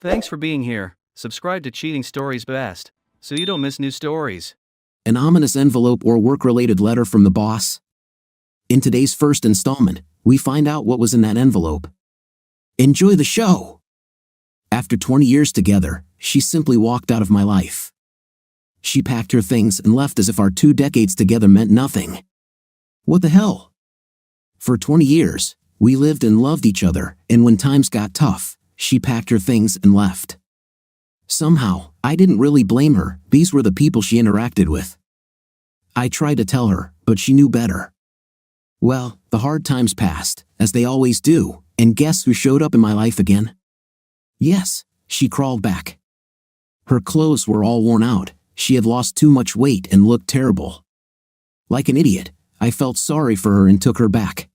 Thanks for being here. Subscribe to Cheating Stories Best, so you don't miss new stories. An ominous envelope or work-related letter from the boss? In today's first installment, we find out what was in that envelope. Enjoy the show! After 20 years together, she simply walked out of my life. She packed her things and left as if our 2 decades together meant nothing. What the hell? For 20 years, we lived and loved each other, and when times got tough, she packed her things and left. Somehow, I didn't really blame her. These were the people she interacted with. I tried to tell her, but she knew better. Well, the hard times passed, as they always do, and guess who showed up in my life again? Yes, she crawled back. Her clothes were all worn out. She had lost too much weight and looked terrible. Like an idiot, I felt sorry for her and took her back.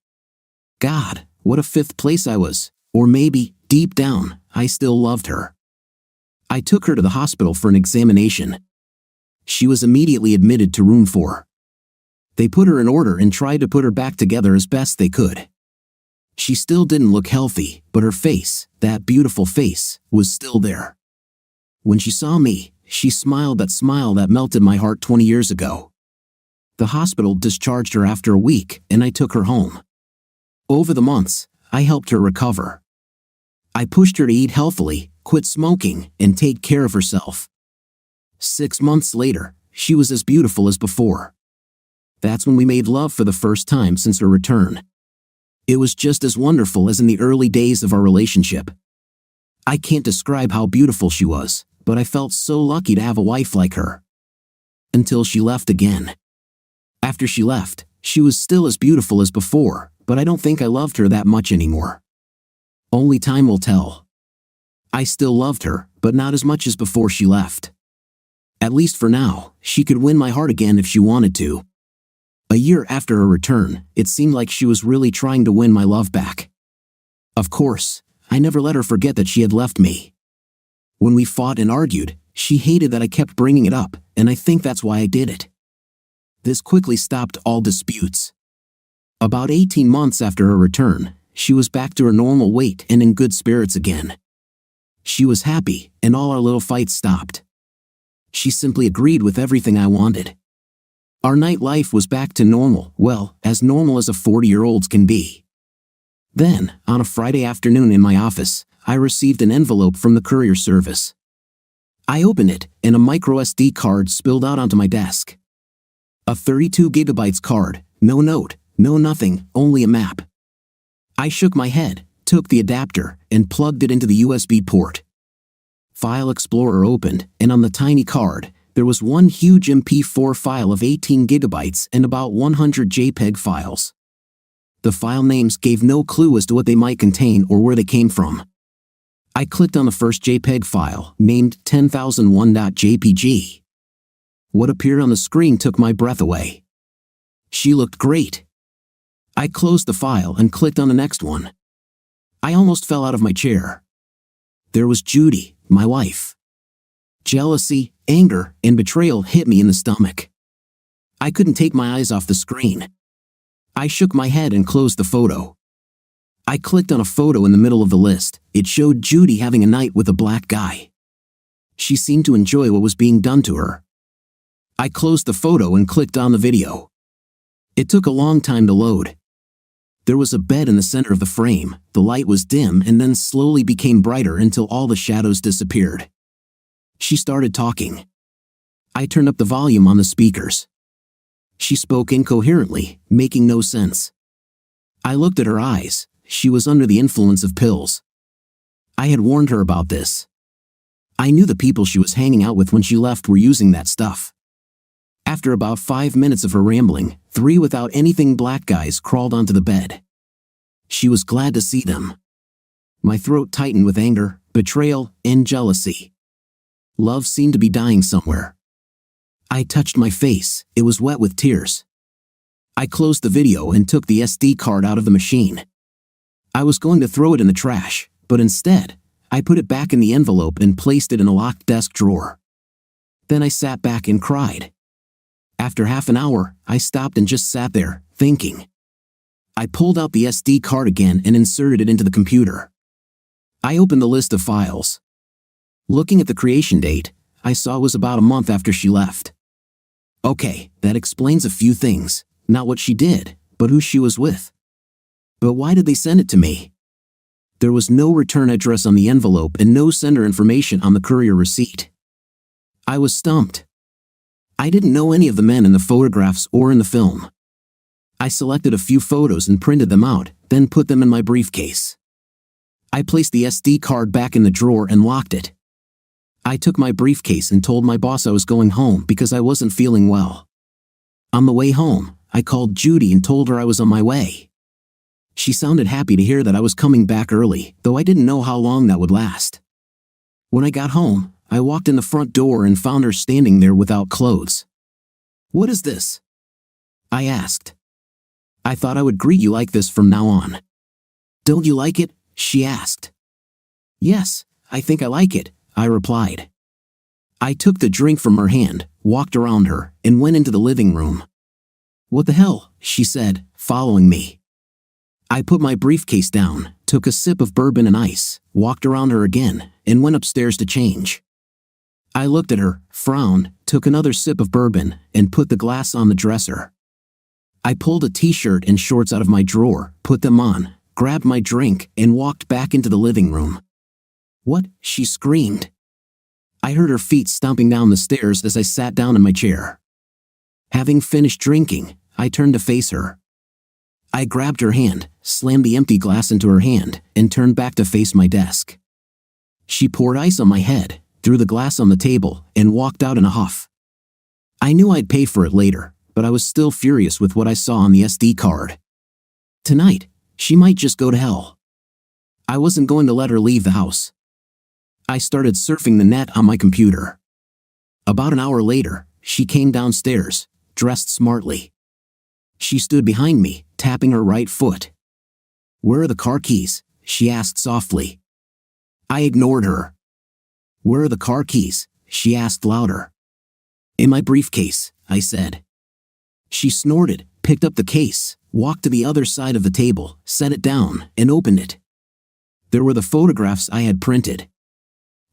God, what a fifth place I was. Or maybe, deep down, I still loved her. I took her to the hospital for an examination. She was immediately admitted to room 4. They put her in order and tried to put her back together as best they could. She still didn't look healthy, but her face, that beautiful face, was still there. When she saw me, she smiled that smile that melted my heart 20 years ago. The hospital discharged her after a week, and I took her home. Over the months, I helped her recover. I pushed her to eat healthily, quit smoking, and take care of herself. 6 months later, she was as beautiful as before. That's when we made love for the first time since her return. It was just as wonderful as in the early days of our relationship. I can't describe how beautiful she was, but I felt so lucky to have a wife like her. Until she left again. After she left, she was still as beautiful as before, but I don't think I loved her that much anymore. Only time will tell. I still loved her, but not as much as before she left. At least for now, she could win my heart again if she wanted to. A year after her return, it seemed like she was really trying to win my love back. Of course, I never let her forget that she had left me. When we fought and argued, she hated that I kept bringing it up, and I think that's why I did it. This quickly stopped all disputes. About 18 months after her return, she was back to her normal weight and in good spirits again. She was happy, and all our little fights stopped. She simply agreed with everything I wanted. Our nightlife was back to normal, well, as normal as a 40-year-old's can be. Then, on a Friday afternoon in my office, I received an envelope from the courier service. I opened it, and a microSD card spilled out onto my desk. A 32 gigabytes card, no note, no nothing, only a map. I shook my head, took the adapter, and plugged it into the USB port. File Explorer opened, and on the tiny card, there was one huge MP4 file of 18 gigabytes and about 100 JPEG files. The file names gave no clue as to what they might contain or where they came from. I clicked on the first JPEG file, named 10001.jpg. What appeared on the screen took my breath away. She looked great. I closed the file and clicked on the next one. I almost fell out of my chair. There was Judy, my wife. Jealousy, anger, and betrayal hit me in the stomach. I couldn't take my eyes off the screen. I shook my head and closed the photo. I clicked on a photo in the middle of the list. It showed Judy having a night with a black guy. She seemed to enjoy what was being done to her. I closed the photo and clicked on the video. It took a long time to load. There was a bed in the center of the frame, the light was dim and then slowly became brighter until all the shadows disappeared. She started talking. I turned up the volume on the speakers. She spoke incoherently, making no sense. I looked at her eyes. She was under the influence of pills. I had warned her about this. I knew the people she was hanging out with when she left were using that stuff. After about 5 minutes of her rambling, 3 without anything black guys crawled onto the bed. She was glad to see them. My throat tightened with anger, betrayal, and jealousy. Love seemed to be dying somewhere. I touched my face, it was wet with tears. I closed the video and took the SD card out of the machine. I was going to throw it in the trash, but instead, I put it back in the envelope and placed it in a locked desk drawer. Then I sat back and cried. After half an hour, I stopped and just sat there, thinking. I pulled out the SD card again and inserted it into the computer. I opened the list of files. Looking at the creation date, I saw it was about a month after she left. Okay, that explains a few things, not what she did, but who she was with. But why did they send it to me? There was no return address on the envelope and no sender information on the courier receipt. I was stumped. I didn't know any of the men in the photographs or in the film. I selected a few photos and printed them out, then put them in my briefcase. I placed the SD card back in the drawer and locked it. I took my briefcase and told my boss I was going home because I wasn't feeling well. On the way home, I called Judy and told her I was on my way. She sounded happy to hear that I was coming back early, though I didn't know how long that would last. When I got home, I walked in the front door and found her standing there without clothes. "What is this?" I asked. "I thought I would greet you like this from now on." "Don't you like it?" she asked. "Yes, I think I like it," I replied. I took the drink from her hand, walked around her, and went into the living room. "What the hell?" she said, following me. I put my briefcase down, took a sip of bourbon and ice, walked around her again, and went upstairs to change. I looked at her, frowned, took another sip of bourbon, and put the glass on the dresser. I pulled a t-shirt and shorts out of my drawer, put them on, grabbed my drink, and walked back into the living room. "What?" she screamed. I heard her feet stomping down the stairs as I sat down in my chair. Having finished drinking, I turned to face her. I grabbed her hand, slammed the empty glass into her hand, and turned back to face my desk. She poured ice on my head, threw the glass on the table, and walked out in a huff. I knew I'd pay for it later, but I was still furious with what I saw on the SD card. Tonight, she might just go to hell. I wasn't going to let her leave the house. I started surfing the net on my computer. About an hour later, she came downstairs, dressed smartly. She stood behind me, tapping her right foot. "Where are the car keys?" she asked softly. I ignored her. "Where are the car keys?" she asked louder. "In my briefcase," I said. She snorted, picked up the case, walked to the other side of the table, set it down, and opened it. There were the photographs I had printed.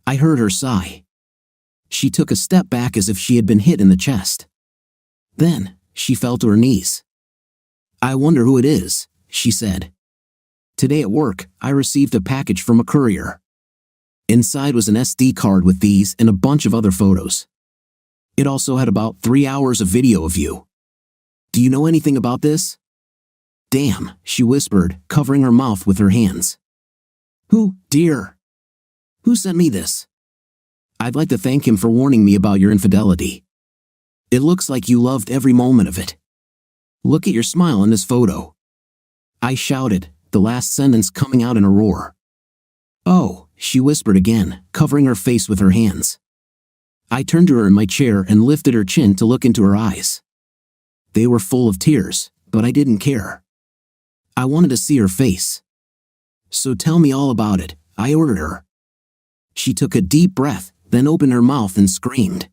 I heard her sigh. She took a step back as if she had been hit in the chest. Then, she fell to her knees. "I wonder who it is," she said. "Today at work, I received a package from a courier. Inside was an SD card with these and a bunch of other photos. It also had about 3 hours of video of you. Do you know anything about this?" "Damn," she whispered, covering her mouth with her hands. "Who, dear? Who sent me this? I'd like to thank him for warning me about your infidelity. It looks like you loved every moment of it. Look at your smile in this photo." I shouted, the last sentence coming out in a roar. "Oh," she whispered again, covering her face with her hands. I turned to her in my chair and lifted her chin to look into her eyes. They were full of tears, but I didn't care. I wanted to see her face. "So tell me all about it," I ordered her. She took a deep breath, then opened her mouth and screamed.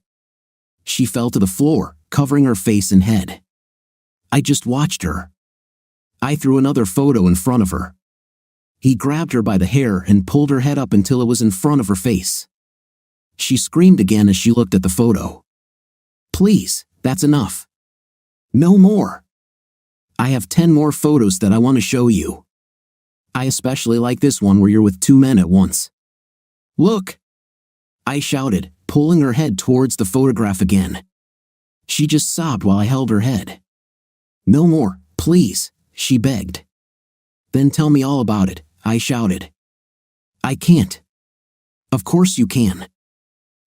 She fell to the floor, covering her face and head. I just watched her. I threw another photo in front of her. He grabbed her by the hair and pulled her head up until it was in front of her face. She screamed again as she looked at the photo. "Please, that's enough. No more. I have 10 more photos that I want to show you. I especially like this one where you're with 2 men at once. Look!" I shouted, pulling her head towards the photograph again. She just sobbed while I held her head. "No more, please," she begged. "Then tell me all about it," I shouted. "I can't." "Of course you can.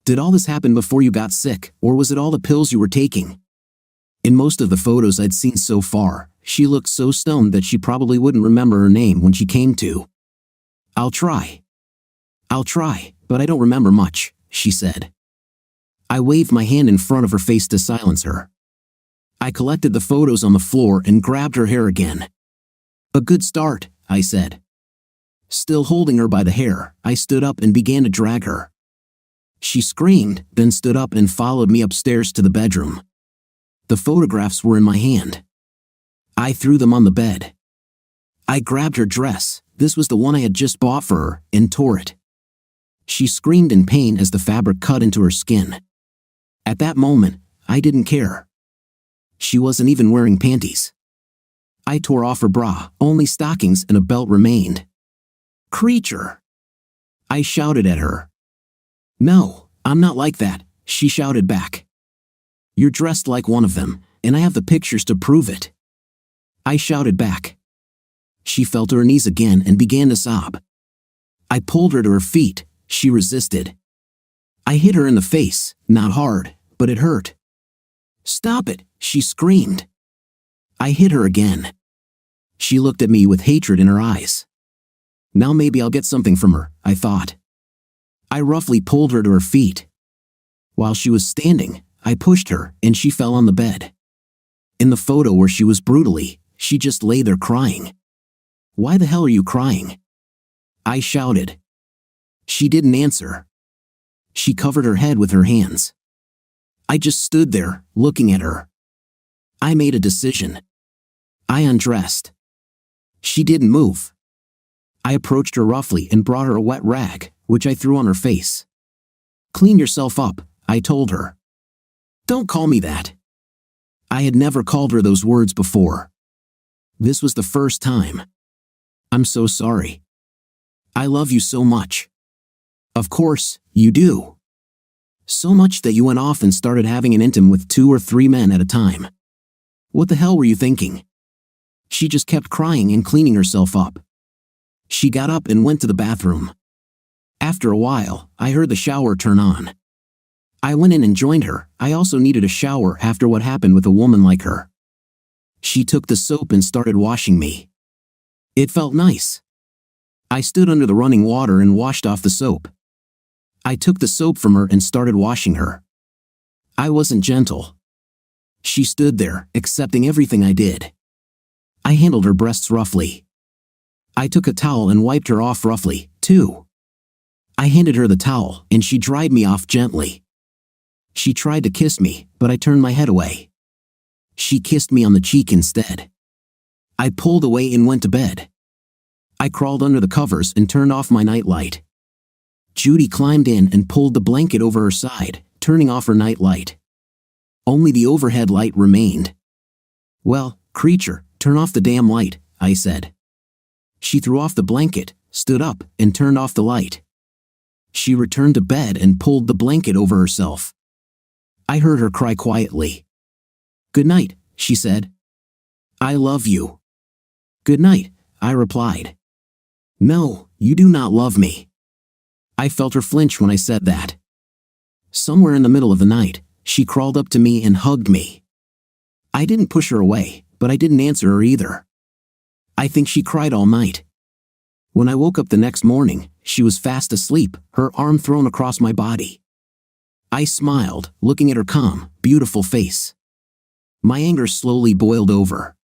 Did all this happen before you got sick, or was it all the pills you were taking?" In most of the photos I'd seen so far, she looked so stoned that she probably wouldn't remember her name when she came to. I'll try, but I don't remember much," she said. I waved my hand in front of her face to silence her. I collected the photos on the floor and grabbed her hair again. "A good start," I said. Still holding her by the hair, I stood up and began to drag her. She screamed, then stood up and followed me upstairs to the bedroom. The photographs were in my hand. I threw them on the bed. I grabbed her dress, this was the one I had just bought for her, and tore it. She screamed in pain as the fabric cut into her skin. At that moment, I didn't care. She wasn't even wearing panties. I tore off her bra, only stockings and a belt remained. "Creature!" I shouted at her. "No, I'm not like that," she shouted back. "You're dressed like one of them, and I have the pictures to prove it," I shouted back. She fell to her knees again and began to sob. I pulled her to her feet. She resisted. I hit her in the face, not hard, but it hurt. "Stop it," she screamed. I hit her again. She looked at me with hatred in her eyes. Now maybe I'll get something from her, I thought. I roughly pulled her to her feet. While she was standing, I pushed her and she fell on the bed. In the photo where she was brutally, she just lay there crying. "Why the hell are you crying?" I shouted. She didn't answer. She covered her head with her hands. I just stood there, looking at her. I made a decision. I undressed. She didn't move. I approached her roughly and brought her a wet rag, which I threw on her face. "Clean yourself up," I told her. "Don't call me that." I had never called her those words before. This was the first time. "I'm so sorry. I love you so much." "Of course, you do. So much that you went off and started having an intim with 2 or 3 men at a time. What the hell were you thinking?" She just kept crying and cleaning herself up. She got up and went to the bathroom. After a while, I heard the shower turn on. I went in and joined her. I also needed a shower after what happened with a woman like her. She took the soap and started washing me. It felt nice. I stood under the running water and washed off the soap. I took the soap from her and started washing her. I wasn't gentle. She stood there, accepting everything I did. I handled her breasts roughly. I took a towel and wiped her off roughly, too. I handed her the towel, and she dried me off gently. She tried to kiss me, but I turned my head away. She kissed me on the cheek instead. I pulled away and went to bed. I crawled under the covers and turned off my nightlight. Judy climbed in and pulled the blanket over her side, turning off her nightlight. Only the overhead light remained. "Well, creature, turn off the damn light," I said. She threw off the blanket, stood up, and turned off the light. She returned to bed and pulled the blanket over herself. I heard her cry quietly. "Good night," she said. "I love you." "Good night," I replied. "No, you do not love me." I felt her flinch when I said that. Somewhere in the middle of the night, she crawled up to me and hugged me. I didn't push her away, but I didn't answer her either. I think she cried all night. When I woke up the next morning, she was fast asleep, her arm thrown across my body. I smiled, looking at her calm, beautiful face. My anger slowly boiled over.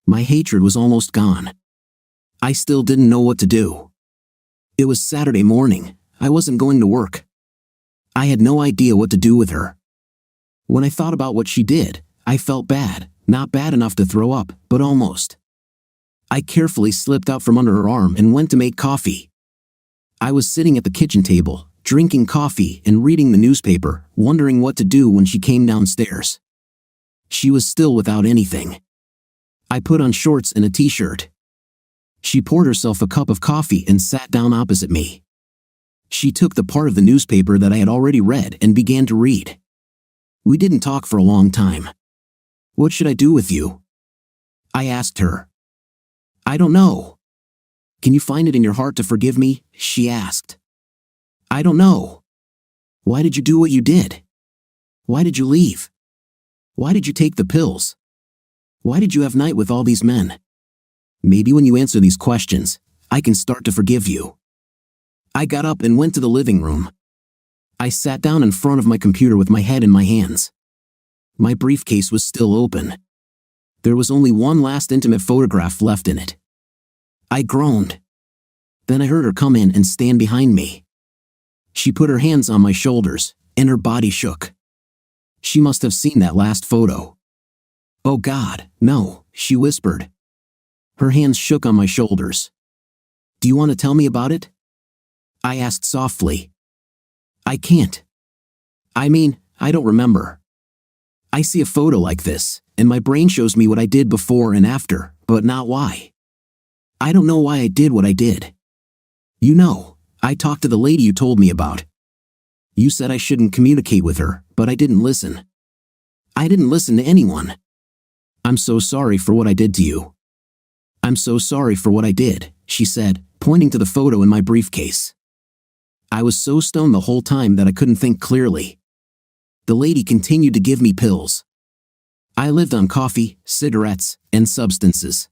My hatred was almost gone. I still didn't know what to do. It was Saturday morning. I wasn't going to work. I had no idea what to do with her. When I thought about what she did, I felt bad, not bad enough to throw up, but almost. I carefully slipped out from under her arm and went to make coffee. I was sitting at the kitchen table, drinking coffee and reading the newspaper, wondering what to do when she came downstairs. She was still without anything. I put on shorts and a t-shirt. She poured herself a cup of coffee and sat down opposite me. She took the part of the newspaper that I had already read and began to read. We didn't talk for a long time. "What should I do with you?" I asked her. "I don't know." "Can you find it in your heart to forgive me?" she asked. "I don't know." "Why did you do what you did? Why did you leave? Why did you take the pills? Why did you have night with all these men? Maybe when you answer these questions, I can start to forgive you." I got up and went to the living room. I sat down in front of my computer with my head in my hands. My briefcase was still open. There was only one last intimate photograph left in it. I groaned. Then I heard her come in and stand behind me. She put her hands on my shoulders, and her body shook. She must have seen that last photo. "Oh God, no," she whispered. Her hands shook on my shoulders. "Do you want to tell me about it?" I asked softly. I can't. I mean, I don't remember. I see a photo like this, and my brain shows me what I did before and after, but not why. I don't know why I did what I did. You know, I talked to the lady you told me about. You said I shouldn't communicate with her, but I didn't listen. I didn't listen to anyone. I'm so sorry for what I did to you. I'm so sorry for what I did, she said, pointing to the photo in my briefcase. I was so stoned the whole time that I couldn't think clearly. The lady continued to give me pills. I lived on coffee, cigarettes, and substances.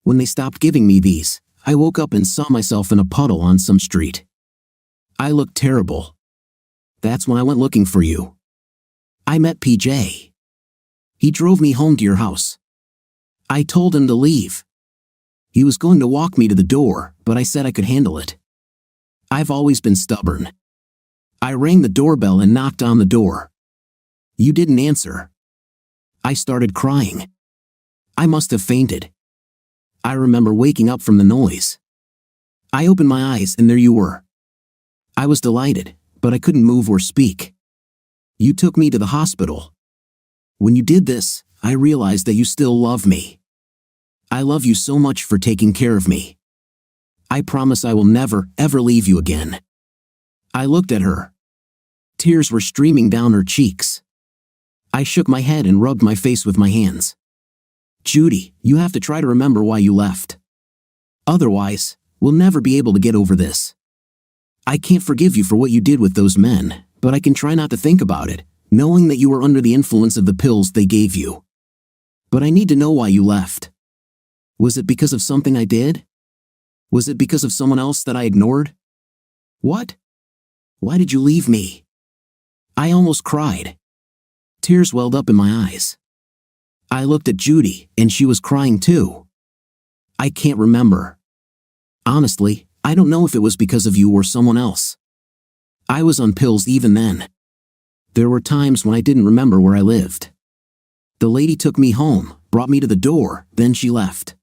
When they stopped giving me these, I woke up and saw myself in a puddle on some street. I looked terrible. That's when I went looking for you. I met PJ. He drove me home to your house. I told him to leave. He was going to walk me to the door, but I said I could handle it. I've always been stubborn. I rang the doorbell and knocked on the door. You didn't answer. I started crying. I must have fainted. I remember waking up from the noise. I opened my eyes and there you were. I was delighted, but I couldn't move or speak. You took me to the hospital. When you did this, I realized that you still love me. I love you so much for taking care of me. I promise I will never, ever leave you again. I looked at her. Tears were streaming down her cheeks. I shook my head and rubbed my face with my hands. Judy, you have to try to remember why you left. Otherwise, we'll never be able to get over this. I can't forgive you for what you did with those men, but I can try not to think about it, knowing that you were under the influence of the pills they gave you. But I need to know why you left. Was it because of something I did? Was it because of someone else that I ignored? What? Why did you leave me? I almost cried. Tears welled up in my eyes. I looked at Judy, and she was crying too. I can't remember. Honestly, I don't know if it was because of you or someone else. I was on pills even then. There were times when I didn't remember where I lived. The lady took me home, brought me to the door, then she left.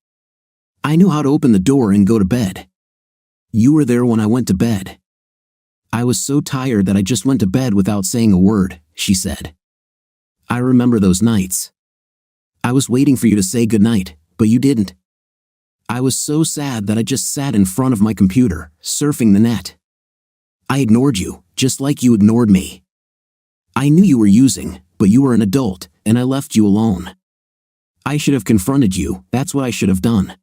I knew how to open the door and go to bed. You were there when I went to bed. I was so tired that I just went to bed without saying a word, she said. I remember those nights. I was waiting for you to say goodnight, but you didn't. I was so sad that I just sat in front of my computer, surfing the net. I ignored you, just like you ignored me. I knew you were using, but you were an adult, and I left you alone. I should have confronted you, that's what I should have done.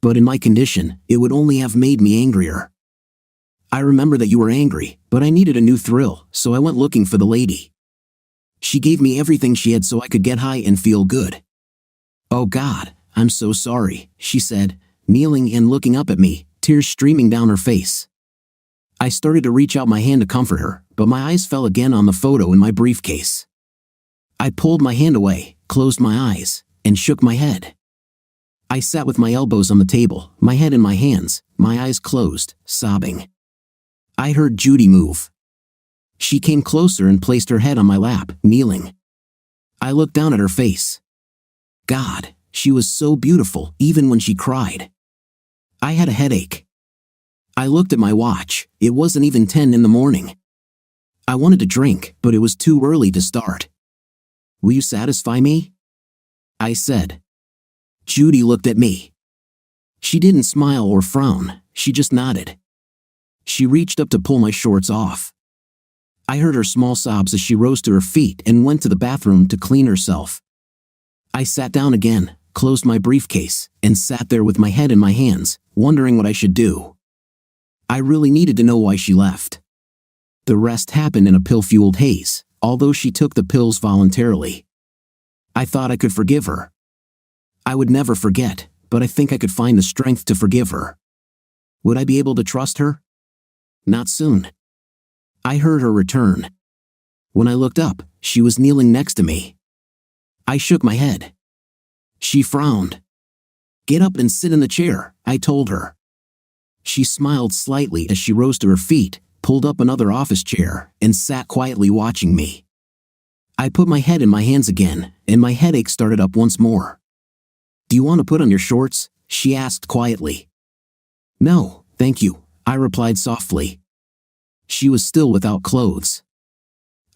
But in my condition, it would only have made me angrier. I remember that you were angry, but I needed a new thrill, so I went looking for the lady. She gave me everything she had so I could get high and feel good. Oh God, I'm so sorry, she said, kneeling and looking up at me, tears streaming down her face. I started to reach out my hand to comfort her, but my eyes fell again on the photo in my briefcase. I pulled my hand away, closed my eyes, and shook my head. I sat with my elbows on the table, my head in my hands, my eyes closed, sobbing. I heard Judy move. She came closer and placed her head on my lap, kneeling. I looked down at her face. God, she was so beautiful, even when she cried. I had a headache. I looked at my watch, it wasn't even 10 in the morning. I wanted to drink, but it was too early to start. Will you satisfy me? I said. Judy looked at me. She didn't smile or frown, she just nodded. She reached up to pull my shorts off. I heard her small sobs as she rose to her feet and went to the bathroom to clean herself. I sat down again, closed my briefcase, and sat there with my head in my hands, wondering what I should do. I really needed to know why she left. The rest happened in a pill-fueled haze, although she took the pills voluntarily. I thought I could forgive her. I would never forget, but I think I could find the strength to forgive her. Would I be able to trust her? Not soon. I heard her return. When I looked up, she was kneeling next to me. I shook my head. She frowned. Get up and sit in the chair, I told her. She smiled slightly as she rose to her feet, pulled up another office chair, and sat quietly watching me. I put my head in my hands again, and my headache started up once more. Do you want to put on your shorts? She asked quietly. No, thank you, I replied softly. She was still without clothes.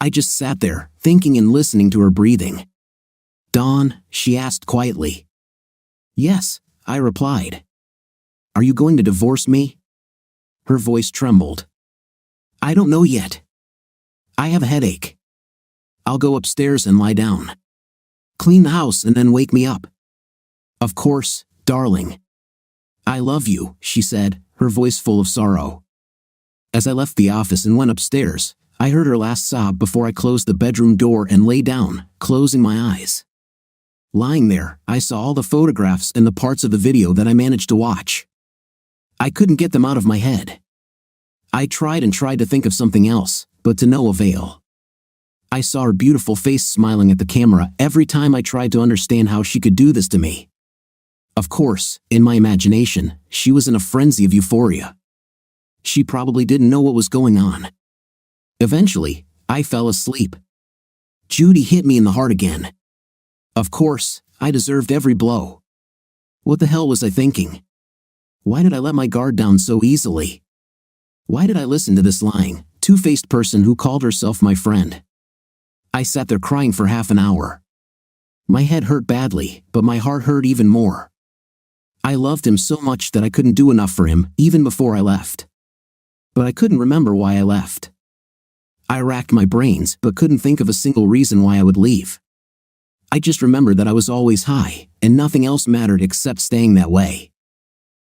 I just sat there, thinking and listening to her breathing. "Dawn?" she asked quietly. "Yes," I replied. "Are you going to divorce me?" Her voice trembled. "I don't know yet. I have a headache. I'll go upstairs and lie down. Clean the house and then wake me up." "Of course, darling. I love you," she said, her voice full of sorrow. As I left the office and went upstairs, I heard her last sob before I closed the bedroom door and lay down, closing my eyes. Lying there, I saw all the photographs and the parts of the video that I managed to watch. I couldn't get them out of my head. I tried and tried to think of something else, but to no avail. I saw her beautiful face smiling at the camera every time I tried to understand how she could do this to me. Of course, in my imagination, she was in a frenzy of euphoria. She probably didn't know what was going on. Eventually, I fell asleep. Judy hit me in the heart again. Of course, I deserved every blow. What the hell was I thinking? Why did I let my guard down so easily? Why did I listen to this lying, two-faced person who called herself my friend? I sat there crying for half an hour. My head hurt badly, but my heart hurt even more. I loved him so much that I couldn't do enough for him, even before I left. But I couldn't remember why I left. I racked my brains, but couldn't think of a single reason why I would leave. I just remembered that I was always high, and nothing else mattered except staying that way.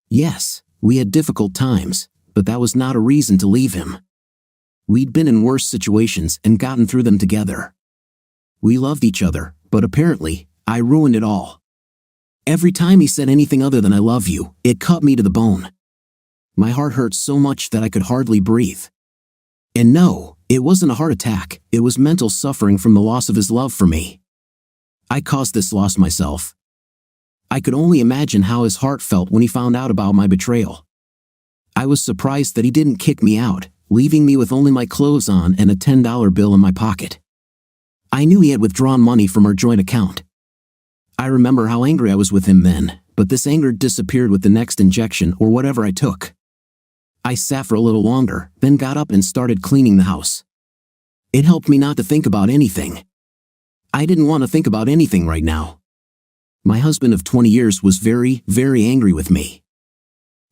Yes, we had difficult times, but that was not a reason to leave him. We'd been in worse situations and gotten through them together. We loved each other, but apparently, I ruined it all. Every time he said anything other than "I love you," it cut me to the bone. My heart hurt so much that I could hardly breathe. And no, it wasn't a heart attack, it was mental suffering from the loss of his love for me. I caused this loss myself. I could only imagine how his heart felt when he found out about my betrayal. I was surprised that he didn't kick me out, leaving me with only my clothes on and a $10 bill in my pocket. I knew he had withdrawn money from our joint account. I remember how angry I was with him then, but this anger disappeared with the next injection or whatever I took. I sat for a little longer, then got up and started cleaning the house. It helped me not to think about anything. I didn't want to think about anything right now. My husband of 20 years was very, very angry with me.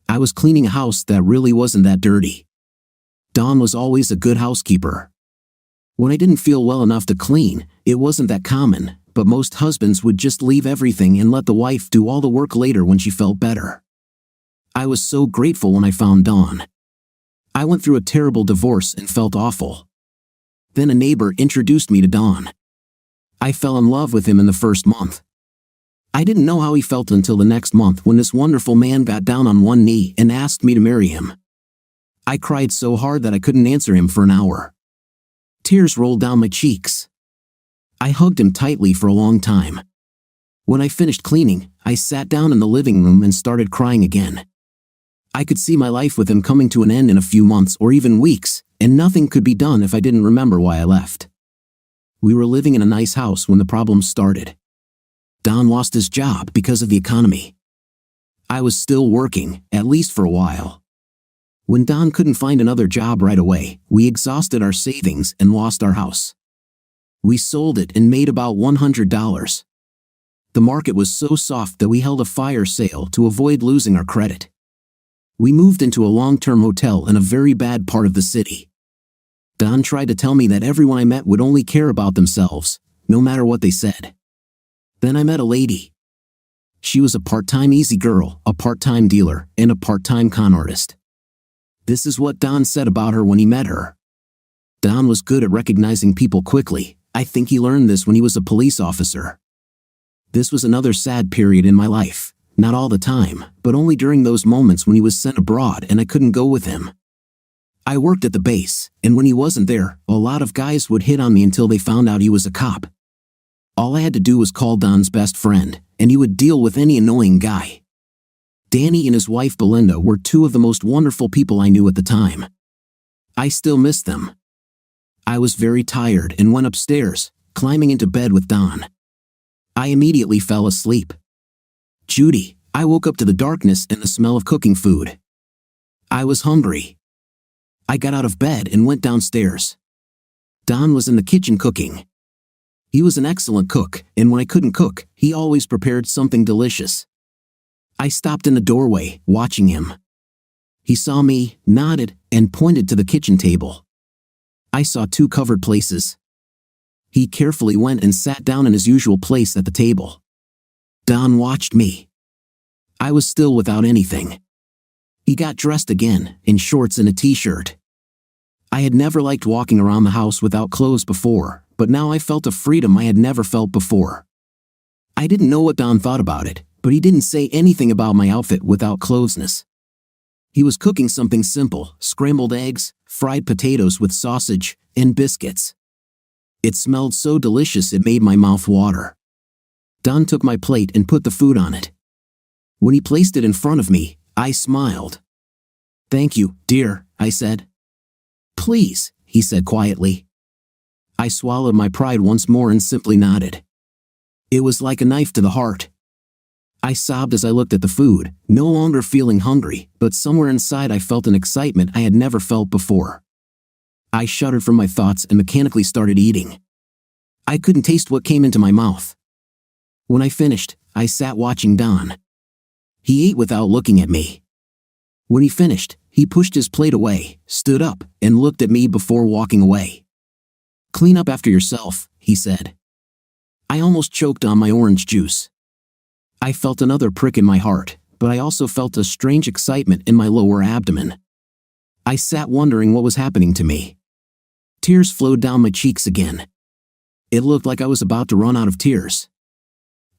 I was cleaning a house that really wasn't that dirty. Dawn was always a good housekeeper. When I didn't feel well enough to clean, it wasn't that common, but most husbands would just leave everything and let the wife do all the work later when she felt better. I was so grateful when I found Dawn. I went through a terrible divorce and felt awful. Then a neighbor introduced me to Dawn. I fell in love with him in the first month. I didn't know how he felt until the next month when this wonderful man got down on one knee and asked me to marry him. I cried so hard that I couldn't answer him for an hour. Tears rolled down my cheeks. I hugged him tightly for a long time. When I finished cleaning, I sat down in the living room and started crying again. I could see my life with him coming to an end in a few months or even weeks, and nothing could be done if I didn't remember why I left. We were living in a nice house when the problems started. Don lost his job because of the economy. I was still working, at least for a while. When Don couldn't find another job right away, we exhausted our savings and lost our house. We sold it and made about $100. The market was so soft that we held a fire sale to avoid losing our credit. We moved into a long-term hotel in a very bad part of the city. Don tried to tell me that everyone I met would only care about themselves, no matter what they said. Then I met a lady. She was a part-time easy girl, a part-time dealer, and a part-time con artist. This is what Don said about her when he met her. Don was good at recognizing people quickly. I think he learned this when he was a police officer. This was another sad period in my life, not all the time, but only during those moments when he was sent abroad and I couldn't go with him. I worked at the base, and when he wasn't there, a lot of guys would hit on me until they found out he was a cop. All I had to do was call Don's best friend, and he would deal with any annoying guy. Danny and his wife Belinda were two of the most wonderful people I knew at the time. I still miss them. I was very tired and went upstairs, climbing into bed with Don. I immediately fell asleep. Judy, I woke up to the darkness and the smell of cooking food. I was hungry. I got out of bed and went downstairs. Don was in the kitchen cooking. He was an excellent cook, and when I couldn't cook, he always prepared something delicious. I stopped in the doorway, watching him. He saw me, nodded, and pointed to the kitchen table. I saw 2 covered places. He carefully went and sat down in his usual place at the table. Don watched me. I was still without anything. He got dressed again, in shorts and a t-shirt. I had never liked walking around the house without clothes before, but now I felt a freedom I had never felt before. I didn't know what Don thought about it, but he didn't say anything about my outfit without clothesness. He was cooking something simple: scrambled eggs, fried potatoes with sausage, and biscuits. It smelled so delicious it made my mouth water. Don took my plate and put the food on it. When he placed it in front of me, I smiled. "Thank you, dear," I said. "Please," he said quietly. I swallowed my pride once more and simply nodded. It was like a knife to the heart. I sobbed as I looked at the food, no longer feeling hungry, but somewhere inside I felt an excitement I had never felt before. I shuddered from my thoughts and mechanically started eating. I couldn't taste what came into my mouth. When I finished, I sat watching Don. He ate without looking at me. When he finished, he pushed his plate away, stood up, and looked at me before walking away. "Clean up after yourself," he said. I almost choked on my orange juice. I felt another prick in my heart, but I also felt a strange excitement in my lower abdomen. I sat wondering what was happening to me. Tears flowed down my cheeks again. It looked like I was about to run out of tears.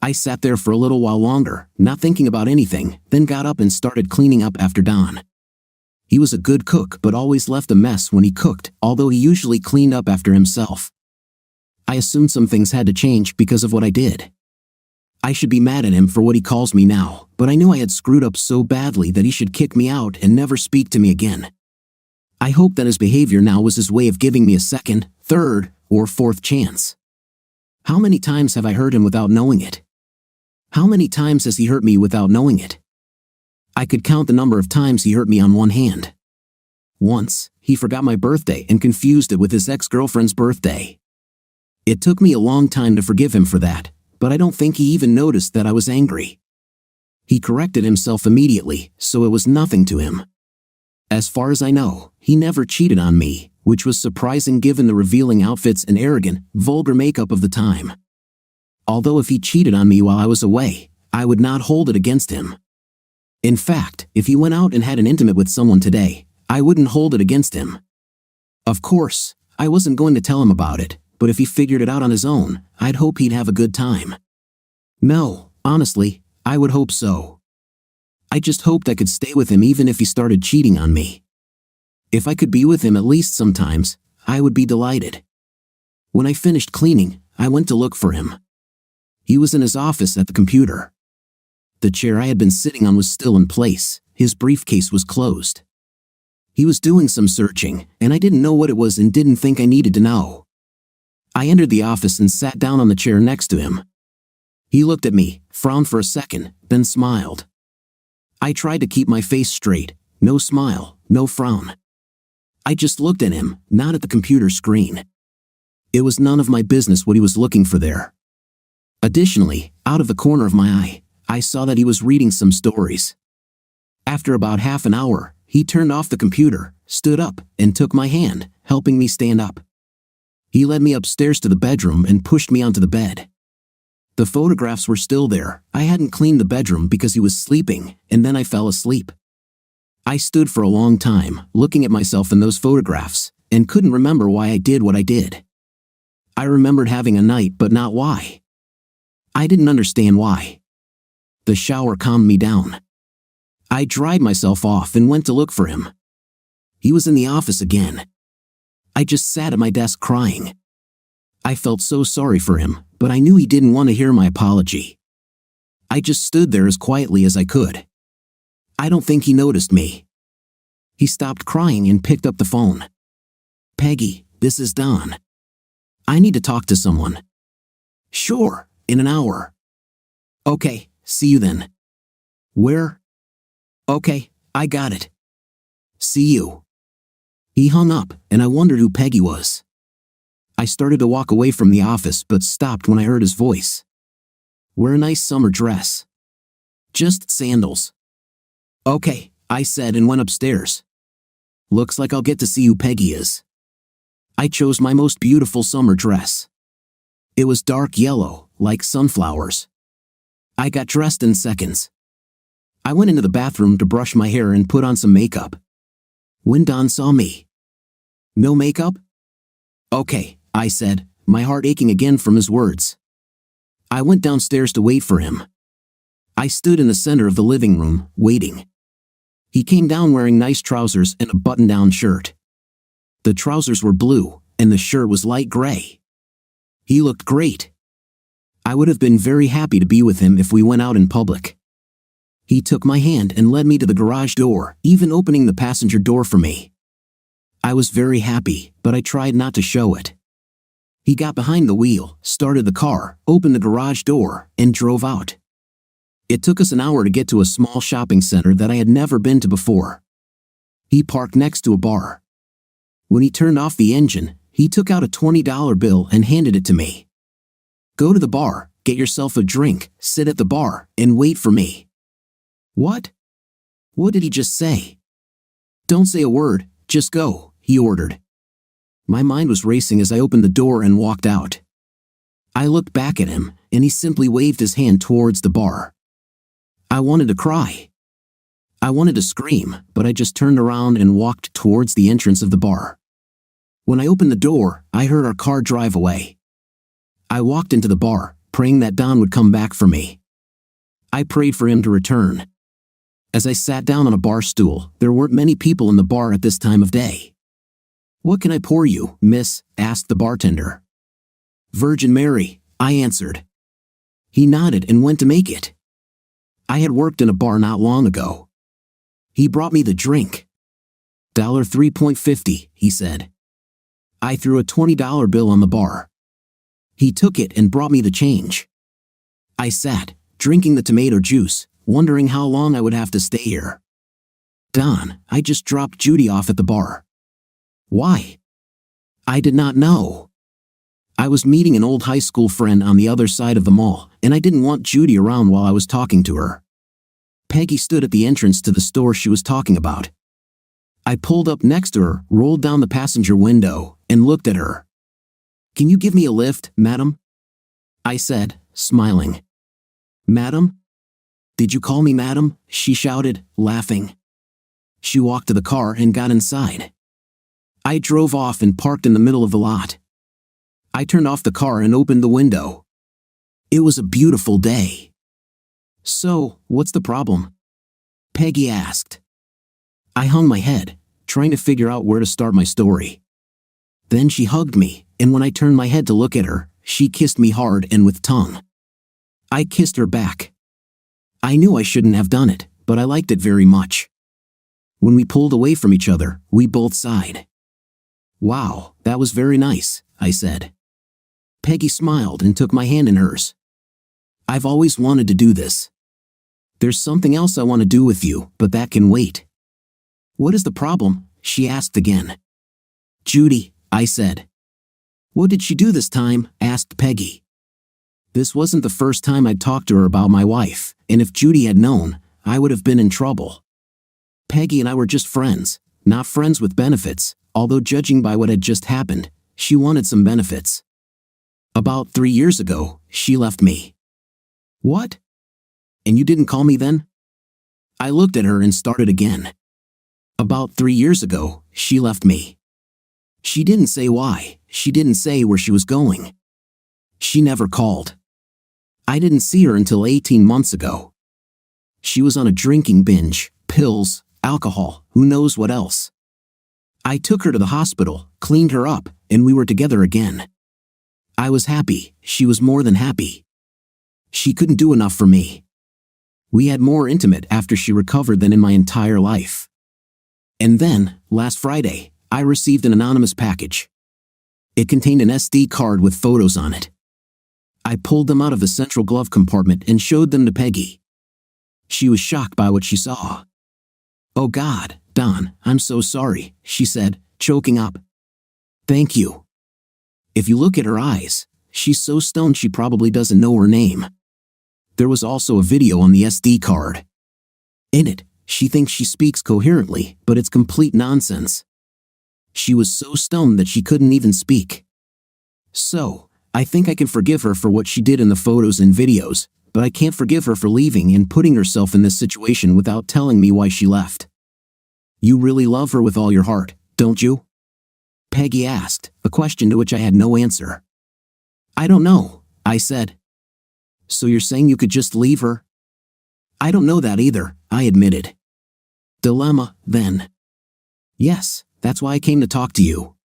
I sat there for a little while longer, not thinking about anything, then got up and started cleaning up after Don. He was a good cook but always left a mess when he cooked, although he usually cleaned up after himself. I assumed some things had to change because of what I did. I should be mad at him for what he calls me now, but I knew I had screwed up so badly that he should kick me out and never speak to me again. I hoped that his behavior now was his way of giving me a second, third, or fourth chance. How many times have I hurt him without knowing it? How many times has he hurt me without knowing it? I could count the number of times he hurt me on one hand. Once, he forgot my birthday and confused it with his ex-girlfriend's birthday. It took me a long time to forgive him for that, but I don't think he even noticed that I was angry. He corrected himself immediately, so it was nothing to him. As far as I know, he never cheated on me, which was surprising given the revealing outfits and arrogant, vulgar makeup of the time. Although if he cheated on me while I was away, I would not hold it against him. In fact, if he went out and had an intimate with someone today, I wouldn't hold it against him. Of course, I wasn't going to tell him about it, but if he figured it out on his own, I'd hope he'd have a good time. No, honestly, I would hope so. I just hoped I could stay with him even if he started cheating on me. If I could be with him at least sometimes, I would be delighted. When I finished cleaning, I went to look for him. He was in his office at the computer. The chair I had been sitting on was still in place, his briefcase was closed. He was doing some searching, and I didn't know what it was and didn't think I needed to know. I entered the office and sat down on the chair next to him. He looked at me, frowned for a second, then smiled. I tried to keep my face straight, no smile, no frown. I just looked at him, not at the computer screen. It was none of my business what he was looking for there. Additionally, out of the corner of my eye, I saw that he was reading some stories. After about half an hour, he turned off the computer, stood up, and took my hand, helping me stand up. He led me upstairs to the bedroom and pushed me onto the bed. The photographs were still there. I hadn't cleaned the bedroom because he was sleeping, and then I fell asleep. I stood for a long time, looking at myself in those photographs, and couldn't remember why I did what I did. I remembered having a night, but not why. I didn't understand why. The shower calmed me down. I dried myself off and went to look for him. He was in the office again. I just sat at my desk crying. I felt so sorry for him, but I knew he didn't want to hear my apology. I just stood there as quietly as I could. I don't think he noticed me. He stopped crying and picked up the phone. "Peggy, this is Don. I need to talk to someone." "Sure, in an hour." "Okay, see you then." "Where?" "Okay, I got it." See you." He hung up, and I wondered who Peggy was. I started to walk away from the office but stopped when I heard his voice. "Wear a nice summer dress." "Just sandals." "Okay," I said and went upstairs. "Looks like I'll get to see who Peggy is." I chose my most beautiful summer dress. It was dark yellow, like sunflowers. I got dressed in seconds. I went into the bathroom to brush my hair and put on some makeup. When Don saw me, "No makeup?" "Okay," I said, my heart aching again from his words. I went downstairs to wait for him. I stood in the center of the living room, waiting. He came down wearing nice trousers and a button-down shirt. The trousers were blue, and the shirt was light gray. He looked great. I would have been very happy to be with him if we went out in public. He took my hand and led me to the garage door, even opening the passenger door for me. I was very happy, but I tried not to show it. He got behind the wheel, started the car, opened the garage door, and drove out. It took us an hour to get to a small shopping center that I had never been to before. He parked next to a bar. When he turned off the engine, he took out a $20 bill and handed it to me. "Go to the bar, get yourself a drink, sit at the bar, and wait for me." What? What did he just say? "Don't say a word, just go," he ordered. My mind was racing as I opened the door and walked out. I looked back at him, and he simply waved his hand towards the bar. I wanted to cry. I wanted to scream, but I just turned around and walked towards the entrance of the bar. When I opened the door, I heard our car drive away. I walked into the bar, praying that Don would come back for me. I prayed for him to return. As I sat down on a bar stool, there weren't many people in the bar at this time of day. "What can I pour you, miss?" asked the bartender. "Virgin Mary," I answered. He nodded and went to make it. I had worked in a bar not long ago. He brought me the drink. $3.50, he said. I threw a $20 bill on the bar. He took it and brought me the change. I sat, drinking the tomato juice, wondering how long I would have to stay here. "Don, I just dropped Judy off at the bar." "Why?" I did not know. I was meeting an old high school friend on the other side of the mall, and I didn't want Judy around while I was talking to her. Peggy stood at the entrance to the store she was talking about. I pulled up next to her, rolled down the passenger window, and looked at her. "Can you give me a lift, madam?" I said, smiling. "Madam? Did you call me madam?" she shouted, laughing. She walked to the car and got inside. I drove off and parked in the middle of the lot. I turned off the car and opened the window. It was a beautiful day. "So, what's the problem?" Peggy asked. I hung my head, trying to figure out where to start my story. Then she hugged me, and when I turned my head to look at her, she kissed me hard and with tongue. I kissed her back. I knew I shouldn't have done it, but I liked it very much. When we pulled away from each other, we both sighed. "Wow, that was very nice," I said. Peggy smiled and took my hand in hers. "I've always wanted to do this. There's something else I want to do with you, but that can wait." "What is the problem?" she asked again. "Judy," I said. "What did she do this time?" asked Peggy. This wasn't the first time I'd talked to her about my wife, and if Judy had known, I would have been in trouble. Peggy and I were just friends, not friends with benefits, although judging by what had just happened, she wanted some benefits. About 3 years ago, she left me. "What? And you didn't call me then?" I looked at her and started again. About 3 years ago, she left me. She didn't say why, she didn't say where she was going. She never called. I didn't see her until 18 months ago. She was on a drinking binge, pills, alcohol, who knows what else. I took her to the hospital, cleaned her up, and we were together again. I was happy, she was more than happy. She couldn't do enough for me. We had more intimate after she recovered than in my entire life. And then, last Friday, I received an anonymous package. It contained an SD card with photos on it. I pulled them out of the central glove compartment and showed them to Peggy. She was shocked by what she saw. "Oh God, Don, I'm so sorry, she said, choking up. Thank you. If you look at her eyes, she's so stoned she probably doesn't know her name. There was also a video on the SD card. In it, she thinks she speaks coherently, but it's complete nonsense. She was so stoned that she couldn't even speak. So, I think I can forgive her for what she did in the photos and videos, but I can't forgive her for leaving and putting herself in this situation without telling me why she left. You really love her with all your heart, don't you? Peggy asked, a question to which I had no answer. I don't know, I said. So you're saying you could just leave her? I don't know that either, I admitted. Dilemma, then. Yes, that's why I came to talk to you.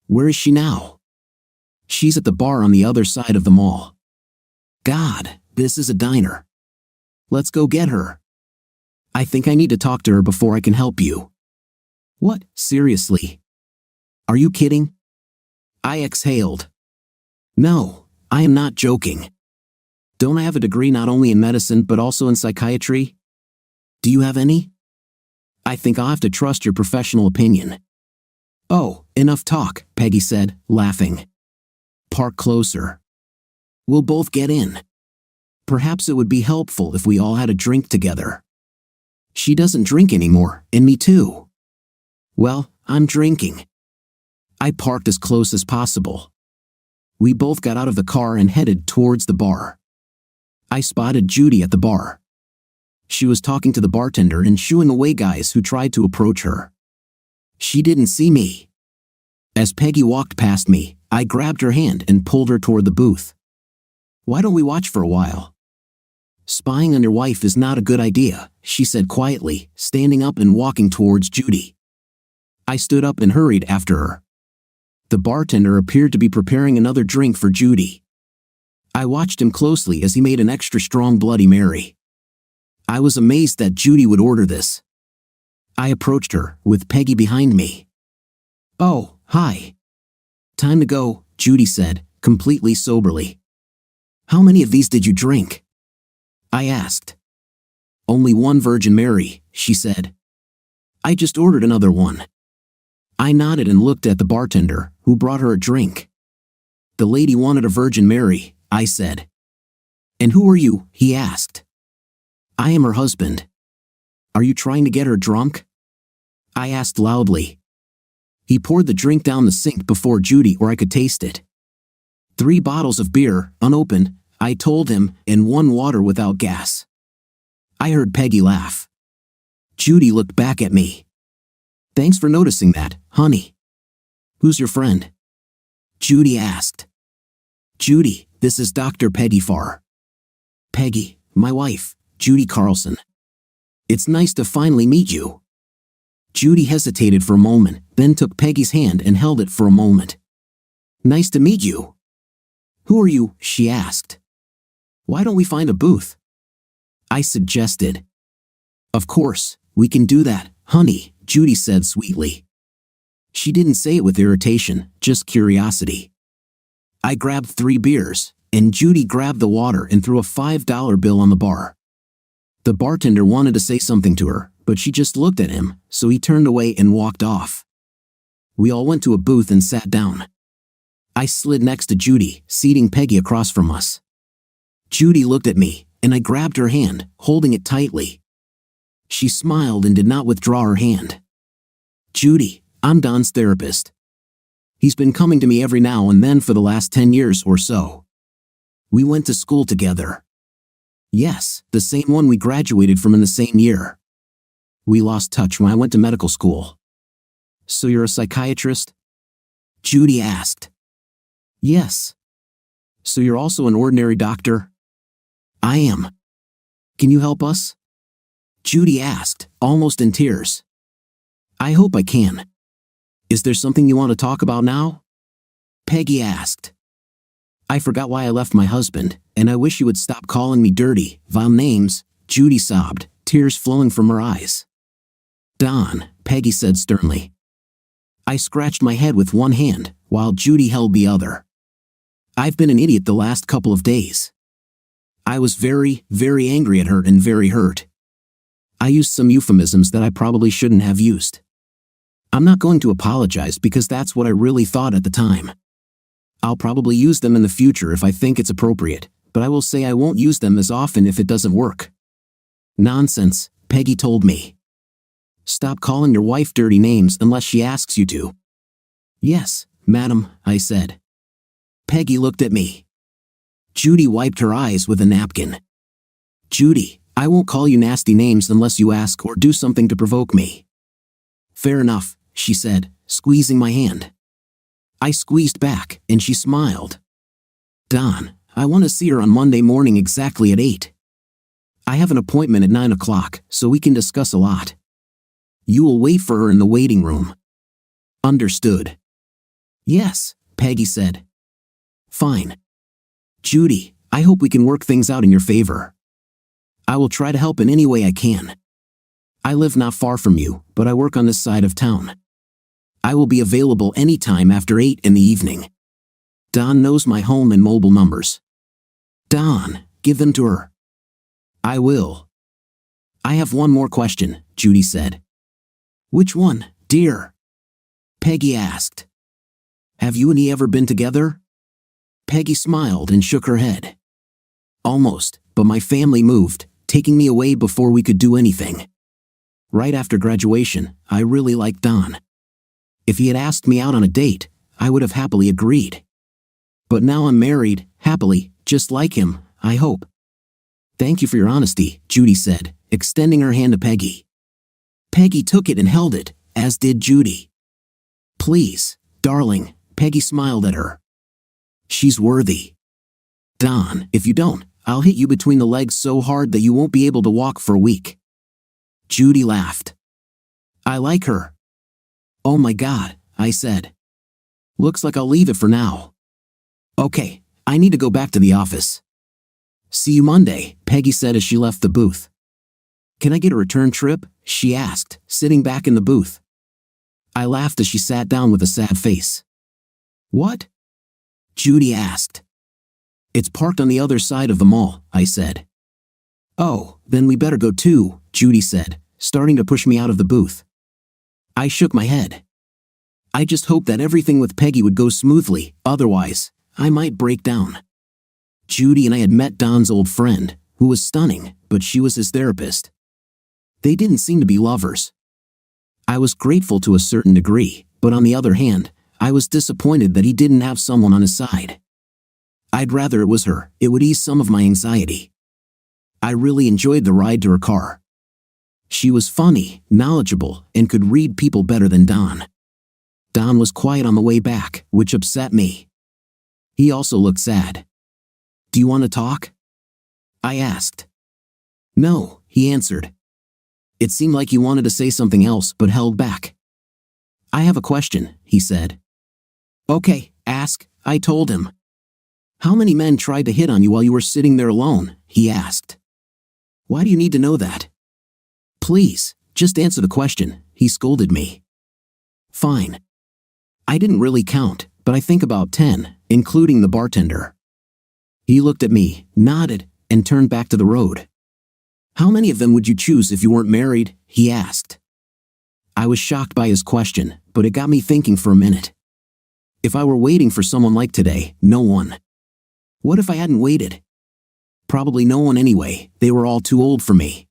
Where is she now? She's at the bar on the other side of the mall. God, this is a diner. Let's go get her. I think I need to talk to her before I can help you. What, seriously? Are you kidding? I exhaled. No, I am not joking. Don't I have a degree not only in medicine but also in psychiatry? Do you have any? I think I'll have to trust your professional opinion. Oh, enough talk, Peggy said, laughing. Park closer. We'll both get in. Perhaps it would be helpful if we all had a drink together. She doesn't drink anymore, and me too. Well, I'm drinking. I parked as close as possible. We both got out of the car and headed towards the bar. I spotted Judy at the bar. She was talking to the bartender and shooing away guys who tried to approach her. She didn't see me. As Peggy walked past me, I grabbed her hand and pulled her toward the booth. Why don't we watch for a while? Spying on your wife is not a good idea, she said quietly, standing up and walking towards Judy. I stood up and hurried after her. The bartender appeared to be preparing another drink for Judy. I watched him closely as he made an extra strong Bloody Mary. I was amazed that Judy would order this. I approached her, with Peggy behind me. Oh, hi. Time to go, Judy said, completely soberly. How many of these did you drink? I asked. Only one Virgin Mary, she said. I just ordered another one. I nodded and looked at the bartender, who brought her a drink. The lady wanted a Virgin Mary, I said. And who are you? He asked. I am her husband. Are you trying to get her drunk? I asked loudly. He poured the drink down the sink before Judy or I could taste it. 3 bottles of beer, unopened, I told him, and 1 water without gas. I heard Peggy laugh. Judy looked back at me. Thanks for noticing that, honey. Who's your friend? Judy asked. Judy, this is Dr. Peggy Farr. Peggy, my wife, Judy Carlson. It's nice to finally meet you. Judy hesitated for a moment, then took Peggy's hand and held it for a moment. Nice to meet you. Who are you? She asked. Why don't we find a booth? I suggested. Of course, we can do that, honey, Judy said sweetly. She didn't say it with irritation, just curiosity. I grabbed 3 beers, and Judy grabbed the water and threw a $5 bill on the bar. The bartender wanted to say something to her, but she just looked at him, so he turned away and walked off. We all went to a booth and sat down. I slid next to Judy, seating Peggy across from us. Judy looked at me, and I grabbed her hand, holding it tightly. She smiled and did not withdraw her hand. Judy, I'm Don's therapist. He's been coming to me every now and then for the last 10 years or so. We went to school together. Yes, the same one we graduated from in the same year. We lost touch when I went to medical school. So you're a psychiatrist? Judy asked. Yes. So you're also an ordinary doctor? I am. Can you help us? Judy asked, almost in tears. I hope I can. Is there something you want to talk about now? Peggy asked. I forgot why I left my husband, and I wish you would stop calling me dirty, vile names, Judy sobbed, tears flowing from her eyes. Don, Peggy said sternly. I scratched my head with one hand, while Judy held the other. I've been an idiot the last couple of days. I was very, very angry at her and very hurt. I used some euphemisms that I probably shouldn't have used. I'm not going to apologize because that's what I really thought at the time. I'll probably use them in the future if I think it's appropriate, but I will say I won't use them as often if it doesn't work. Nonsense, Peggy told me. Stop calling your wife dirty names unless she asks you to. Yes, madam, I said. Peggy looked at me. Judy wiped her eyes with a napkin. Judy, I won't call you nasty names unless you ask or do something to provoke me. Fair enough, she said, squeezing my hand. I squeezed back, and she smiled. Dawn, I want to see her on Monday morning exactly at 8. I have an appointment at 9 o'clock, so we can discuss a lot. You will wait for her in the waiting room. Understood. Yes, Peggy said. Fine. Judy, I hope we can work things out in your favor. I will try to help in any way I can. I live not far from you, but I work on this side of town. I will be available anytime after 8 in the evening. Dawn knows my home and mobile numbers. Dawn, give them to her. I will. I have one more question, Judy said. Which one, dear? Peggy asked. Have you and he ever been together? Peggy smiled and shook her head. Almost, but my family moved, taking me away before we could do anything. Right after graduation, I really liked Don. If he had asked me out on a date, I would have happily agreed. But now I'm married, happily, just like him, I hope. Thank you for your honesty, Judy said, extending her hand to Peggy. Peggy took it and held it, as did Judy. Please, darling, Peggy smiled at her. She's worthy. Don, if you don't, I'll hit you between the legs so hard that you won't be able to walk for a week. Judy laughed. I like her. Oh my God, I said. Looks like I'll leave it for now. Okay, I need to go back to the office. See you Monday, Peggy said as she left the booth. Can I get a return trip? She asked, sitting back in the booth. I laughed as she sat down with a sad face. What? Judy asked. It's parked on the other side of the mall, I said. Oh, then we better go too, Judy said, starting to push me out of the booth. I shook my head. I just hoped that everything with Peggy would go smoothly, otherwise, I might break down. Judy and I had met Don's old friend, who was stunning, but she was his therapist. They didn't seem to be lovers. I was grateful to a certain degree, but on the other hand, I was disappointed that he didn't have someone on his side. I'd rather it was her, it would ease some of my anxiety. I really enjoyed the ride to her car. She was funny, knowledgeable, and could read people better than Don. Don was quiet on the way back, which upset me. He also looked sad. Do you want to talk? I asked. No, he answered. It seemed like he wanted to say something else but held back. I have a question, he said. Okay, ask, I told him. How many men tried to hit on you while you were sitting there alone? He asked. Why do you need to know that? Please, just answer the question, he scolded me. Fine. I didn't really count, but I think about 10, including the bartender. He looked at me, nodded, and turned back to the road. How many of them would you choose if you weren't married? He asked. I was shocked by his question, but it got me thinking for a minute. If I were waiting for someone like today, no one. What if I hadn't waited? Probably no one anyway, they were all too old for me.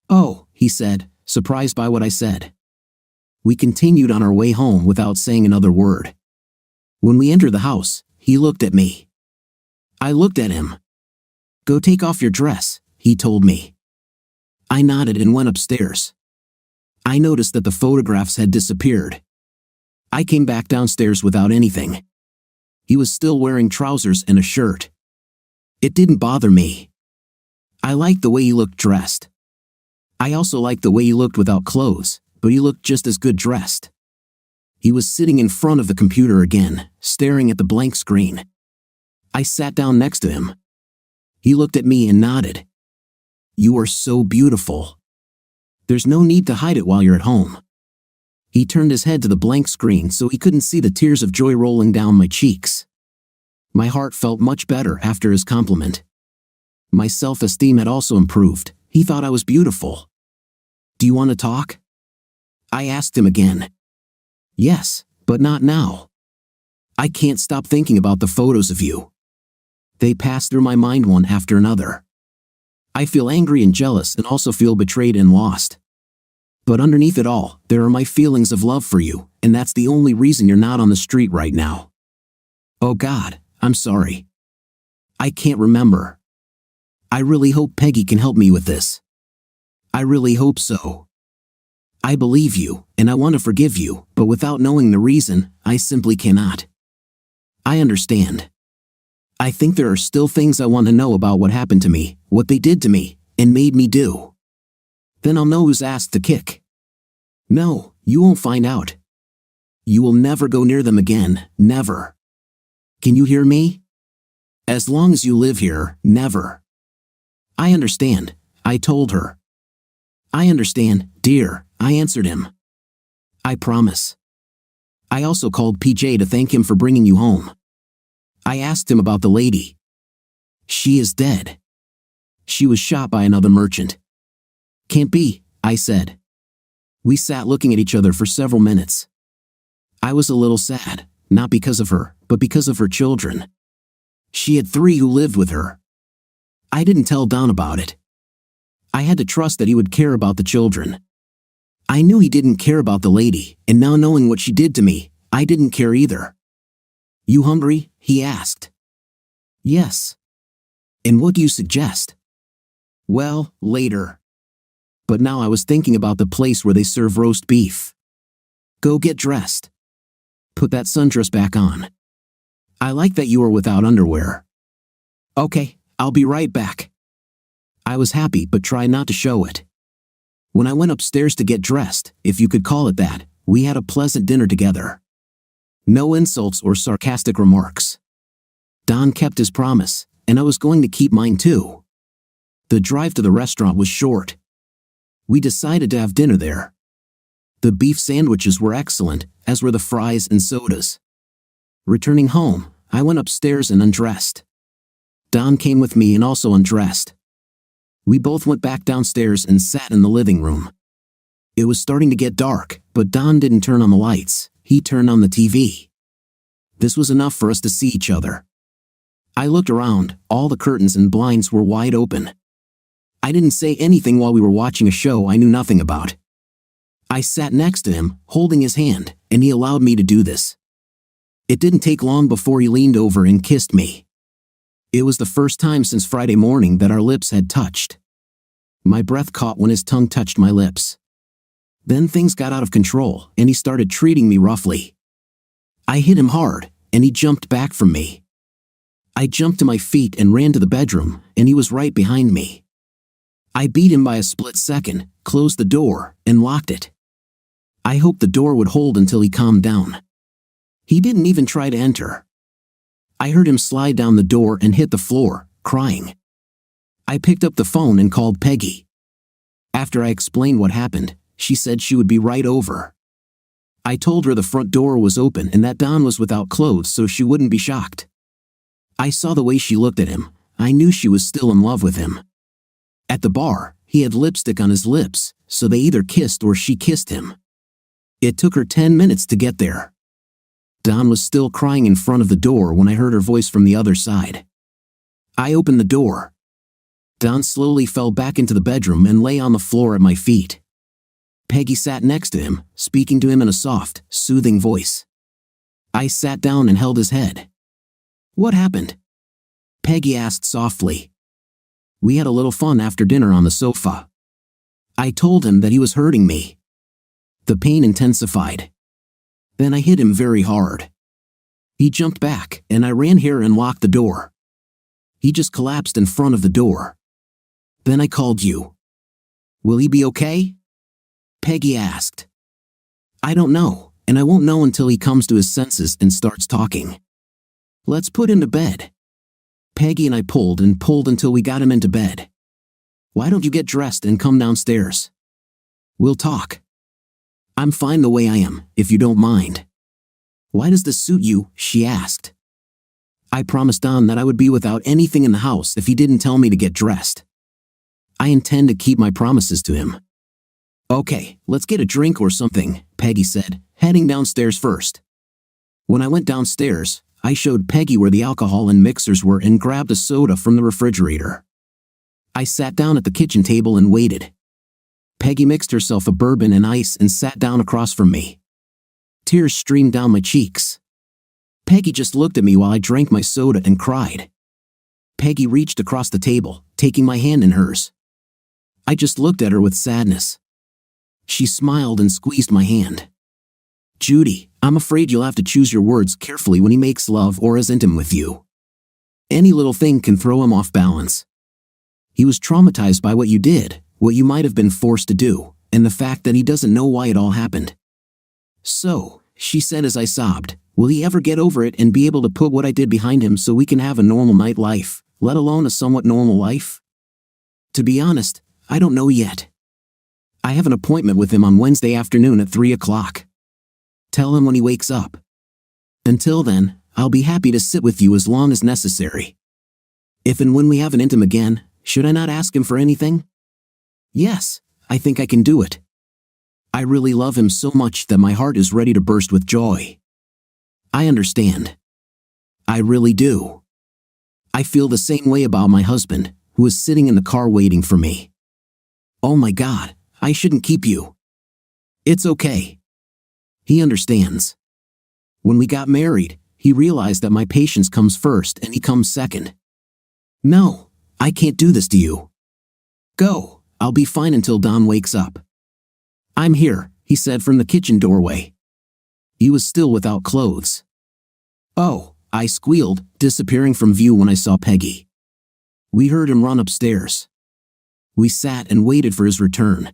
Oh, he said, surprised by what I said. We continued on our way home without saying another word. When we entered the house, he looked at me. I looked at him. Go take off your dress, he told me. I nodded and went upstairs. I noticed that the photographs had disappeared. I came back downstairs without anything. He was still wearing trousers and a shirt. It didn't bother me. I liked the way he looked dressed. I also liked the way he looked without clothes, but he looked just as good dressed. He was sitting in front of the computer again, staring at the blank screen. I sat down next to him. He looked at me and nodded. You are so beautiful. There's no need to hide it while you're at home. He turned his head to the blank screen so he couldn't see the tears of joy rolling down my cheeks. My heart felt much better after his compliment. My self-esteem had also improved. He thought I was beautiful. Do you want to talk? I asked him again. Yes, but not now. I can't stop thinking about the photos of you. They pass through my mind one after another. I feel angry and jealous and also feel betrayed and lost. But underneath it all, there are my feelings of love for you, and that's the only reason you're not on the street right now. Oh God, I'm sorry. I can't remember. I really hope Peggy can help me with this. I really hope so. I believe you, and I want to forgive you, but without knowing the reason, I simply cannot. I understand. I think there are still things I want to know about what happened to me, what they did to me, and made me do. Then I'll know who's asked to kick. No, you won't find out. You will never go near them again, never. Can you hear me? As long as you live here, never. I understand, I told her. I understand, dear, I answered him. I promise. I also called PJ to thank him for bringing you home. I asked him about the lady. She is dead. She was shot by another merchant. Can't be, I said. We sat looking at each other for several minutes. I was a little sad, not because of her, but because of her children. She had 3 who lived with her. I didn't tell Don about it. I had to trust that he would care about the children. I knew he didn't care about the lady, and now knowing what she did to me, I didn't care either. You hungry? He asked. Yes. And what do you suggest? Well, later. But now I was thinking about the place where they serve roast beef. Go get dressed. Put that sundress back on. I like that you are without underwear. Okay, I'll be right back. I was happy but tried not to show it. When I went upstairs to get dressed, if you could call it that, we had a pleasant dinner together. No insults or sarcastic remarks. Don kept his promise, and I was going to keep mine too. The drive to the restaurant was short. We decided to have dinner there. The beef sandwiches were excellent, as were the fries and sodas. Returning home, I went upstairs and undressed. Don came with me and also undressed. We both went back downstairs and sat in the living room. It was starting to get dark, but Don didn't turn on the lights, he turned on the TV. This was enough for us to see each other. I looked around, all the curtains and blinds were wide open. I didn't say anything while we were watching a show I knew nothing about. I sat next to him, holding his hand, and he allowed me to do this. It didn't take long before he leaned over and kissed me. It was the first time since Friday morning that our lips had touched. My breath caught when his tongue touched my lips. Then things got out of control, and he started treating me roughly. I hit him hard, and he jumped back from me. I jumped to my feet and ran to the bedroom, and he was right behind me. I beat him by a split second, closed the door, and locked it. I hoped the door would hold until he calmed down. He didn't even try to enter. I heard him slide down the door and hit the floor, crying. I picked up the phone and called Peggy. After I explained what happened, she said she would be right over. I told her the front door was open and that Don was without clothes so she wouldn't be shocked. I saw the way she looked at him. I knew she was still in love with him. At the bar, he had lipstick on his lips, so they either kissed or she kissed him. It took her 10 minutes to get there. Don was still crying in front of the door when I heard her voice from the other side. I opened the door. Don slowly fell back into the bedroom and lay on the floor at my feet. Peggy sat next to him, speaking to him in a soft, soothing voice. I sat down and held his head. What happened? Peggy asked softly. We had a little fun after dinner on the sofa. I told him that he was hurting me. The pain intensified. Then I hit him very hard. He jumped back, and I ran here and locked the door. He just collapsed in front of the door. Then I called you. Will he be okay? Peggy asked. I don't know, and I won't know until he comes to his senses and starts talking. Let's put him to bed. Peggy and I pulled and pulled until we got him into bed. Why don't you get dressed and come downstairs? We'll talk. I'm fine the way I am, if you don't mind. Why does this suit you? She asked. I promised Don that I would be without anything in the house if he didn't tell me to get dressed. I intend to keep my promises to him. Okay, let's get a drink or something, Peggy said, heading downstairs first. When I went downstairs, I showed Peggy where the alcohol and mixers were and grabbed a soda from the refrigerator. I sat down at the kitchen table and waited. Peggy mixed herself a bourbon and ice and sat down across from me. Tears streamed down my cheeks. Peggy just looked at me while I drank my soda and cried. Peggy reached across the table, taking my hand in hers. I just looked at her with sadness. She smiled and squeezed my hand. Judy, I'm afraid you'll have to choose your words carefully when he makes love or is intimate with you. Any little thing can throw him off balance. He was traumatized by what you did, what you might have been forced to do, and the fact that he doesn't know why it all happened. So, she said as I sobbed, will he ever get over it and be able to put what I did behind him so we can have a normal night life, let alone a somewhat normal life? To be honest, I don't know yet. I have an appointment with him on Wednesday afternoon at 3 o'clock. Tell him when he wakes up. Until then, I'll be happy to sit with you as long as necessary. If and when we have an intimate again, should I not ask him for anything? Yes, I think I can do it. I really love him so much that my heart is ready to burst with joy. I understand. I really do. I feel the same way about my husband, who is sitting in the car waiting for me. Oh my God, I shouldn't keep you. It's okay. He understands. When we got married, he realized that my patience comes first and he comes second. No, I can't do this to you. Go, I'll be fine until Don wakes up. I'm here, he said from the kitchen doorway. He was still without clothes. Oh, I squealed, disappearing from view when I saw Peggy. We heard him run upstairs. We sat and waited for his return.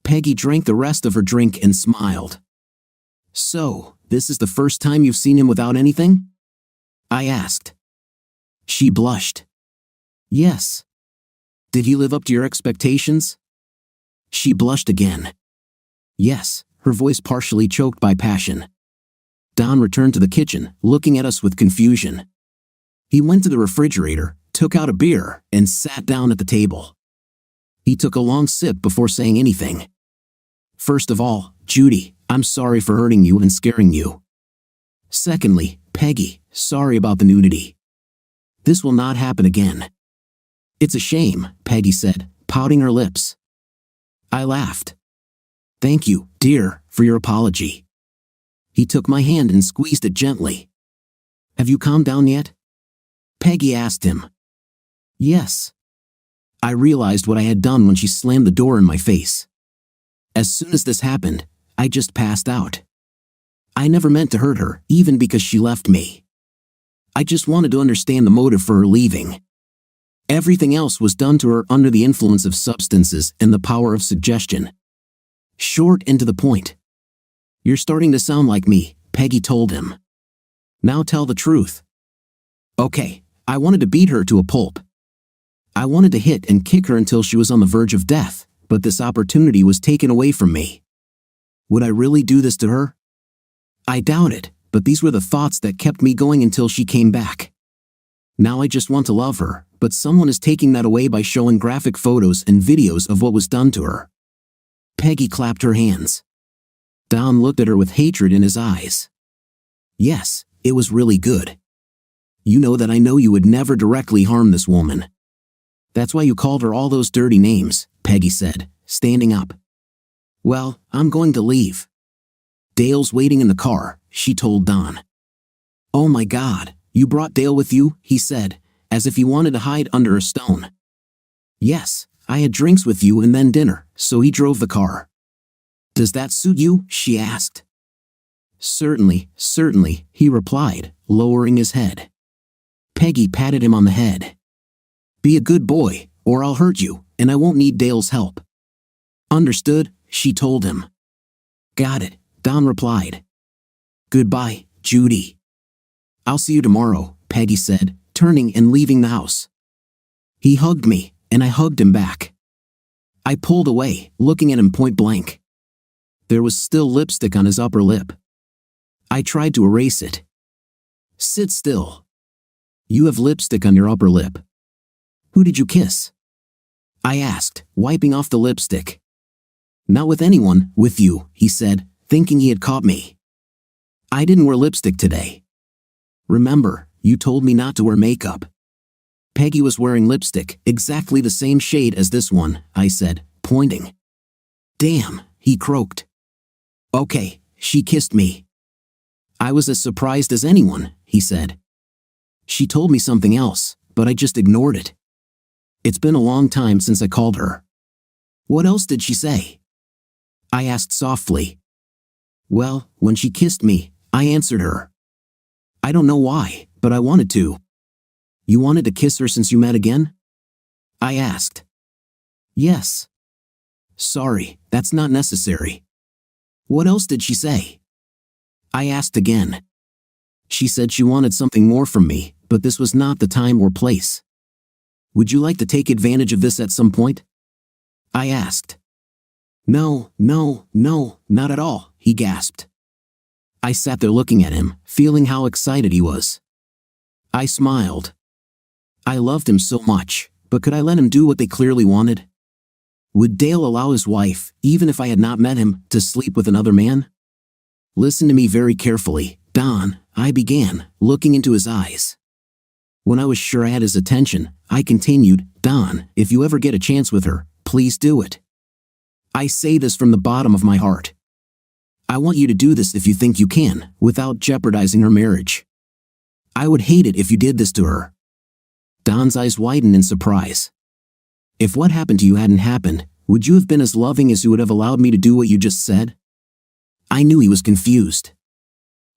Peggy drank the rest of her drink and smiled. So, this is the first time you've seen him without anything? I asked. She blushed. Yes. Did he live up to your expectations? She blushed again. Yes, her voice partially choked by passion. Don returned to the kitchen, looking at us with confusion. He went to the refrigerator, took out a beer, and sat down at the table. He took a long sip before saying anything. First of all, Judy, I'm sorry for hurting you and scaring you. Secondly, Peggy, sorry about the nudity. This will not happen again. It's a shame, Peggy said, pouting her lips. I laughed. Thank you, dear, for your apology. He took my hand and squeezed it gently. Have you calmed down yet? Peggy asked him. Yes. I realized what I had done when she slammed the door in my face. As soon as this happened, I just passed out. I never meant to hurt her, even because she left me. I just wanted to understand the motive for her leaving. Everything else was done to her under the influence of substances and the power of suggestion. Short and to the point. You're starting to sound like me, Peggy told him. Now tell the truth. Okay, I wanted to beat her to a pulp. I wanted to hit and kick her until she was on the verge of death, but this opportunity was taken away from me. Would I really do this to her? I doubt it, but these were the thoughts that kept me going until she came back. Now I just want to love her, but someone is taking that away by showing graphic photos and videos of what was done to her. Peggy clapped her hands. Don looked at her with hatred in his eyes. Yes, it was really good. You know that I know you would never directly harm this woman. That's why you called her all those dirty names, Peggy said, standing up. Well, I'm going to leave. Dale's waiting in the car, she told Don. Oh my God, you brought Dale with you, he said, as if he wanted to hide under a stone. Yes, I had drinks with you and then dinner, so he drove the car. Does that suit you? She asked. Certainly, certainly, he replied, lowering his head. Peggy patted him on the head. Be a good boy, or I'll hurt you, and I won't need Dale's help. Understood, she told him. Got it, Don replied. Goodbye, Judy. I'll see you tomorrow, Peggy said, turning and leaving the house. He hugged me, and I hugged him back. I pulled away, looking at him point blank. There was still lipstick on his upper lip. I tried to erase it. Sit still. You have lipstick on your upper lip. Who did you kiss? I asked, wiping off the lipstick. Not with anyone, with you, he said, thinking he had caught me. I didn't wear lipstick today. Remember, you told me not to wear makeup. Peggy was wearing lipstick, exactly the same shade as this one, I said, pointing. Damn, he croaked. Okay, she kissed me. I was as surprised as anyone, he said. She told me something else, but I just ignored it. It's been a long time since I called her. What else did she say? I asked softly. Well, when she kissed me, I answered her. I don't know why, but I wanted to. You wanted to kiss her since you met again? I asked. Yes. Sorry, that's not necessary. What else did she say? I asked again. She said she wanted something more from me, but this was not the time or place. Would you like to take advantage of this at some point? I asked. No, not at all, he gasped. I sat there looking at him, feeling how excited he was. I smiled. I loved him so much, but could I let him do what they clearly wanted? Would Dale allow his wife, even if I had not met him, to sleep with another man? Listen to me very carefully, Don, I began, looking into his eyes. When I was sure I had his attention, I continued, Don, if you ever get a chance with her, please do it. I say this from the bottom of my heart. I want you to do this if you think you can, without jeopardizing her marriage. I would hate it if you did this to her. Don's eyes widened in surprise. If what happened to you hadn't happened, would you have been as loving as you would have allowed me to do what you just said? I knew he was confused.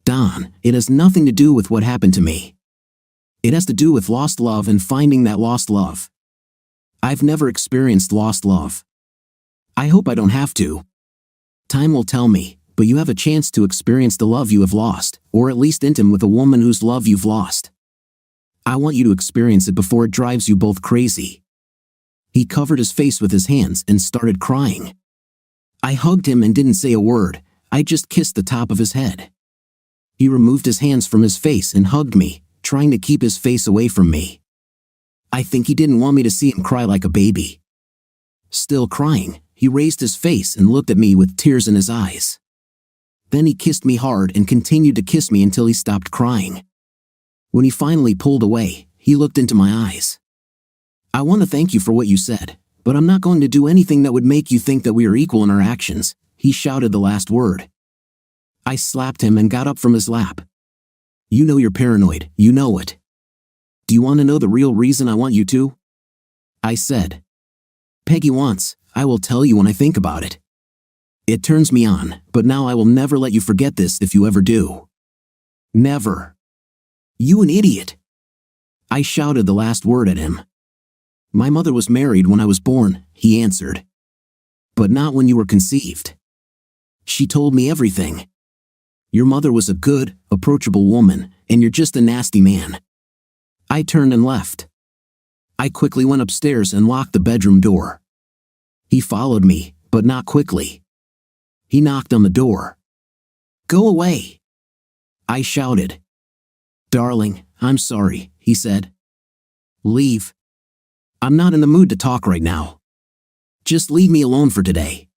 Don, it has nothing to do with what happened to me. It has to do with lost love and finding that lost love. I've never experienced lost love. I hope I don't have to. Time will tell me, but you have a chance to experience the love you have lost, or at least intimate with a woman whose love you've lost. I want you to experience it before it drives you both crazy. He covered his face with his hands and started crying. I hugged him and didn't say a word, I just kissed the top of his head. He removed his hands from his face and hugged me, trying to keep his face away from me. I think he didn't want me to see him cry like a baby. Still crying, he raised his face and looked at me with tears in his eyes. Then he kissed me hard and continued to kiss me until he stopped crying. When he finally pulled away, he looked into my eyes. I want to thank you for what you said, but I'm not going to do anything that would make you think that we are equal in our actions, he shouted the last word. I slapped him and got up from his lap. You know you're paranoid, you know it. Do you want to know the real reason I want you to? I said. Peggy wants, I will tell you when I think about it. It turns me on, but now I will never let you forget this if you ever do. Never. You an idiot. I shouted the last word at him. My mother was married when I was born, he answered. But not when you were conceived. She told me everything. Your mother was a good, approachable woman, and you're just a nasty man. I turned and left. I quickly went upstairs and locked the bedroom door. He followed me, but not quickly. He knocked on the door. Go away! I shouted. Darling, I'm sorry, he said. Leave. I'm not in the mood to talk right now. Just leave me alone for today.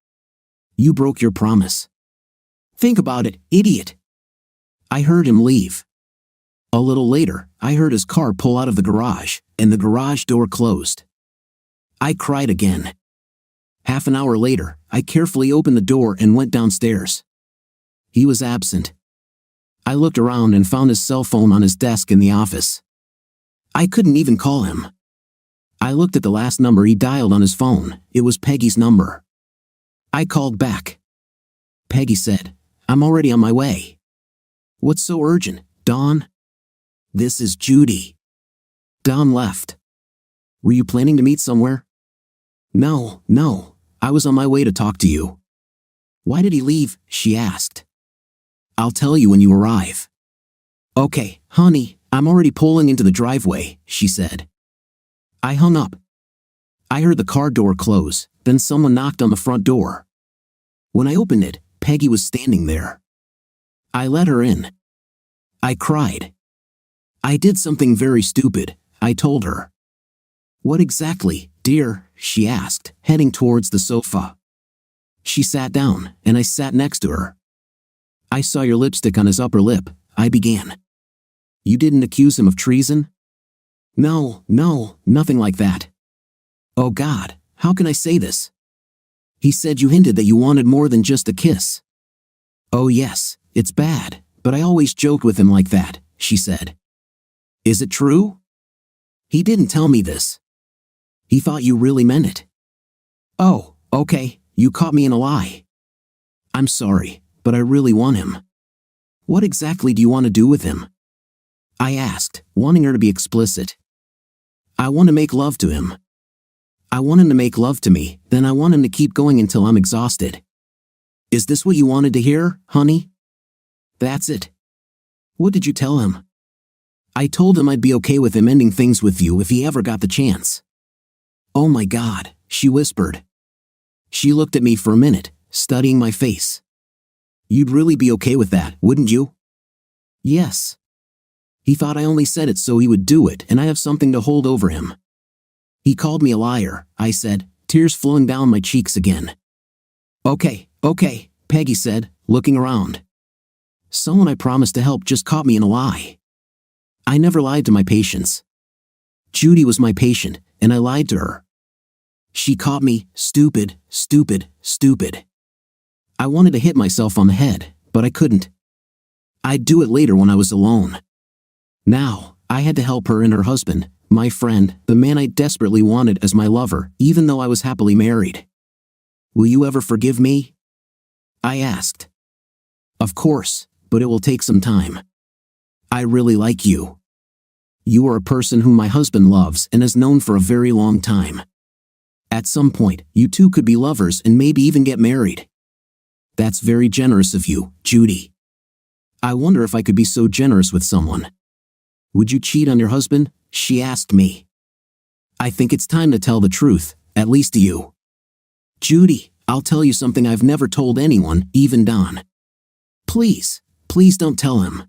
You broke your promise. Think about it, idiot. I heard him leave. A little later, I heard his car pull out of the garage, and the garage door closed. I cried again. Half an hour later, I carefully opened the door and went downstairs. He was absent. I looked around and found his cell phone on his desk in the office. I couldn't even call him. I looked at the last number he dialed on his phone. It was Peggy's number. I called back. Peggy said, I'm already on my way. What's so urgent, Dawn? This is Judy. Dawn left. Were you planning to meet somewhere? No, I was on my way to talk to you. Why did he leave? She asked. I'll tell you when you arrive. Okay, honey, I'm already pulling into the driveway, she said. I hung up. I heard the car door close, then someone knocked on the front door. When I opened it, Peggy was standing there. I let her in. I cried. I did something very stupid, I told her. What exactly, dear? She asked, heading towards the sofa. She sat down, and I sat next to her. I saw your lipstick on his upper lip, I began. You didn't accuse him of treason? No, nothing like that. Oh God, how can I say this? He said you hinted that you wanted more than just a kiss. Oh yes, it's bad, but I always joked with him like that, she said. Is it true? He didn't tell me this. He thought you really meant it. Oh, okay, you caught me in a lie. I'm sorry, but I really want him. What exactly do you want to do with him? I asked, wanting her to be explicit. I want to make love to him. I want him to make love to me, then I want him to keep going until I'm exhausted. Is this what you wanted to hear, honey? That's it. What did you tell him? I told him I'd be okay with him ending things with you if he ever got the chance. Oh my God, she whispered. She looked at me for a minute, studying my face. You'd really be okay with that, wouldn't you? Yes. He thought I only said it so he would do it and I have something to hold over him. He called me a liar, I said, tears flowing down my cheeks again. Okay, Peggy said, looking around. Someone I promised to help just caught me in a lie. I never lied to my patients. Judy was my patient, and I lied to her. She caught me, stupid. I wanted to hit myself on the head, but I couldn't. I'd do it later when I was alone. Now, I had to help her and her husband, my friend, the man I desperately wanted as my lover, even though I was happily married. Will you ever forgive me? I asked. Of course, but it will take some time. I really like you. You are a person whom my husband loves and has known for a very long time. At some point, you two could be lovers and maybe even get married. That's very generous of you, Judy. I wonder if I could be so generous with someone. Would you cheat on your husband? She asked me. I think it's time to tell the truth, at least to you. Judy, I'll tell you something I've never told anyone, even Don. Please don't tell him.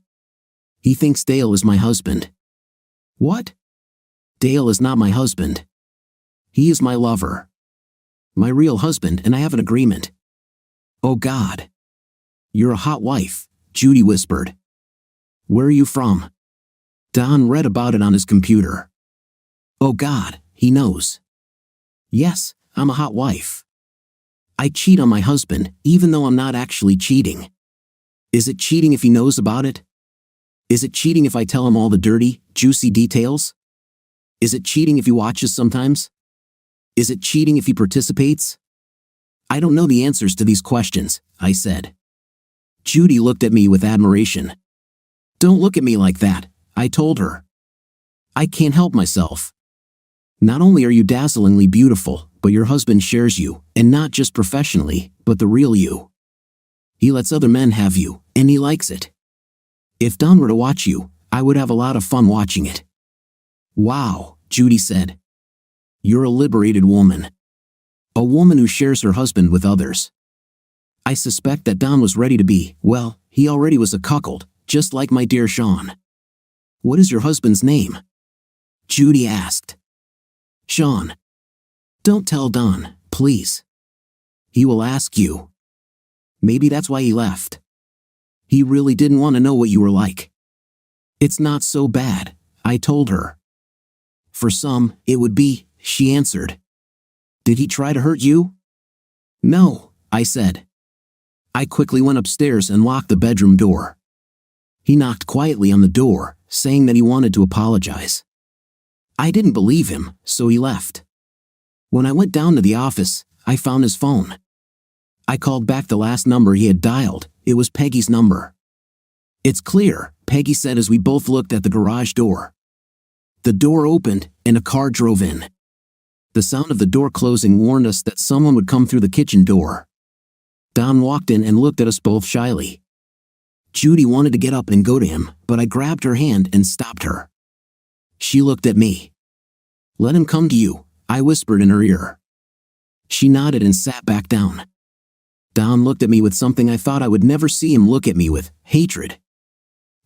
He thinks Dale is my husband. What? Dale is not my husband. He is my lover. My real husband, and I have an agreement. Oh God. You're a hot wife, Judy whispered. Where are you from? Don read about it on his computer. Oh God, he knows. Yes, I'm a hot wife. I cheat on my husband, even though I'm not actually cheating. Is it cheating if he knows about it? Is it cheating if I tell him all the dirty, juicy details? Is it cheating if he watches sometimes? Is it cheating if he participates? I don't know the answers to these questions, I said. Judy looked at me with admiration. Don't look at me like that, I told her. I can't help myself. Not only are you dazzlingly beautiful, but your husband shares you, and not just professionally, but the real you. He lets other men have you, and he likes it. If Don were to watch you, I would have a lot of fun watching it. Wow, Judy said. You're a liberated woman. A woman who shares her husband with others. I suspect that Don was ready to be, well, he already was a cuckold, just like my dear Sean. What is your husband's name? Judy asked. Sean. Don't tell Don, please. He will ask you. Maybe that's why he left. He really didn't want to know what you were like. It's not so bad, I told her. For some, it would be, she answered. Did he try to hurt you? No, I said. I quickly went upstairs and locked the bedroom door. He knocked quietly on the door, saying that he wanted to apologize. I didn't believe him, so he left. When I went down to the office, I found his phone. I called back the last number he had dialed. It was Peggy's number. It's clear, Peggy said as we both looked at the garage door. The door opened, and a car drove in. The sound of the door closing warned us that someone would come through the kitchen door. Don walked in and looked at us both shyly. Judy wanted to get up and go to him, but I grabbed her hand and stopped her. She looked at me. Let him come to you, I whispered in her ear. She nodded and sat back down. Don looked at me with something I thought I would never see him look at me with, hatred.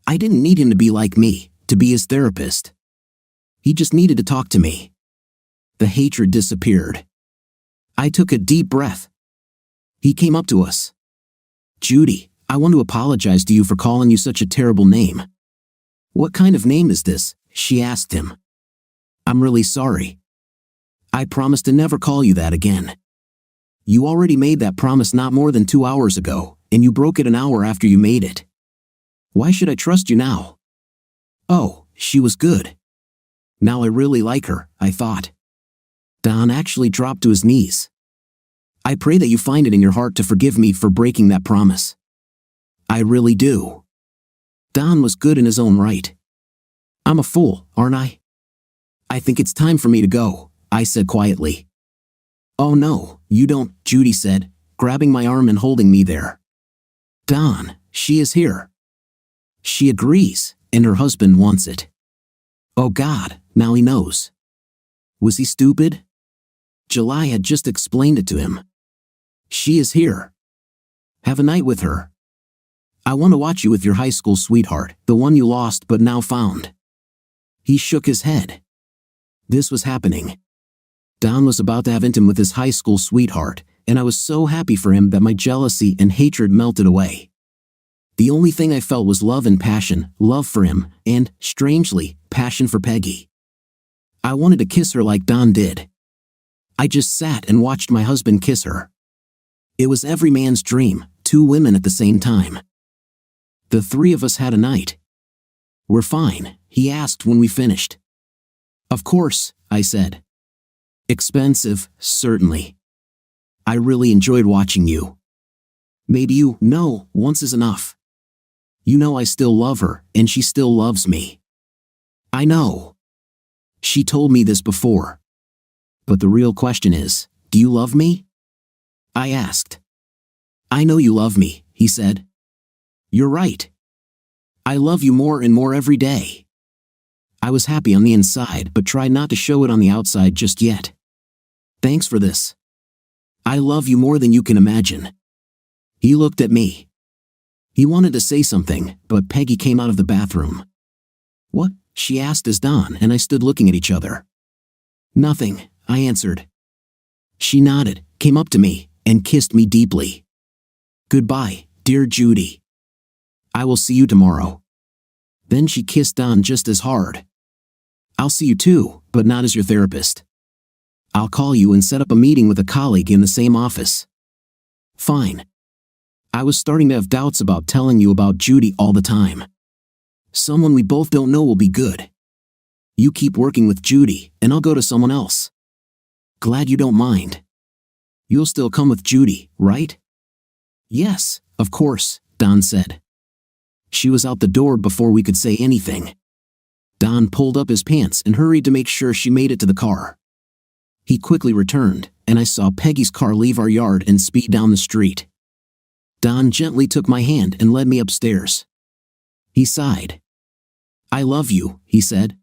I didn't need him to be like me, to be his therapist. He just needed to talk to me. The hatred disappeared. I took a deep breath. He came up to us. "Judy, I want to apologize to you for calling you such a terrible name." "What kind of name is this?" she asked him. "I'm really sorry. I promise to never call you that again." "You already made that promise not more than 2 hours ago, and you broke it an hour after you made it. Why should I trust you now?" Oh, she was good. Now I really like her, I thought. Don actually dropped to his knees. "I pray that you find it in your heart to forgive me for breaking that promise. I really do." Don was good in his own right. "I'm a fool, aren't I?" "I think it's time for me to go," I said quietly. "Oh no, you don't," Judy said, grabbing my arm and holding me there. "Don, she is here. She agrees, and her husband wants it. Oh God, now he knows. Was he stupid? July had just explained it to him. She is here. Have a night with her. I want to watch you with your high school sweetheart, the one you lost but now found." He shook his head. This was happening. Don was about to have intimate with his high school sweetheart, and I was so happy for him that my jealousy and hatred melted away. The only thing I felt was love and passion, love for him, and, strangely, passion for Peggy. I wanted to kiss her like Don did. I just sat and watched my husband kiss her. It was every man's dream, 2 women at the same time. The 3 of us had a night. "We're fine?" he asked when we finished. "Of course," I said. "Expensive, certainly. I really enjoyed watching you. Maybe you know, once is enough. You know I still love her, and she still loves me." "I know. She told me this before. But the real question is, do you love me?" I asked. "I know you love me," he said. "You're right. I love you more and more every day." I was happy on the inside but tried not to show it on the outside just yet. "Thanks for this. I love you more than you can imagine." He looked at me. He wanted to say something, but Peggy came out of the bathroom. "What?" she asked as Don and I stood looking at each other. "Nothing," I answered. She nodded, came up to me, and kissed me deeply. "Goodbye, dear Judy. I will see you tomorrow." Then she kissed Don just as hard. "I'll see you too, but not as your therapist. I'll call you and set up a meeting with a colleague in the same office." "Fine." I was starting to have doubts about telling you about Judy all the time. Someone we both don't know will be good. You keep working with Judy, and I'll go to someone else. Glad you don't mind. You'll still come with Judy, right? "Yes, of course," Don said. She was out the door before we could say anything. Don pulled up his pants and hurried to make sure she made it to the car. He quickly returned, and I saw Peggy's car leave our yard and speed down the street. Don gently took my hand and led me upstairs. He sighed. "I love you," he said.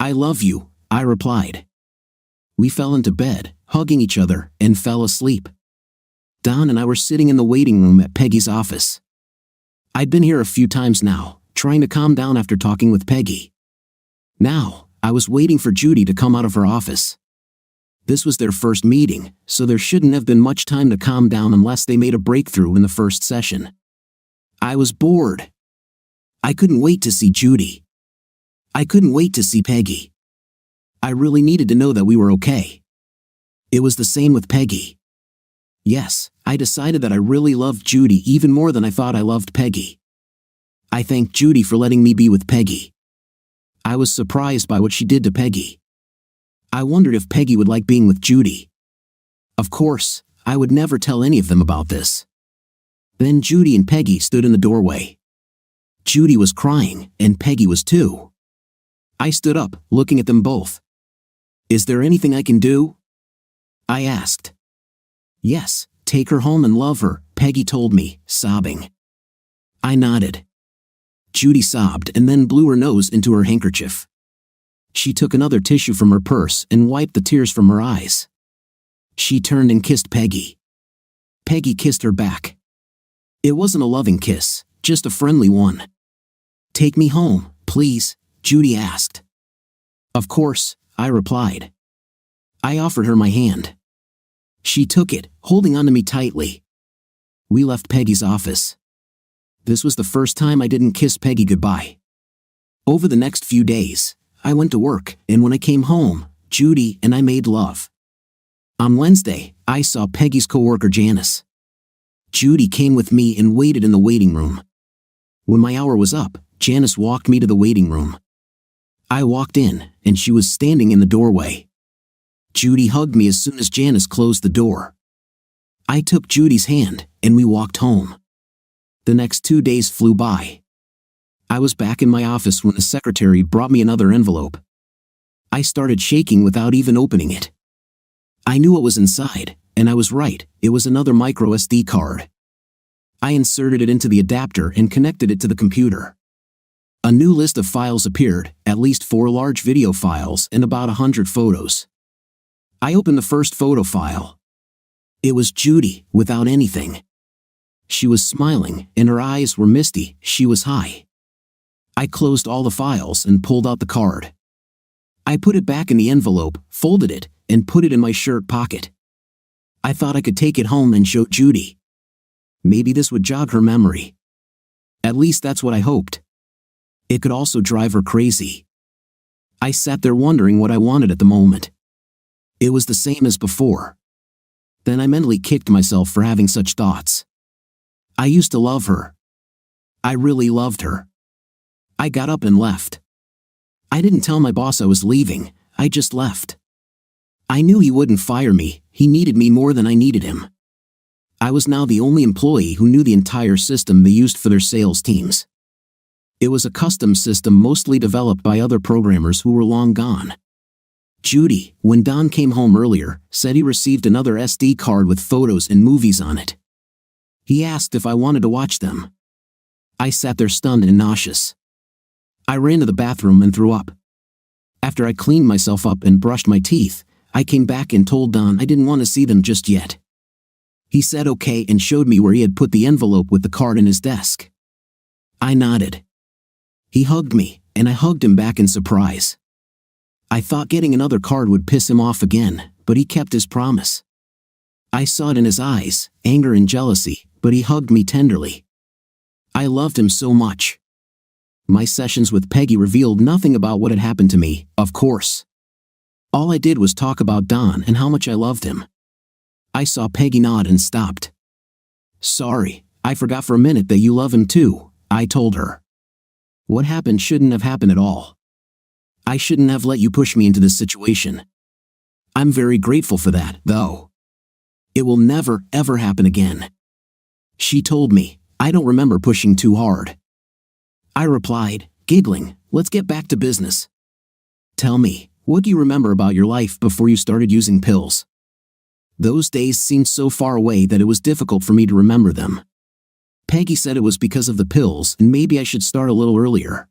"I love you," I replied. We fell into bed, hugging each other, and fell asleep. Don and I were sitting in the waiting room at Peggy's office. I'd been here a few times now, trying to calm down after talking with Peggy. Now, I was waiting for Judy to come out of her office. This was their first meeting, so there shouldn't have been much time to calm down unless they made a breakthrough in the first session. I was bored. I couldn't wait to see Judy. I couldn't wait to see Peggy. I really needed to know that we were okay. It was the same with Peggy. Yes, I decided that I really loved Judy even more than I thought I loved Peggy. I thanked Judy for letting me be with Peggy. I was surprised by what she did to Peggy. I wondered if Peggy would like being with Judy. Of course, I would never tell any of them about this. Then Judy and Peggy stood in the doorway. Judy was crying, and Peggy was too. I stood up, looking at them both. "Is there anything I can do?" I asked. "Yes, take her home and love her," Peggy told me, sobbing. I nodded. Judy sobbed and then blew her nose into her handkerchief. She took another tissue from her purse and wiped the tears from her eyes. She turned and kissed Peggy. Peggy kissed her back. It wasn't a loving kiss, just a friendly one. "Take me home, please," Judy asked. "Of course," I replied. I offered her my hand. She took it, holding onto me tightly. We left Peggy's office. This was the first time I didn't kiss Peggy goodbye. Over the next few days, I went to work, and when I came home, Judy and I made love. On Wednesday, I saw Peggy's coworker Janice. Judy came with me and waited in the waiting room. When my hour was up, Janice walked me to the waiting room. I walked in, and she was standing in the doorway. Judy hugged me as soon as Janice closed the door. I took Judy's hand, and we walked home. The next 2 days flew by. I was back in my office when the secretary brought me another envelope. I started shaking without even opening it. I knew what was inside, and I was right, it was another micro SD card. I inserted it into the adapter and connected it to the computer. A new list of files appeared, at least 4 large video files and about 100 photos. I opened the first photo file. It was Judy, without anything. She was smiling, and her eyes were misty, she was high. I closed all the files and pulled out the card. I put it back in the envelope, folded it, and put it in my shirt pocket. I thought I could take it home and show Judy. Maybe this would jog her memory. At least that's what I hoped. It could also drive her crazy. I sat there wondering what I wanted at the moment. It was the same as before. Then I mentally kicked myself for having such thoughts. I used to love her. I really loved her. I got up and left. I didn't tell my boss I was leaving, I just left. I knew he wouldn't fire me, he needed me more than I needed him. I was now the only employee who knew the entire system they used for their sales teams. It was a custom system mostly developed by other programmers who were long gone. Judy, when Don came home earlier, said he received another SD card with photos and movies on it. He asked if I wanted to watch them. I sat there stunned and nauseous. I ran to the bathroom and threw up. After I cleaned myself up and brushed my teeth, I came back and told Don I didn't want to see them just yet. He said okay and showed me where he had put the envelope with the card in his desk. I nodded. He hugged me, and I hugged him back in surprise. I thought getting another card would piss him off again, but he kept his promise. I saw it in his eyes, anger and jealousy, but he hugged me tenderly. I loved him so much. My sessions with Peggy revealed nothing about what had happened to me, of course. All I did was talk about Don and how much I loved him. I saw Peggy nod and stopped. Sorry, I forgot for a minute that you love him too, I told her. What happened shouldn't have happened at all. I shouldn't have let you push me into this situation. I'm very grateful for that, though. It will never, ever happen again. She told me, I don't remember pushing too hard. I replied, giggling, let's get back to business. Tell me, what do you remember about your life before you started using pills? Those days seemed so far away that it was difficult for me to remember them. Peggy said it was because of the pills and maybe I should start a little earlier.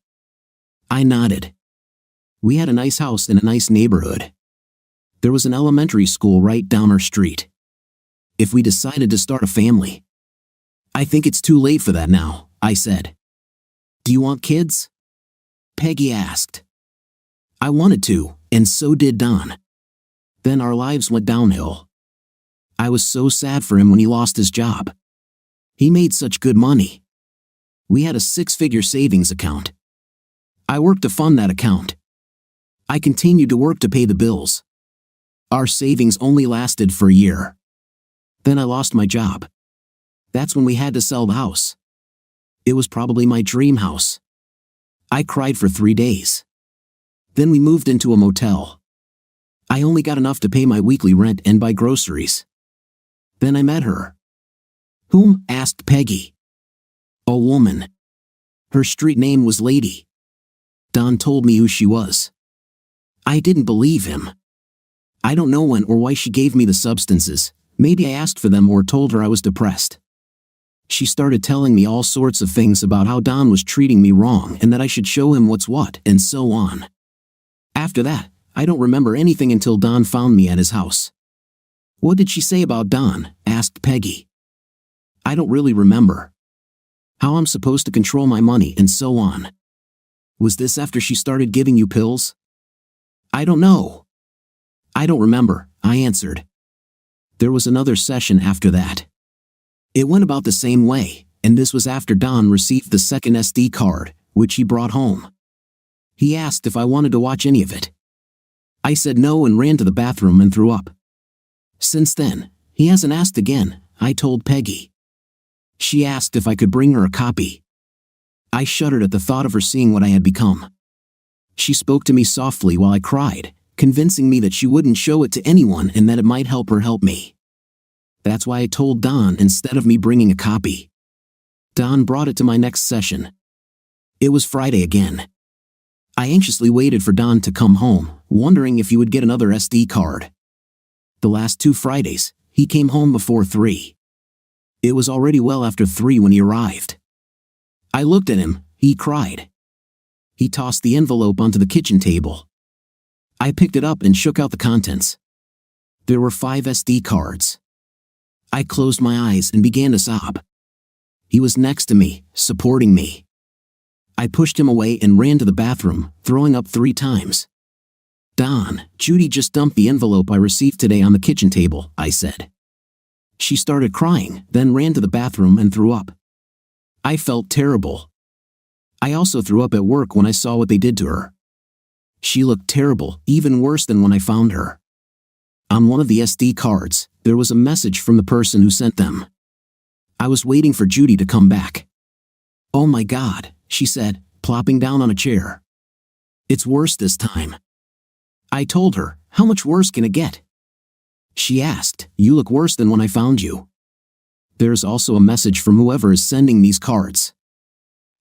I nodded. We had a nice house in a nice neighborhood. There was an elementary school right down our street. If we decided to start a family. I think it's too late for that now, I said. Do you want kids? Peggy asked. I wanted to, and so did Don. Then our lives went downhill. I was so sad for him when he lost his job. He made such good money. We had a 6-figure savings account. I worked to fund that account. I continued to work to pay the bills. Our savings only lasted for a year. Then I lost my job. That's when we had to sell the house. It was probably my dream house. I cried for 3 days. Then we moved into a motel. I only got enough to pay my weekly rent and buy groceries. Then I met her. Whom? Asked Peggy. A woman. Her street name was Lady. Don told me who she was. I didn't believe him. I don't know when or why she gave me the substances. Maybe I asked for them or told her I was depressed. She started telling me all sorts of things about how Don was treating me wrong and that I should show him what's what, and so on. After that, I don't remember anything until Don found me at his house. What did she say about Don? Asked Peggy. I don't really remember. How I'm supposed to control my money and so on. Was this after she started giving you pills? I don't know. I don't remember, I answered. There was another session after that. It went about the same way, and this was after Don received the second SD card, which he brought home. He asked if I wanted to watch any of it. I said no and ran to the bathroom and threw up. Since then, he hasn't asked again, I told Peggy. She asked if I could bring her a copy. I shuddered at the thought of her seeing what I had become. She spoke to me softly while I cried, convincing me that she wouldn't show it to anyone and that it might help her help me. That's why I told Don instead of me bringing a copy. Don brought it to my next session. It was Friday again. I anxiously waited for Don to come home, wondering if he would get another SD card. The last 2 Fridays, he came home before 3. It was already well after 3 when he arrived. I looked at him, he cried. He tossed the envelope onto the kitchen table. I picked it up and shook out the contents. There were 5 SD cards. I closed my eyes and began to sob. He was next to me, supporting me. I pushed him away and ran to the bathroom, throwing up 3 times. Don, Judy just dumped the envelope I received today on the kitchen table, I said. She started crying, then ran to the bathroom and threw up. I felt terrible. I also threw up at work when I saw what they did to her. She looked terrible, even worse than when I found her. On one of the SD cards, there was a message from the person who sent them. I was waiting for Judy to come back. Oh my God, she said, plopping down on a chair. It's worse this time. I told her, how much worse can it get? She asked, you look worse than when I found you. There's also a message from whoever is sending these cards.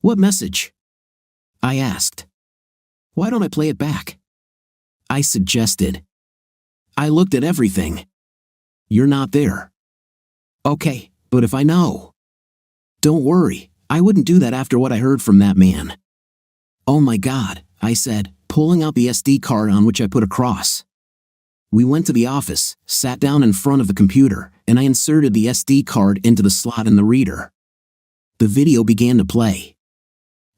What message? I asked. Why don't I play it back? I suggested. I looked at everything. You're not there. Okay, but if I know. Don't worry, I wouldn't do that after what I heard from that man. Oh my God, I said, pulling out the SD card on which I put a cross. We went to the office, sat down in front of the computer, and I inserted the SD card into the slot in the reader. The video began to play.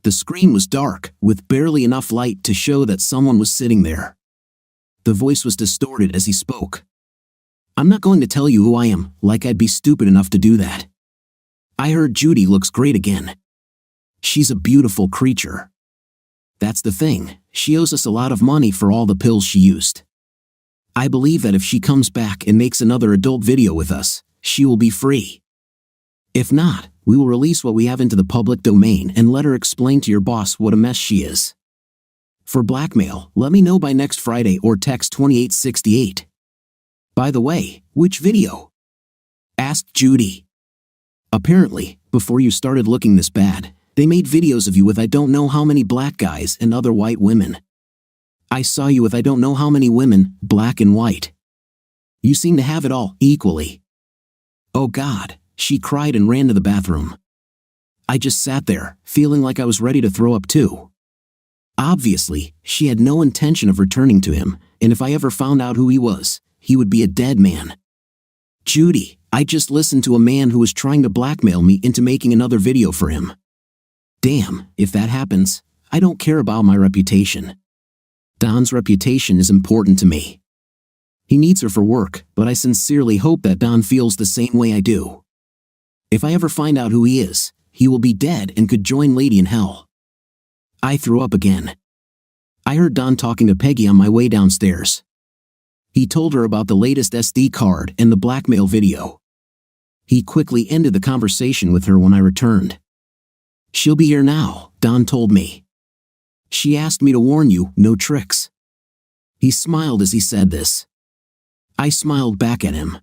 The screen was dark, with barely enough light to show that someone was sitting there. The voice was distorted as he spoke. I'm not going to tell you who I am, like I'd be stupid enough to do that. I heard Judy looks great again. She's a beautiful creature. That's the thing, she owes us a lot of money for all the pills she used. I believe that if she comes back and makes another adult video with us, she will be free. If not, we will release what we have into the public domain and let her explain to your boss what a mess she is. For blackmail, let me know by next Friday or text 2868. By the way, which video? Asked Judy. Apparently, before you started looking this bad, they made videos of you with I don't know how many black guys and other white women. I saw you with I don't know how many women, black and white. You seem to have it all, equally. Oh God, she cried and ran to the bathroom. I just sat there, feeling like I was ready to throw up too. Obviously, she had no intention of returning to him, and if I ever found out who he was, he would be a dead man. Judy, I just listened to a man who was trying to blackmail me into making another video for him. Damn, if that happens, I don't care about my reputation. Don's reputation is important to me. He needs her for work, but I sincerely hope that Don feels the same way I do. If I ever find out who he is, he will be dead and could join Lady in Hell. I threw up again. I heard Don talking to Peggy on my way downstairs. He told her about the latest SD card and the blackmail video. He quickly ended the conversation with her when I returned. She'll be here now, Don told me. She asked me to warn you, no tricks. He smiled as he said this. I smiled back at him.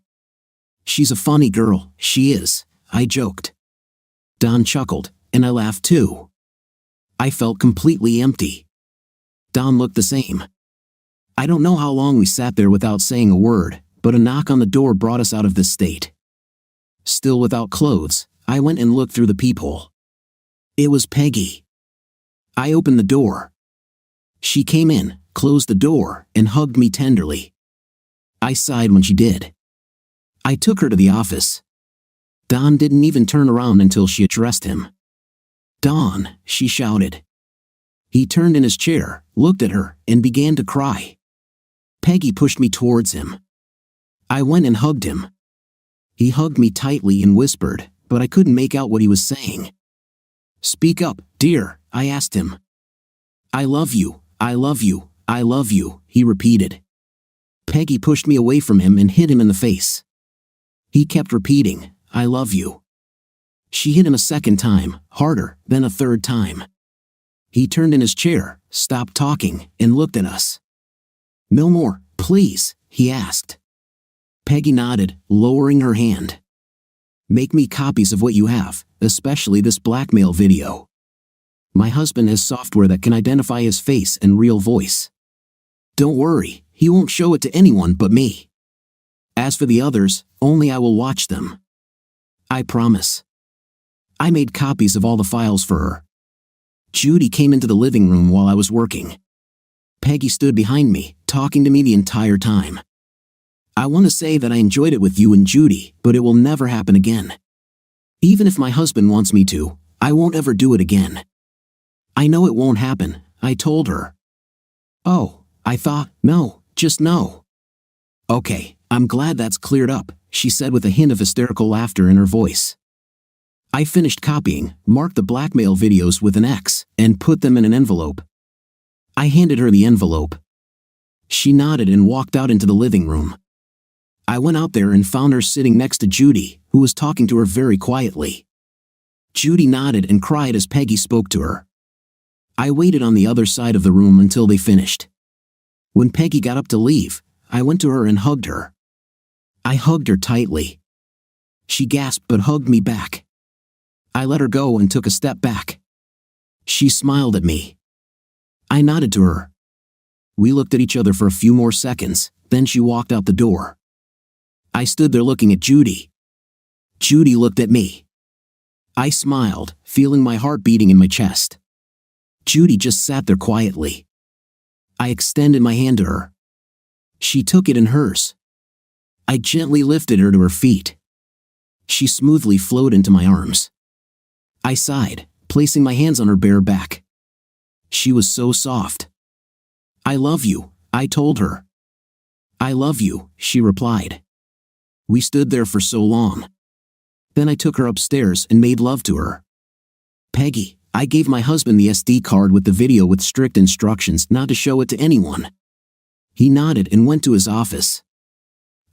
She's a funny girl, she is, I joked. Don chuckled, and I laughed too. I felt completely empty. Don looked the same. I don't know how long we sat there without saying a word, but a knock on the door brought us out of this state. Still without clothes, I went and looked through the peephole. It was Peggy. I opened the door. She came in, closed the door, and hugged me tenderly. I sighed when she did. I took her to the office. Don didn't even turn around until she addressed him. Don, she shouted. He turned in his chair, looked at her, and began to cry. Peggy pushed me towards him. I went and hugged him. He hugged me tightly and whispered, but I couldn't make out what he was saying. "Speak up, dear," I asked him. "I love you, I love you, I love you," he repeated. Peggy pushed me away from him and hit him in the face. He kept repeating, "I love you." She hit him a second time, harder, then a third time. He turned in his chair, stopped talking, and looked at us. "No more, please," he asked. Peggy nodded, lowering her hand. "Make me copies of what you have, especially this blackmail video. My husband has software that can identify his face and real voice. Don't worry, he won't show it to anyone but me. As for the others, only I will watch them. I promise." I made copies of all the files for her. Judy came into the living room while I was working. Peggy stood behind me, talking to me the entire time. "I want to say that I enjoyed it with you and Judy, but it will never happen again. Even if my husband wants me to, I won't ever do it again. I know it won't happen," I told her. "Oh, I thought, no, just no." "Okay, I'm glad that's cleared up," she said with a hint of hysterical laughter in her voice. I finished copying, marked the blackmail videos with an X, and put them in an envelope. I handed her the envelope. She nodded and walked out into the living room. I went out there and found her sitting next to Judy, who was talking to her very quietly. Judy nodded and cried as Peggy spoke to her. I waited on the other side of the room until they finished. When Peggy got up to leave, I went to her and hugged her. I hugged her tightly. She gasped but hugged me back. I let her go and took a step back. She smiled at me. I nodded to her. We looked at each other for a few more seconds, then she walked out the door. I stood there looking at Judy. Judy looked at me. I smiled, feeling my heart beating in my chest. Judy just sat there quietly. I extended my hand to her. She took it in hers. I gently lifted her to her feet. She smoothly flowed into my arms. I sighed, placing my hands on her bare back. She was so soft. "I love you," I told her. "I love you," she replied. We stood there for so long. Then I took her upstairs and made love to her. "Peggy, I gave my husband the SD card with the video with strict instructions not to show it to anyone." He nodded and went to his office.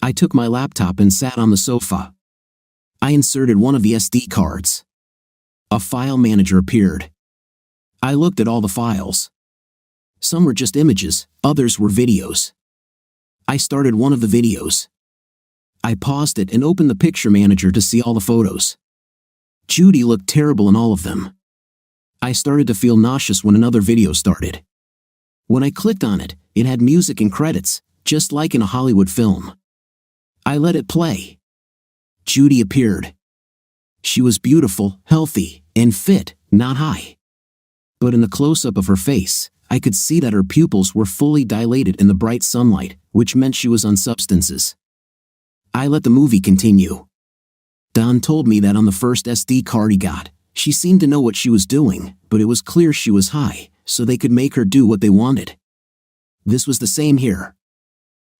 I took my laptop and sat on the sofa. I inserted one of the SD cards. A file manager appeared. I looked at all the files. Some were just images, others were videos. I started one of the videos. I paused it and opened the picture manager to see all the photos. Judy looked terrible in all of them. I started to feel nauseous when another video started. When I clicked on it, it had music and credits, just like in a Hollywood film. I let it play. Judy appeared. She was beautiful, healthy, and fit, not high. But in the close-up of her face, I could see that her pupils were fully dilated in the bright sunlight, which meant she was on substances. I let the movie continue. Don told me that on the first SD card he got, she seemed to know what she was doing, but it was clear she was high, so they could make her do what they wanted. This was the same here.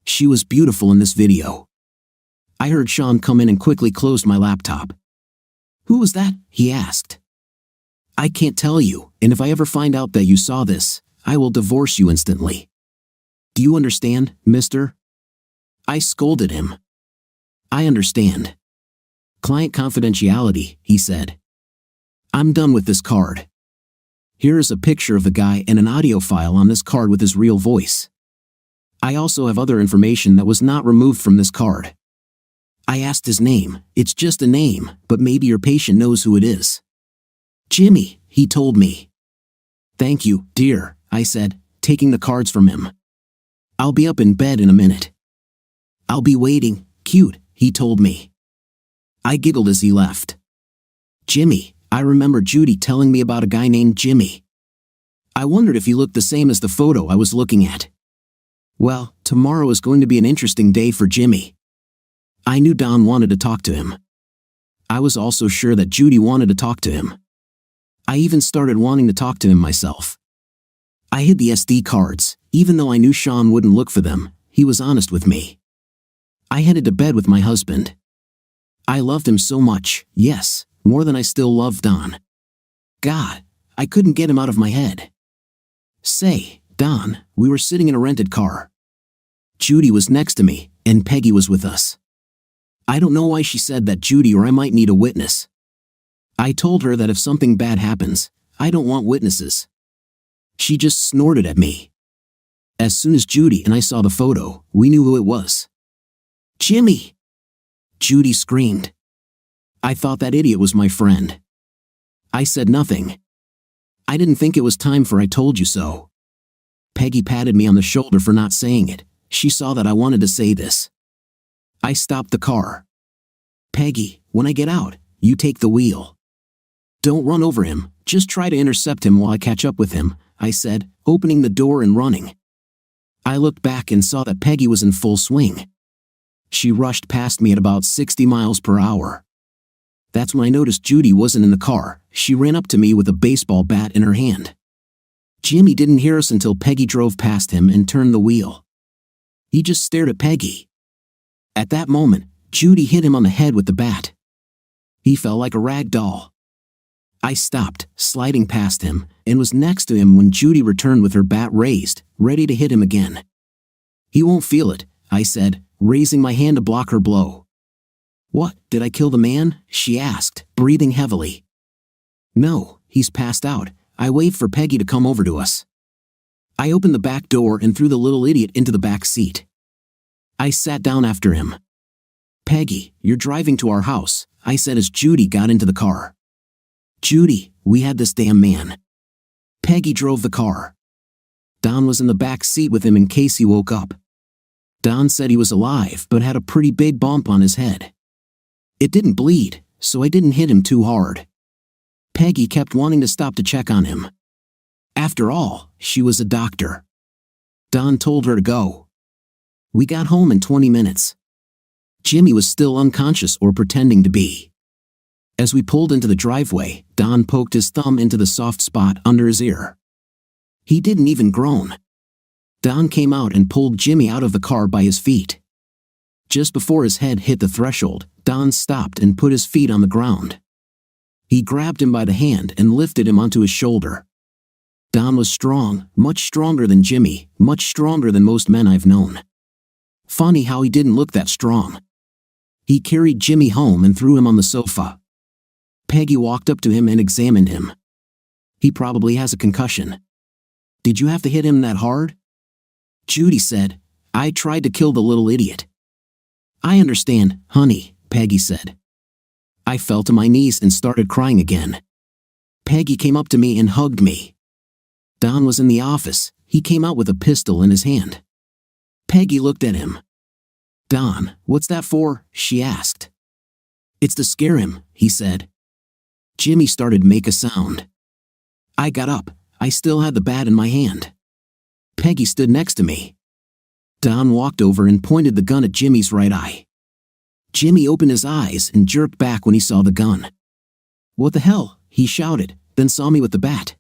She was beautiful in this video. I heard Sean come in and quickly closed my laptop. "Who was that?" he asked. "I can't tell you, and if I ever find out that you saw this, I will divorce you instantly. Do you understand, mister?" I scolded him. "I understand. Client confidentiality," he said. "I'm done with this card. Here is a picture of the guy and an audio file on this card with his real voice. I also have other information that was not removed from this card. I asked his name. It's just a name, but maybe your patient knows who it is." "Jimmy," he told me. "Thank you, dear," I said, taking the cards from him. "I'll be up in bed in a minute." "I'll be waiting, cute," he told me. I giggled as he left. Jimmy, I remember Judy telling me about a guy named Jimmy. I wondered if he looked the same as the photo I was looking at. Well, tomorrow is going to be an interesting day for Jimmy. I knew Don wanted to talk to him. I was also sure that Judy wanted to talk to him. I even started wanting to talk to him myself. I hid the SD cards, even though I knew Sean wouldn't look for them. He was honest with me. I headed to bed with my husband. I loved him so much, yes, more than I still love Don. God, I couldn't get him out of my head. Say, Don, we were sitting in a rented car. Judy was next to me, and Peggy was with us. I don't know why she said that, Judy, or I might need a witness. I told her that if something bad happens, I don't want witnesses. She just snorted at me. As soon as Judy and I saw the photo, we knew who it was. Jimmy! Judy screamed. I thought that idiot was my friend. I said nothing. I didn't think it was time for I told you so. Peggy patted me on the shoulder for not saying it. She saw that I wanted to say this. I stopped the car. Peggy, when I get out, you take the wheel. Don't run over him, just try to intercept him while I catch up with him, I said, opening the door and running. I looked back and saw that Peggy was in full swing. She rushed past me at about 60 miles per hour. That's when I noticed Judy wasn't in the car. She ran up to me with a baseball bat in her hand. Jimmy didn't hear us until Peggy drove past him and turned the wheel. He just stared at Peggy. At that moment, Judy hit him on the head with the bat. He fell like a rag doll. I stopped, sliding past him, and was next to him when Judy returned with her bat raised, ready to hit him again. He won't feel it, I said, raising my hand to block her blow. What, did I kill the man? She asked, breathing heavily. No, he's passed out. I waved for Peggy to come over to us. I opened the back door and threw the little idiot into the back seat. I sat down after him. Peggy, you're driving to our house, I said as Judy got into the car. Judy, we had this damn man. Peggy drove the car. Don was in the back seat with him in case he woke up. Don said he was alive but had a pretty big bump on his head. It didn't bleed, so I didn't hit him too hard. Peggy kept wanting to stop to check on him. After all, she was a doctor. Don told her to go. We got home in 20 minutes. Jimmy was still unconscious or pretending to be. As we pulled into the driveway, Don poked his thumb into the soft spot under his ear. He didn't even groan. Don came out and pulled Jimmy out of the car by his feet. Just before his head hit the threshold, Don stopped and put his feet on the ground. He grabbed him by the hand and lifted him onto his shoulder. Don was strong, much stronger than Jimmy, much stronger than most men I've known. Funny how he didn't look that strong. He carried Jimmy home and threw him on the sofa. Peggy walked up to him and examined him. He probably has a concussion. Did you have to hit him that hard? Judy said, I tried to kill the little idiot. I understand, honey, Peggy said. I fell to my knees and started crying again. Peggy came up to me and hugged me. Don was in the office. He came out with a pistol in his hand. Peggy looked at him. Don, what's that for? She asked. It's to scare him, he said. Jimmy started to make a sound. I got up. I still had the bat in my hand. Peggy stood next to me. Don walked over and pointed the gun at Jimmy's right eye. Jimmy opened his eyes and jerked back when he saw the gun. What the hell? He shouted, then saw me with the bat.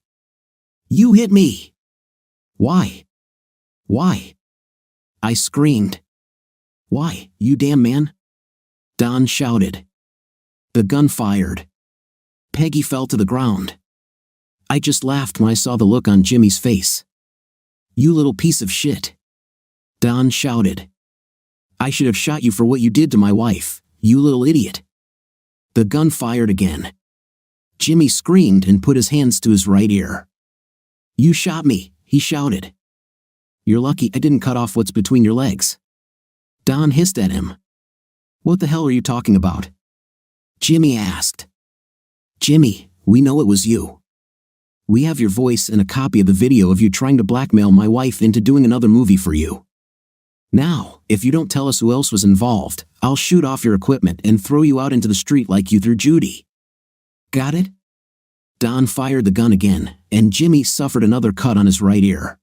You hit me! Why? Why? I screamed. Why, you damn man? Don shouted. The gun fired. Peggy fell to the ground. I just laughed when I saw the look on Jimmy's face. You little piece of shit. Don shouted. I should have shot you for what you did to my wife, you little idiot. The gun fired again. Jimmy screamed and put his hands to his right ear. You shot me, he shouted. You're lucky I didn't cut off what's between your legs. Don hissed at him. What the hell are you talking about? Jimmy asked. Jimmy, we know it was you. We have your voice and a copy of the video of you trying to blackmail my wife into doing another movie for you. Now, if you don't tell us who else was involved, I'll shoot off your equipment and throw you out into the street like you threw Judy. Got it? Don fired the gun again, and Jimmy suffered another cut on his right ear.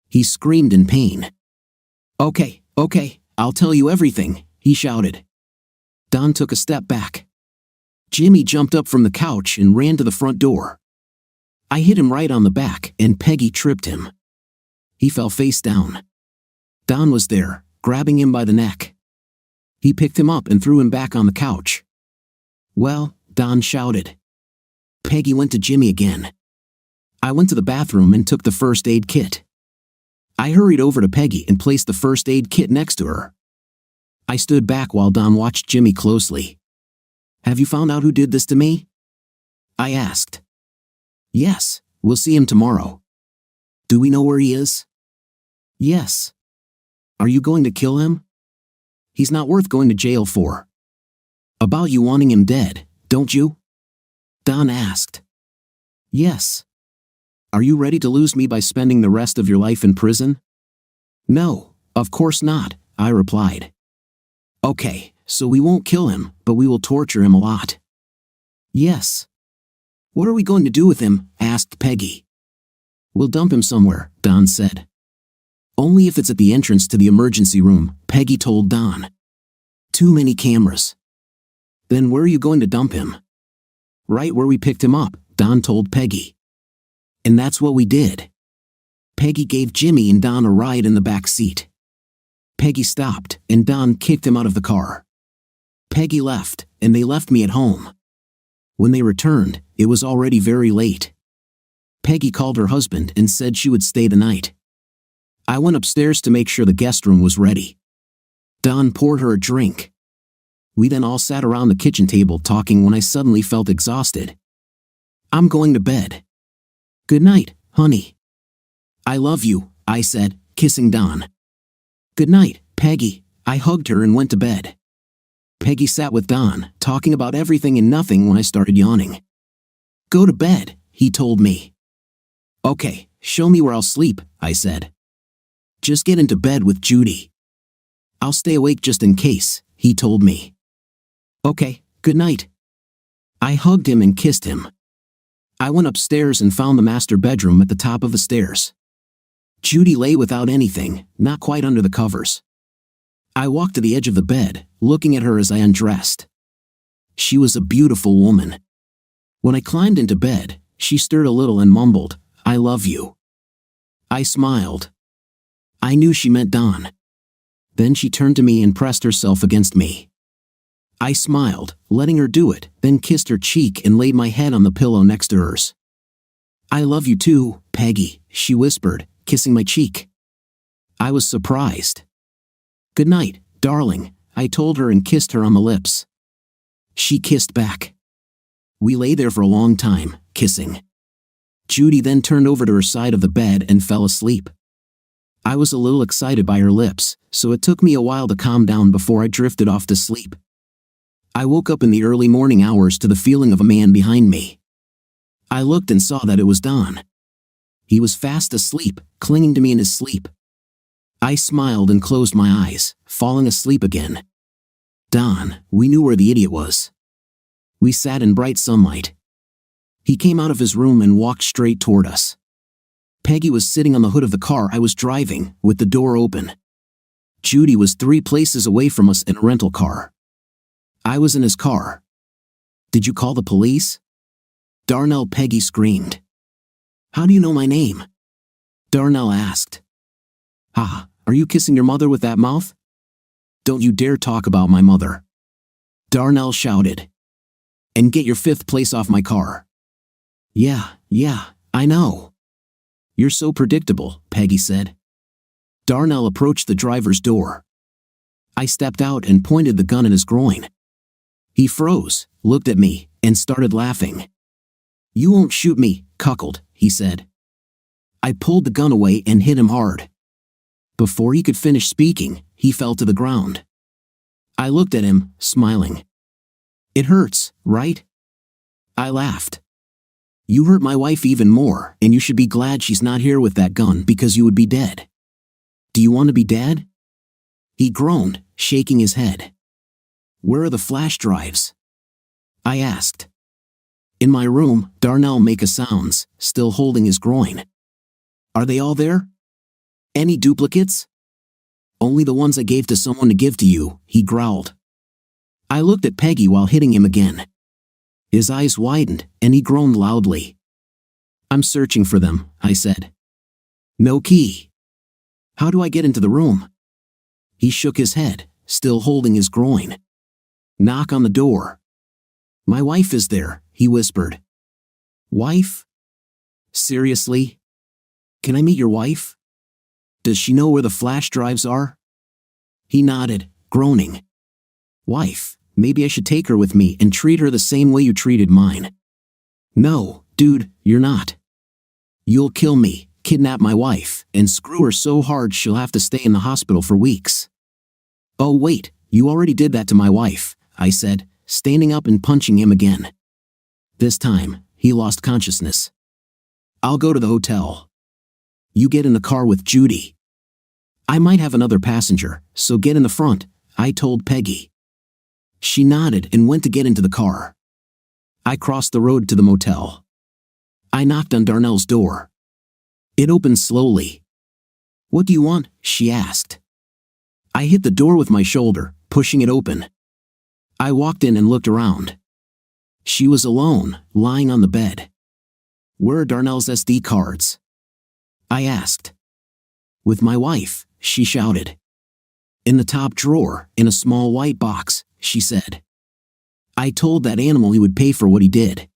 He screamed in pain. Okay, I'll tell you everything, he shouted. Don took a step back. Jimmy jumped up from the couch and ran to the front door. I hit him right on the back, and Peggy tripped him. He fell face down. Don was there, grabbing him by the neck. He picked him up and threw him back on the couch. Well, Don shouted. Peggy went to Jimmy again. I went to the bathroom and took the first aid kit. I hurried over to Peggy and placed the first aid kit next to her. I stood back while Don watched Jimmy closely. Have you found out who did this to me? I asked. Yes, we'll see him tomorrow. Do we know where he is? Yes. Are you going to kill him? He's not worth going to jail for. About you wanting him dead, don't you? Don asked. Yes. Are you ready to lose me by spending the rest of your life in prison? No, of course not, I replied. Okay, so we won't kill him, but we will torture him a lot. Yes. What are we going to do with him? Asked Peggy. We'll dump him somewhere, Don said. Only if it's at the entrance to the emergency room, Peggy told Don. Too many cameras. Then where are you going to dump him? Right where we picked him up, Don told Peggy. And that's what we did. Peggy gave Jimmy and Don a ride in the back seat. Peggy stopped, and Don kicked him out of the car. Peggy left, and they left me at home. When they returned, it was already very late. Peggy called her husband and said she would stay the night. I went upstairs to make sure the guest room was ready. Don poured her a drink. We then all sat around the kitchen table talking when I suddenly felt exhausted. I'm going to bed. Good night, honey. I love you, I said, kissing Don. Good night, Peggy. I hugged her and went to bed. Peggy sat with Don, talking about everything and nothing when I started yawning. Go to bed, he told me. Okay, show me where I'll sleep, I said. Just get into bed with Judy. I'll stay awake just in case, he told me. Okay, good night. I hugged him and kissed him. I went upstairs and found the master bedroom at the top of the stairs. Judy lay without anything, not quite under the covers. I walked to the edge of the bed, looking at her as I undressed. She was a beautiful woman. When I climbed into bed, she stirred a little and mumbled, I love you. I smiled. I knew she meant Don. Then she turned to me and pressed herself against me. I smiled, letting her do it, then kissed her cheek and laid my head on the pillow next to hers. I love you too, Peggy, she whispered, kissing my cheek. I was surprised. Good night, darling, I told her and kissed her on the lips. She kissed back. We lay there for a long time, kissing. Judy then turned over to her side of the bed and fell asleep. I was a little excited by her lips, so it took me a while to calm down before I drifted off to sleep. I woke up in the early morning hours to the feeling of a man behind me. I looked and saw that it was Don. He was fast asleep, clinging to me in his sleep. I smiled and closed my eyes, falling asleep again. Don, we knew where the idiot was. We sat in bright sunlight. He came out of his room and walked straight toward us. Peggy was sitting on the hood of the car I was driving, with the door open. Judy was 3 places away from us in a rental car. I was in his car. Did you call the police? Darnell, Peggy screamed. How do you know my name? Darnell asked. Ah, are you kissing your mother with that mouth? Don't you dare talk about my mother. Darnell shouted. And get your 5th place off my car. Yeah, I know. You're so predictable, Peggy said. Darnell approached the driver's door. I stepped out and pointed the gun at his groin. He froze, looked at me, and started laughing. You won't shoot me, cuckold, he said. I pulled the gun away and hit him hard. Before he could finish speaking, he fell to the ground. I looked at him, smiling. It hurts, right? I laughed. You hurt my wife even more, and you should be glad she's not here with that gun because you would be dead. Do you want to be dead? He groaned, shaking his head. Where are the flash drives? I asked. In my room, Darnell made sounds, still holding his groin. Are they all there? Any duplicates? Only the ones I gave to someone to give to you, he growled. I looked at Peggy while hitting him again. His eyes widened, and he groaned loudly. I'm searching for them, I said. No key. How do I get into the room? He shook his head, still holding his groin. Knock on the door. My wife is there, he whispered. Wife? Seriously? Can I meet your wife? Does she know where the flash drives are? He nodded, groaning. Wife, maybe I should take her with me and treat her the same way you treated mine. No, dude, you're not. You'll kill me, kidnap my wife, and screw her so hard she'll have to stay in the hospital for weeks. Oh wait, you already did that to my wife, I said, standing up and punching him again. This time, he lost consciousness. I'll go to the hotel. You get in the car with Judy. I might have another passenger, so get in the front, I told Peggy. She nodded and went to get into the car. I crossed the road to the motel. I knocked on Darnell's door. It opened slowly. What do you want? She asked. I hit the door with my shoulder, pushing it open. I walked in and looked around. She was alone, lying on the bed. Where are Darnell's SD cards? I asked. With my wife, she shouted. In the top drawer, in a small white box, she said. I told that animal he would pay for what he did.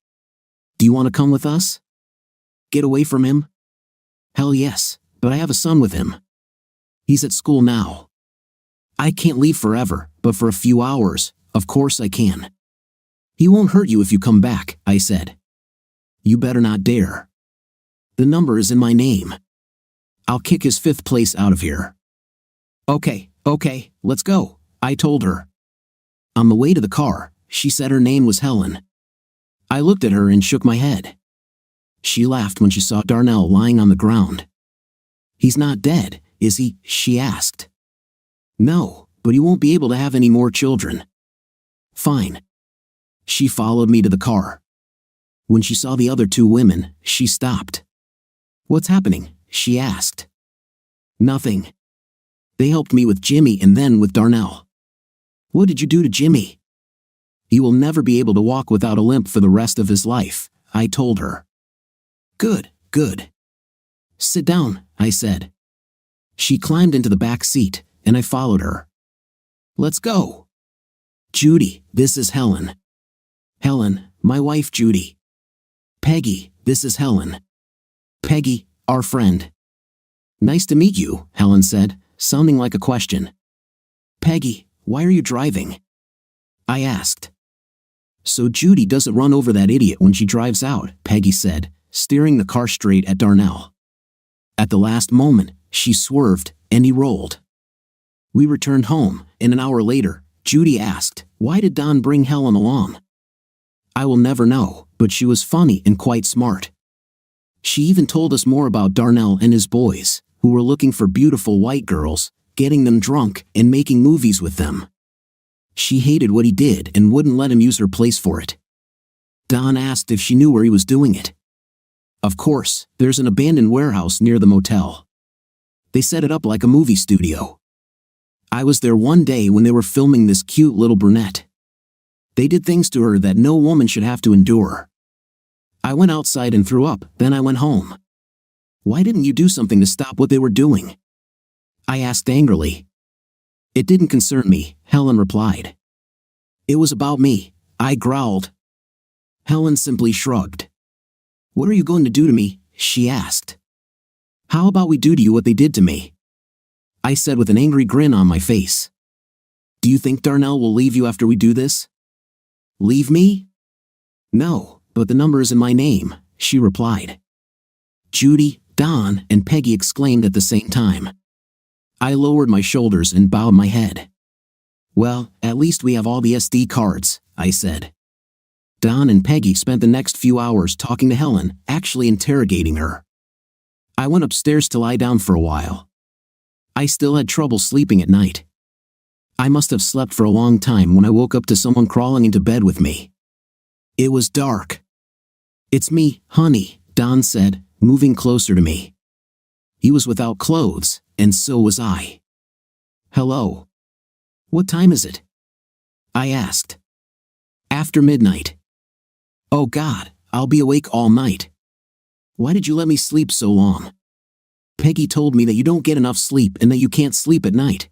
Do you want to come with us? Get away from him? Hell yes, but I have a son with him. He's at school now. I can't leave forever, but for a few hours, of course I can. He won't hurt you if you come back, I said. You better not dare. The number is in my name. I'll kick his fifth place out of here. Okay, let's go, I told her. On the way to the car, she said her name was Helen. I looked at her and shook my head. She laughed when she saw Darnell lying on the ground. He's not dead, is he? She asked. No, but he won't be able to have any more children. Fine. She followed me to the car. When she saw the other two women, she stopped. What's happening? She asked. Nothing. They helped me with Jimmy and then with Darnell. What did you do to Jimmy? He will never be able to walk without a limp for the rest of his life, I told her. Good. Sit down, I said. She climbed into the back seat, and I followed her. Let's go. Judy, this is Helen. Helen, my wife Judy. Peggy, this is Helen. Peggy, our friend. Nice to meet you, Helen said, sounding like a question. Peggy, why are you driving? I asked. So Judy doesn't run over that idiot when she drives out, Peggy said, steering the car straight at Darnell. At the last moment, she swerved, and he rolled. We returned home, and an hour later, Judy asked, why did Don bring Helen along? I will never know, but she was funny and quite smart. She even told us more about Darnell and his boys, who were looking for beautiful white girls, getting them drunk, and making movies with them. She hated what he did and wouldn't let him use her place for it. Don asked if she knew where he was doing it. Of course, there's an abandoned warehouse near the motel. They set it up like a movie studio. I was there one day when they were filming this cute little brunette. They did things to her that no woman should have to endure. I went outside and threw up, then I went home. Why didn't you do something to stop what they were doing? I asked angrily. It didn't concern me, Helen replied. It was about me, I growled. Helen simply shrugged. What are you going to do to me? She asked. How about we do to you what they did to me? I said with an angry grin on my face. Do you think Darnell will leave you after we do this? Leave me? No, but the number is in my name, she replied. Judy, Don, and Peggy exclaimed at the same time. I lowered my shoulders and bowed my head. Well, at least we have all the SD cards, I said. Don and Peggy spent the next few hours talking to Helen, actually interrogating her. I went upstairs to lie down for a while. I still had trouble sleeping at night. I must have slept for a long time when I woke up to someone crawling into bed with me. It was dark. It's me, honey, Don said, moving closer to me. He was without clothes, and so was I. Hello. What time is it? I asked. After midnight. Oh God, I'll be awake all night. Why did you let me sleep so long? Peggy told me that you don't get enough sleep and that you can't sleep at night.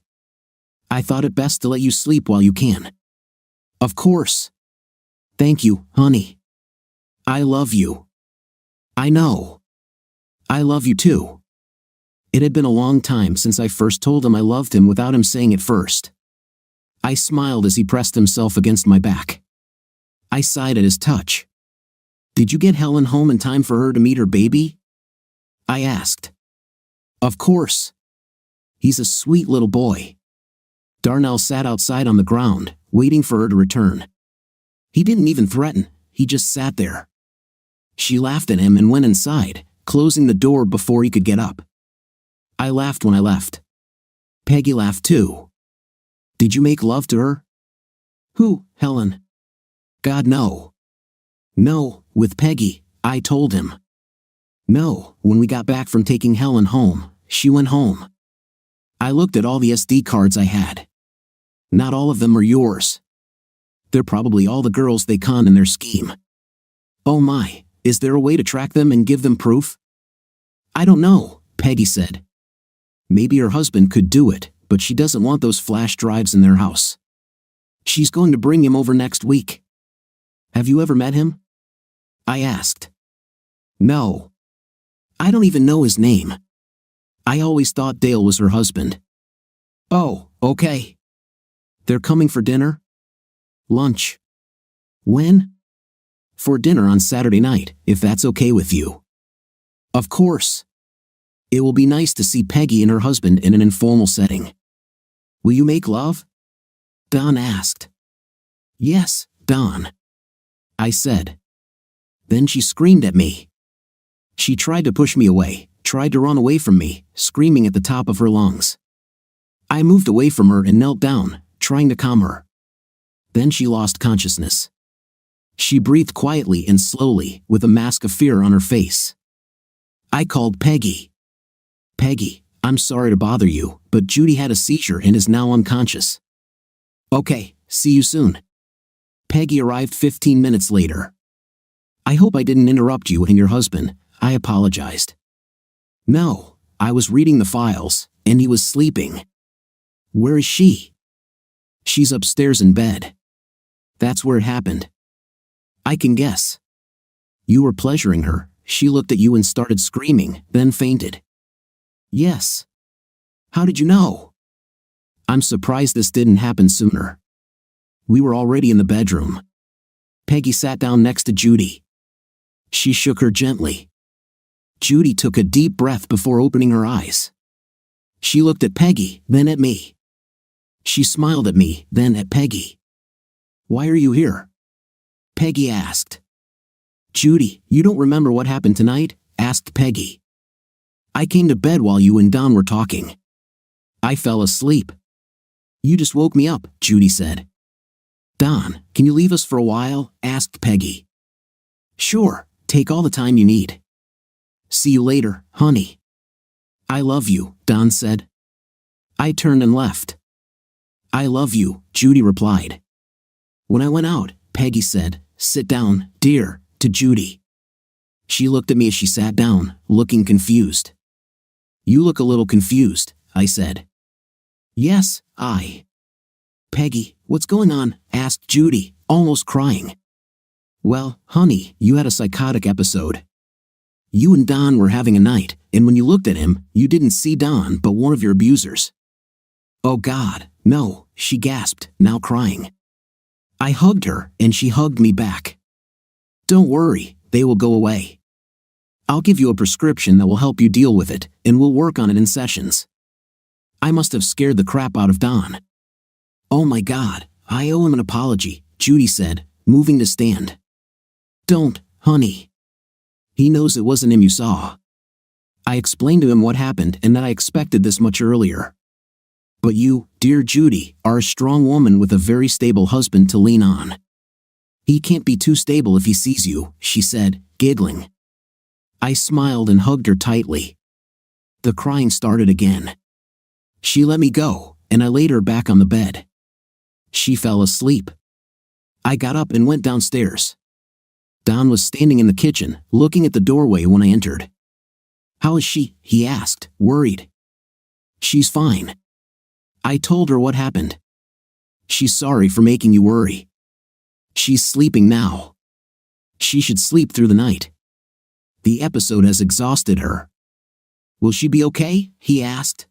I thought it best to let you sleep while you can. Of course. Thank you, honey. I love you. I know. I love you too. It had been a long time since I first told him I loved him without him saying it first. I smiled as he pressed himself against my back. I sighed at his touch. Did you get Helen home in time for her to meet her baby? I asked. Of course. He's a sweet little boy. Darnell sat outside on the ground, waiting for her to return. He didn't even threaten, he just sat there. She laughed at him and went inside, closing the door before he could get up. I laughed when I left. Peggy laughed too. Did you make love to her? Who, Helen? God, no. No, with Peggy, I told him. No, when we got back from taking Helen home, she went home. I looked at all the SD cards I had. Not all of them are yours. They're probably all the girls they conned in their scheme. Oh my, is there a way to track them and give them proof? I don't know, Peggy said. Maybe her husband could do it, but she doesn't want those flash drives in their house. She's going to bring him over next week. Have you ever met him? I asked. No. I don't even know his name. I always thought Dale was her husband. Oh, okay. They're coming for dinner? Lunch. When? For dinner on Saturday night, if that's okay with you. Of course. It will be nice to see Peggy and her husband in an informal setting. Will you make love? Don asked. Yes, Don. I said. Then she screamed at me. She tried to push me away, tried to run away from me, screaming at the top of her lungs. I moved away from her and knelt down, trying to calm her. Then she lost consciousness. She breathed quietly and slowly, with a mask of fear on her face. I called Peggy. Peggy, I'm sorry to bother you, but Judy had a seizure and is now unconscious. Okay, see you soon. Peggy arrived 15 minutes later. I hope I didn't interrupt you and your husband, I apologized. No, I was reading the files, and he was sleeping. Where is she? She's upstairs in bed. That's where it happened. I can guess. You were pleasuring her, she looked at you and started screaming, then fainted. Yes. How did you know? I'm surprised this didn't happen sooner. We were already in the bedroom. Peggy sat down next to Judy. She shook her gently. Judy took a deep breath before opening her eyes. She looked at Peggy, then at me. She smiled at me, then at Peggy. Why are you here? Peggy asked. Judy, you don't remember what happened tonight? Asked Peggy. I came to bed while you and Don were talking. I fell asleep. You just woke me up, Judy said. Don, can you leave us for a while? Asked Peggy. Sure, take all the time you need. See you later, honey. I love you, Don said. I turned and left. I love you, Judy replied. When I went out, Peggy said, sit down, dear, to Judy. She looked at me as she sat down, looking confused. You look a little confused, I said. Yes, Peggy, what's going on? Asked Judy, almost crying. Well, honey, you had a psychotic episode. You and Don were having a night, and when you looked at him, you didn't see Don but one of your abusers. Oh God, no, she gasped, now crying. I hugged her, and she hugged me back. Don't worry, they will go away. I'll give you a prescription that will help you deal with it, and we'll work on it in sessions. I must have scared the crap out of Don. Oh my God, I owe him an apology, Judy said, moving to stand. Don't, honey. He knows it wasn't him you saw. I explained to him what happened and that I expected this much earlier. But you, dear Judy, are a strong woman with a very stable husband to lean on. He can't be too stable if he sees you, she said, giggling. I smiled and hugged her tightly. The crying started again. She let me go, and I laid her back on the bed. She fell asleep. I got up and went downstairs. Don was standing in the kitchen, looking at the doorway when I entered. How is she? He asked, worried. She's fine. I told her what happened. She's sorry for making you worry. She's sleeping now. She should sleep through the night. The episode has exhausted her. Will she be okay? He asked.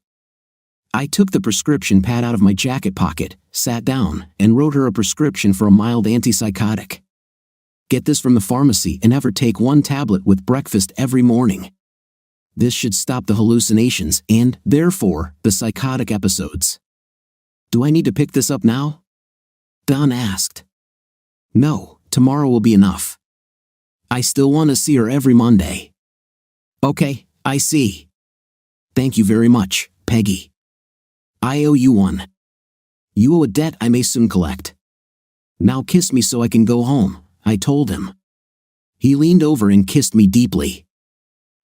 I took the prescription pad out of my jacket pocket, sat down, and wrote her a prescription for a mild antipsychotic. Get this from the pharmacy and have her take 1 tablet with breakfast every morning. This should stop the hallucinations and, therefore, the psychotic episodes. Do I need to pick this up now? Don asked. No, tomorrow will be enough. I still want to see her every Monday. Okay, I see. Thank you very much, Peggy. I owe you one. You owe a debt I may soon collect. Now kiss me so I can go home, I told him. He leaned over and kissed me deeply.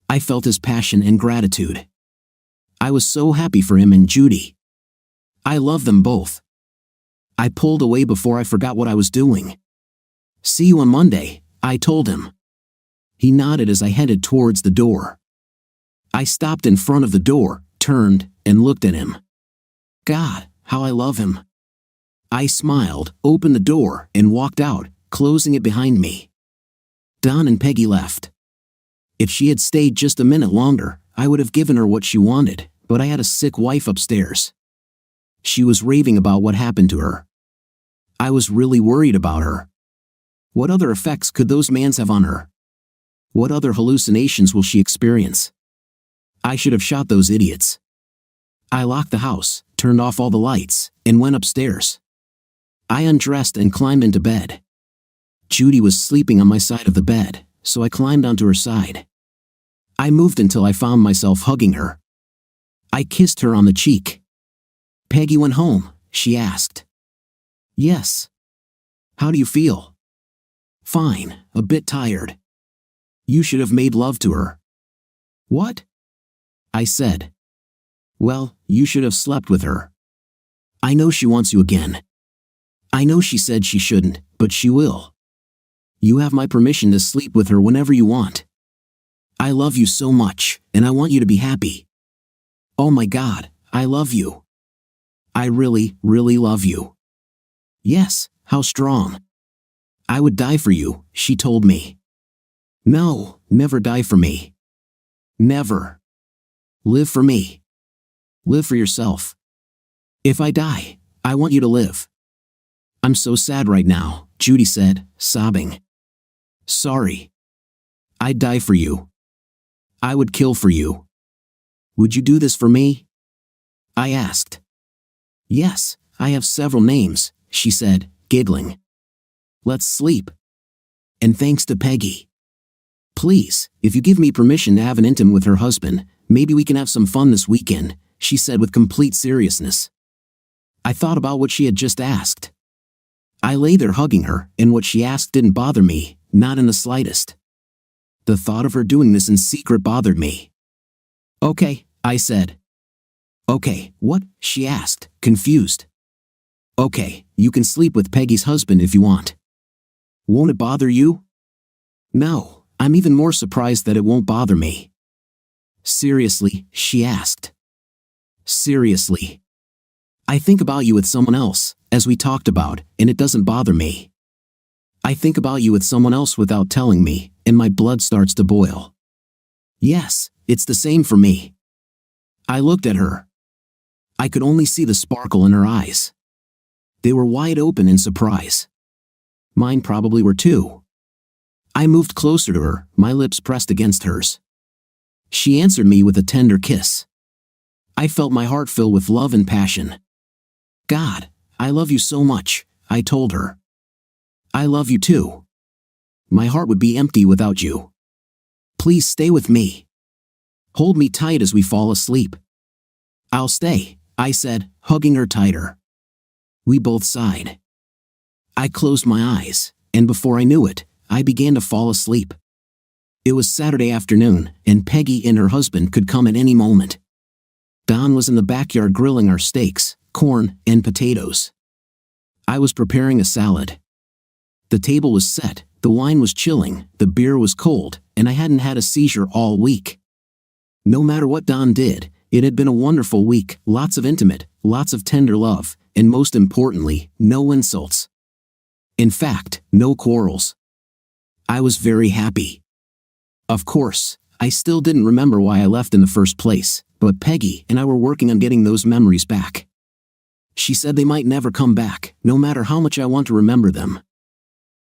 I felt his passion and gratitude. I was so happy for him and Judy. I love them both. I pulled away before I forgot what I was doing. See you on Monday, I told him. He nodded as I headed towards the door. I stopped in front of the door, turned, and looked at him. God, how I love him. I smiled, opened the door, and walked out, closing it behind me. Don and Peggy left. If she had stayed just a minute longer, I would have given her what she wanted, but I had a sick wife upstairs. She was raving about what happened to her. I was really worried about her. What other effects could those mans have on her? What other hallucinations will she experience? I should have shot those idiots. I locked the house, turned off all the lights, and went upstairs. I undressed and climbed into bed. Judy was sleeping on my side of the bed, so I climbed onto her side. I moved until I found myself hugging her. I kissed her on the cheek. Peggy went home, she asked. Yes. How do you feel? Fine, a bit tired. You should have made love to her. What? I said. Well, you should have slept with her. I know she wants you again. I know she said she shouldn't, but she will. You have my permission to sleep with her whenever you want. I love you so much, and I want you to be happy. Oh my God, I love you. I really, really love you. Yes, how strong. I would die for you, she told me. No, never die for me. Never. Live for me. Live for yourself. If I die, I want you to live. I'm so sad right now, Judy said, sobbing. Sorry. I'd die for you. I would kill for you. Would you do this for me? I asked. Yes, I have several names, she said, giggling. Let's sleep. And thanks to Peggy. Please, if you give me permission to have an intim with her husband, maybe we can have some fun this weekend, she said with complete seriousness. I thought about what she had just asked. I lay there hugging her, and what she asked didn't bother me, not in the slightest. The thought of her doing this in secret bothered me. Okay, I said. Okay, what? She asked, confused. Okay, you can sleep with Peggy's husband if you want. Won't it bother you? No, I'm even more surprised that it won't bother me. Seriously, she asked. Seriously. I think about you with someone else, as we talked about, and it doesn't bother me. I think about you with someone else without telling me, and my blood starts to boil. Yes, it's the same for me. I looked at her. I could only see the sparkle in her eyes. They were wide open in surprise. Mine probably were too. I moved closer to her, my lips pressed against hers. She answered me with a tender kiss. I felt my heart fill with love and passion. God, I love you so much, I told her. I love you too. My heart would be empty without you. Please stay with me. Hold me tight as we fall asleep. I'll stay, I said, hugging her tighter. We both sighed. I closed my eyes, and before I knew it, I began to fall asleep. It was Saturday afternoon, and Peggy and her husband could come at any moment. Don was in the backyard grilling our steaks, corn, and potatoes. I was preparing a salad. The table was set, the wine was chilling, the beer was cold, and I hadn't had a seizure all week. No matter what Don did, It had been a wonderful week, lots of intimate, lots of tender love, and most importantly, no insults. In fact, no quarrels. I was very happy. Of course, I still didn't remember why I left in the first place, but Peggy and I were working on getting those memories back. She said they might never come back, no matter how much I want to remember them.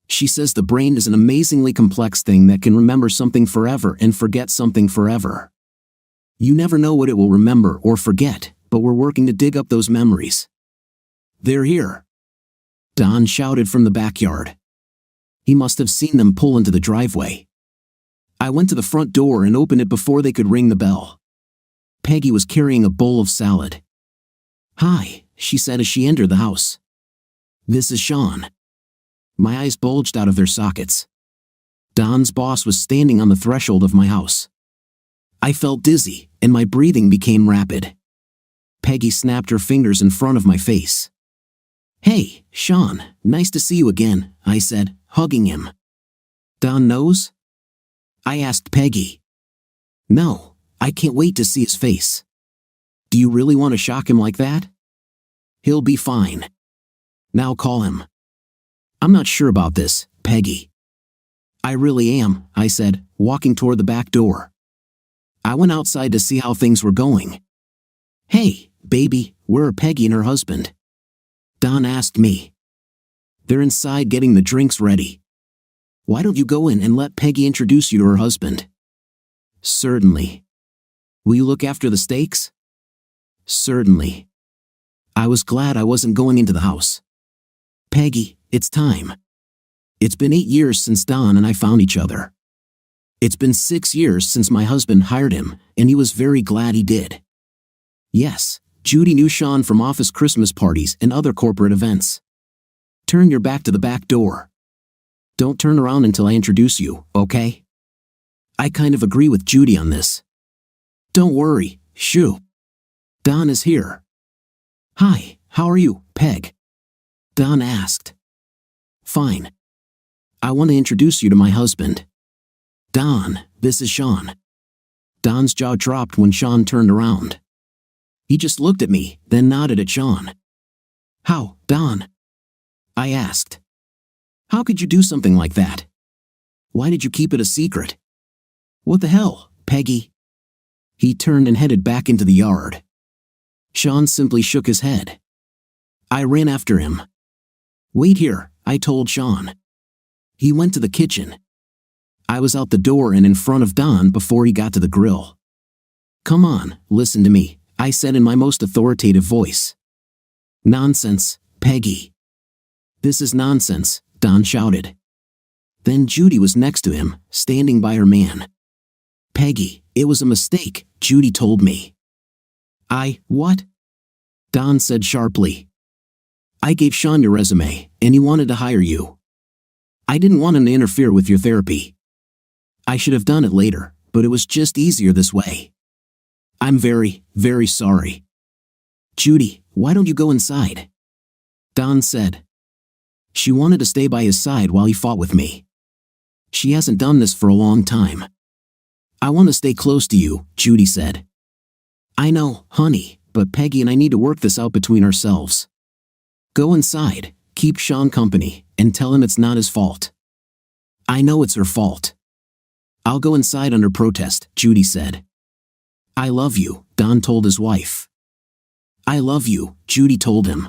She says the brain is an amazingly complex thing that can remember something forever and forget something forever. You never know what it will remember or forget, but we're working to dig up those memories. They're here. Don shouted from the backyard. He must have seen them pull into the driveway. I went to the front door and opened it before they could ring the bell. Peggy was carrying a bowl of salad. "Hi," she said as she entered the house. "This is Sean." My eyes bulged out of their sockets. Don's boss was standing on the threshold of my house. I felt dizzy, and my breathing became rapid. Peggy snapped her fingers in front of my face. "Hey, Sean, nice to see you again," I said, hugging him. "Don knows?" I asked Peggy. "No, I can't wait to see his face." "Do you really want to shock him like that?" "He'll be fine. Now call him." "I'm not sure about this, Peggy." "I really am," I said, walking toward the back door. I went outside to see how things were going. "Hey, baby, where are Peggy and her husband?" Don asked me. "They're inside getting the drinks ready." "Why don't you go in and let Peggy introduce you to her husband?" "Certainly." "Will you look after the steaks?" "Certainly." I was glad I wasn't going into the house. "Peggy, it's time. It's been 8 years since Don and I found each other. It's been 6 years since my husband hired him, and he was very glad he did. Yes, Judy knew Sean from office Christmas parties and other corporate events. Turn your back to the back door. Don't turn around until I introduce you, okay?" I kind of agree with Judy on this. "Don't worry, shoo. Don is here." "Hi, how are you, Peg?" Don asked. "Fine. I want to introduce you to my husband. Don, this is Sean." Don's jaw dropped when Sean turned around. He just looked at me, then nodded at Sean. "How, Don?" I asked. "How could you do something like that? Why did you keep it a secret?" "What the hell, Peggy?" He turned and headed back into the yard. Sean simply shook his head. I ran after him. "Wait here," I told Sean. He went to the kitchen. I was out the door and in front of Don before he got to the grill. "Come on, listen to me," I said in my most authoritative voice. "Nonsense, Peggy." "This is nonsense," Don shouted. Then Judy was next to him, standing by her man. "Peggy, it was a mistake," Judy told me. What?" Don said sharply. "I gave Sean your resume, and he wanted to hire you. I didn't want him to interfere with your therapy. I should have done it later, but it was just easier this way. I'm very, very sorry." "Judy, why don't you go inside?" Don said. She wanted to stay by his side while he fought with me. She hasn't done this for a long time. "I want to stay close to you," Judy said. "I know, honey, but Peggy and I need to work this out between ourselves. Go inside, keep Sean company, and tell him it's not his fault." "I know it's her fault." "I'll go inside under protest," Judy said. "I love you," Don told his wife. "I love you," Judy told him.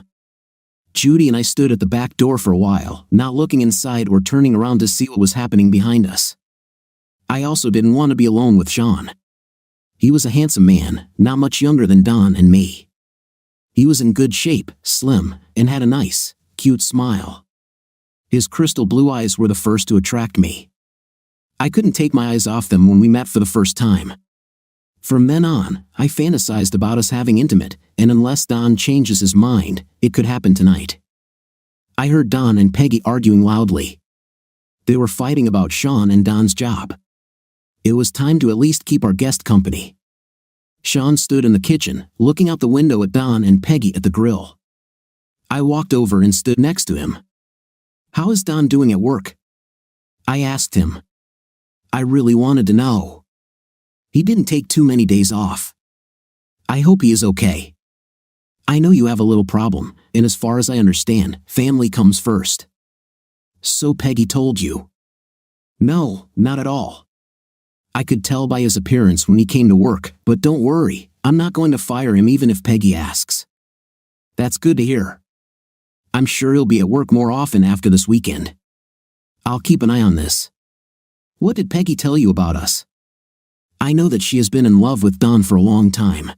Judy and I stood at the back door for a while, not looking inside or turning around to see what was happening behind us. I also didn't want to be alone with Sean. He was a handsome man, not much younger than Don and me. He was in good shape, slim, and had a nice, cute smile. His crystal blue eyes were the first to attract me. I couldn't take my eyes off them when we met for the first time. From then on, I fantasized about us having intimate, and unless Don changes his mind, it could happen tonight. I heard Don and Peggy arguing loudly. They were fighting about Sean and Don's job. It was time to at least keep our guest company. Sean stood in the kitchen, looking out the window at Don and Peggy at the grill. I walked over and stood next to him. "How is Don doing at work?" I asked him. I really wanted to know. He didn't take too many days off. I hope he is okay. I know you have a little problem, and as far as I understand, family comes first. So Peggy told you? No, not at all. I could tell by his appearance when he came to work, but don't worry, I'm not going to fire him even if Peggy asks. That's good to hear. I'm sure he'll be at work more often after this weekend. I'll keep an eye on this. What did Peggy tell you about us? I know that she has been in love with Don for a long time.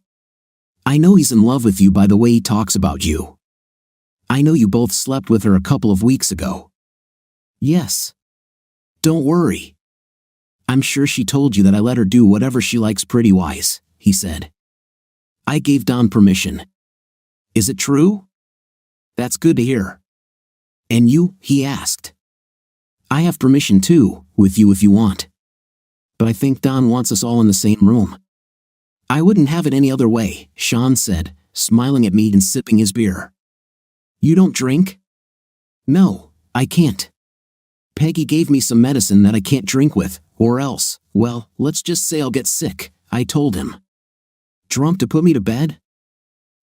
I know he's in love with you by the way he talks about you. I know you both slept with her a couple of weeks ago. Yes. Don't worry. I'm sure she told you that I let her do whatever she likes pretty wise, he said. I gave Don permission. Is it true? That's good to hear. And you, he asked. I have permission too, with you if you want. But I think Don wants us all in the same room. I wouldn't have it any other way, Sean said, smiling at me and sipping his beer. You don't drink? No, I can't. Peggy gave me some medicine that I can't drink with, or else, well, let's just say I'll get sick, I told him. Drunk to put me to bed?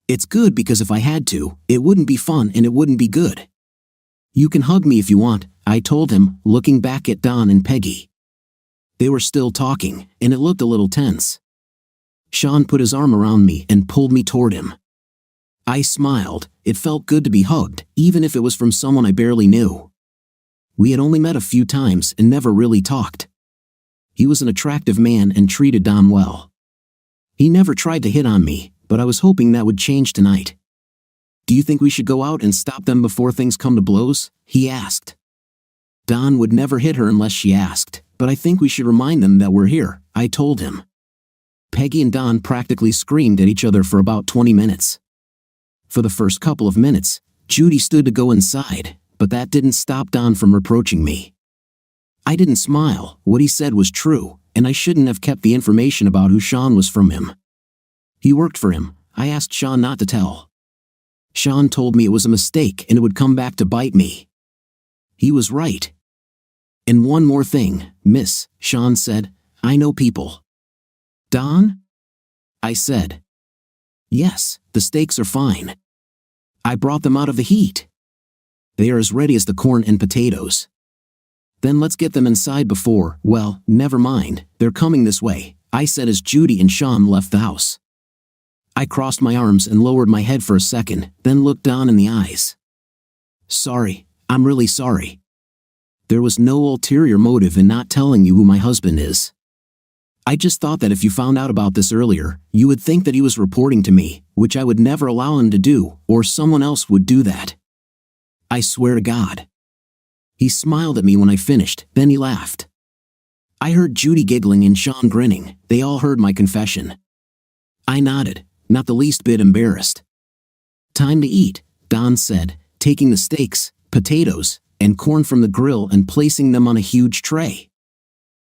It's good because if I had to, it wouldn't be fun and it wouldn't be good. You can hug me if you want, I told him, looking back at Don and Peggy. They were still talking, and it looked a little tense. Sean put his arm around me and pulled me toward him. I smiled. It felt good to be hugged, even if it was from someone I barely knew. We had only met a few times and never really talked. He was an attractive man and treated Don well. He never tried to hit on me, but I was hoping that would change tonight. Do you think we should go out and stop them before things come to blows? He asked. Don would never hit her unless she asked, but I think we should remind them that we're here, I told him. Peggy and Don practically screamed at each other for about 20 minutes. For the first couple of minutes, Judy stood to go inside, but that didn't stop Don from reproaching me. I didn't smile. What he said was true, and I shouldn't have kept the information about who Sean was from him. He worked for him. I asked Sean not to tell. Sean told me it was a mistake and it would come back to bite me. He was right. And one more thing, miss, Sean said, I know people. Don? I said. Yes, the steaks are fine. I brought them out of the heat. They are as ready as the corn and potatoes. Then let's get them inside before, well, never mind, they're coming this way, I said as Judy and Sean left the house. I crossed my arms and lowered my head for a second, then looked Don in the eyes. Sorry, I'm really sorry. There was no ulterior motive in not telling you who my husband is. I just thought that if you found out about this earlier, you would think that he was reporting to me, which I would never allow him to do, or someone else would do that. I swear to God. He smiled at me when I finished, then he laughed. I heard Judy giggling and Sean grinning. They all heard my confession. I nodded, not the least bit embarrassed. Time to eat, Don said, taking the steaks, potatoes, and corn from the grill and placing them on a huge tray.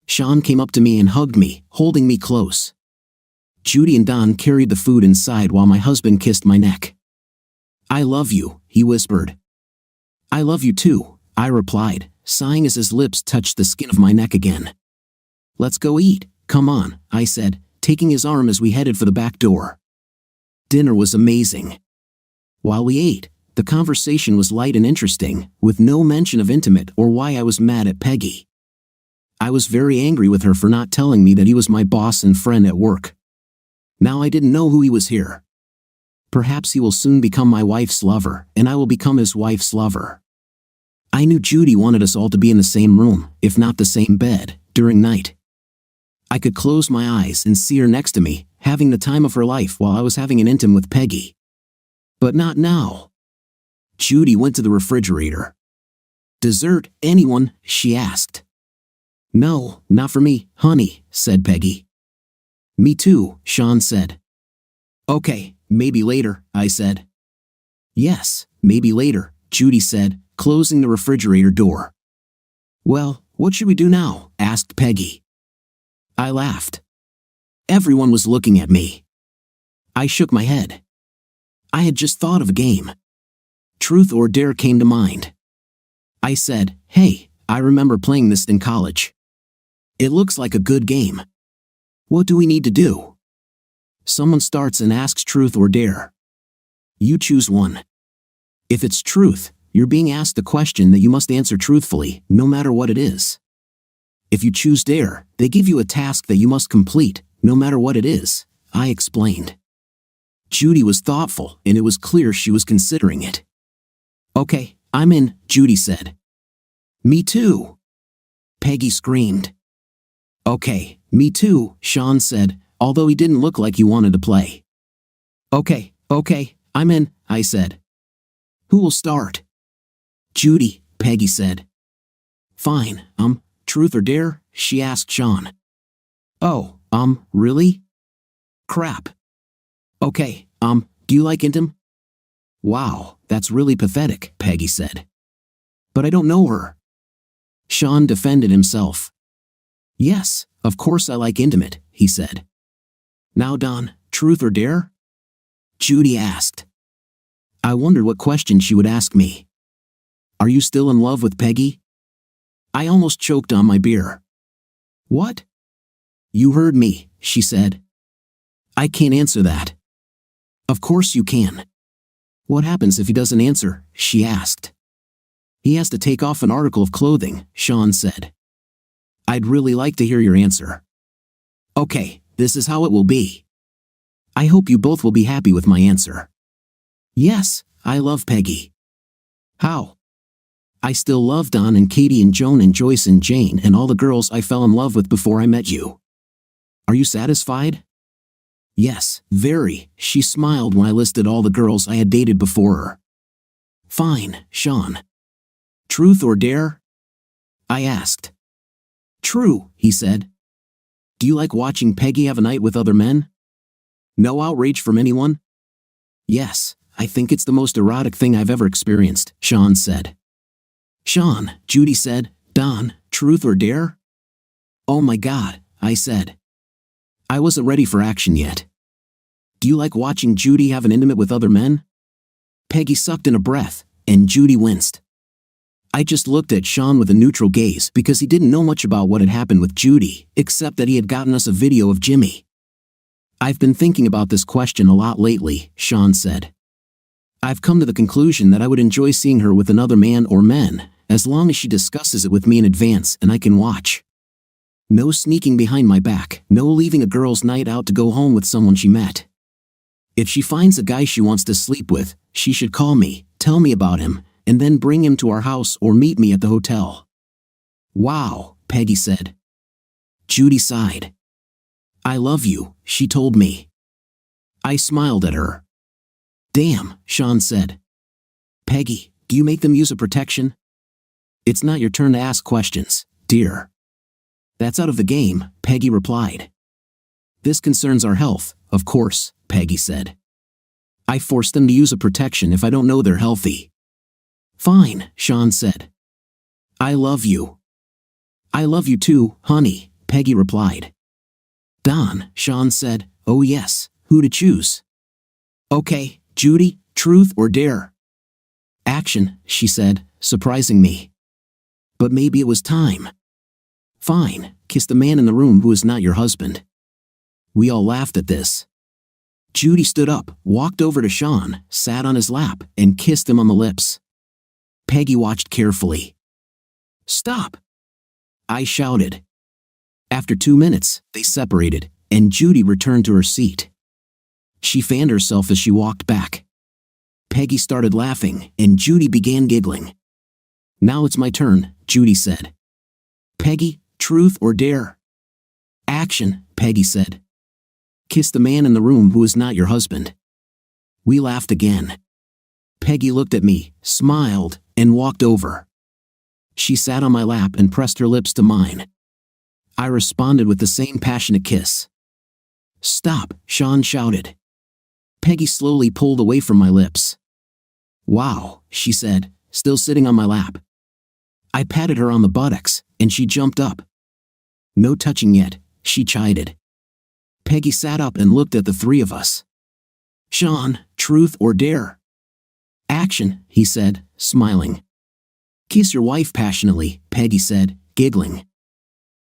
Sean came up to me and hugged me, holding me close. Judy and Don carried the food inside while my husband kissed my neck. I love you, he whispered. I love you too, I replied, sighing as his lips touched the skin of my neck again. Let's go eat, come on, I said, taking his arm as we headed for the back door. Dinner was amazing. While we ate, the conversation was light and interesting, with no mention of intimate or why I was mad at Peggy. I was very angry with her for not telling me that he was my boss and friend at work. Now I didn't know who he was here. Perhaps he will soon become my wife's lover, and I will become his wife's lover. I knew Judy wanted us all to be in the same room, if not the same bed, during night. I could close my eyes and see her next to me, having the time of her life while I was having an intim with Peggy. But not now. Judy went to the refrigerator. Dessert, anyone? She asked. No, not for me, honey, said Peggy. Me too, Sean said. Okay, maybe later, I said. Yes, maybe later, Judy said, closing the refrigerator door. Well, what should we do now? Asked Peggy. I laughed. Everyone was looking at me. I shook my head. I had just thought of a game. Truth or Dare came to mind. I said, hey, I remember playing this in college. It looks like a good game. What do we need to do? Someone starts and asks truth or dare. You choose one. If it's truth, you're being asked a question that you must answer truthfully, no matter what it is. If you choose dare, they give you a task that you must complete, no matter what it is, I explained. Judy was thoughtful, and it was clear she was considering it. Okay, I'm in, Judy said. Me too, Peggy screamed. Okay, me too, Sean said, although he didn't look like he wanted to play. Okay, I'm in, I said. Who will start? Judy, Peggy said. Fine, truth or dare? She asked Sean. Oh, really? Crap. Okay, do you like Intim? Wow, that's really pathetic, Peggy said. But I don't know her. Sean defended himself. Yes, of course I like Intimate, he said. Now Don, truth or dare? Judy asked. I wondered what question she would ask me. Are you still in love with Peggy? I almost choked on my beer. What? You heard me, she said. I can't answer that. Of course you can. What happens if he doesn't answer? She asked. He has to take off an article of clothing, Sean said. I'd really like to hear your answer. Okay, this is how it will be. I hope you both will be happy with my answer. Yes, I love Peggy. How? I still love Don and Katie and Joan and Joyce and Jane and all the girls I fell in love with before I met you. Are you satisfied? Yes, very, she smiled when I listed all the girls I had dated before her. Fine, Sean. Truth or dare? I asked. True, he said. Do you like watching Peggy have a night with other men? No outrage from anyone? Yes, I think it's the most erotic thing I've ever experienced, Sean said. Sean, Judy said. Don, truth or dare? Oh my God, I said. I wasn't ready for action yet. Do you like watching Judy have an intimate with other men? Peggy sucked in a breath, and Judy winced. I just looked at Sean with a neutral gaze because he didn't know much about what had happened with Judy, except that he had gotten us a video of Jimmy. I've been thinking about this question a lot lately, Sean said. I've come to the conclusion that I would enjoy seeing her with another man or men, as long as she discusses it with me in advance and I can watch. No sneaking behind my back, no leaving a girl's night out to go home with someone she met. If she finds a guy she wants to sleep with, she should call me, tell me about him, and then bring him to our house or meet me at the hotel. Wow, Peggy said. Judy sighed. I love you, she told me. I smiled at her. Damn, Sean said. Peggy, do you make them use a protection? It's not your turn to ask questions, dear. That's out of the game, Peggy replied. This concerns our health, of course, Peggy said. I force them to use a protection if I don't know they're healthy. Fine, Sean said. I love you. I love you too, honey, Peggy replied. Don, Sean said. Oh yes, who to choose? Okay, Judy, truth or dare? Action, she said, surprising me. But maybe it was time. Fine, kiss the man in the room who is not your husband. We all laughed at this. Judy stood up, walked over to Sean, sat on his lap, and kissed him on the lips. Peggy watched carefully. Stop! I shouted. After 2 minutes, they separated, and Judy returned to her seat. She fanned herself as she walked back. Peggy started laughing, and Judy began giggling. Now it's my turn, Judy said. Peggy, truth or dare? Action, Peggy said. Kiss the man in the room who is not your husband. We laughed again. Peggy looked at me, smiled, and walked over. She sat on my lap and pressed her lips to mine. I responded with the same passionate kiss. Stop, Sean shouted. Peggy slowly pulled away from my lips. Wow, she said, still sitting on my lap. I patted her on the buttocks, and she jumped up. No touching yet, she chided. Peggy sat up and looked at the three of us. Sean, truth or dare? Action, he said, smiling. Kiss your wife passionately, Peggy said, giggling.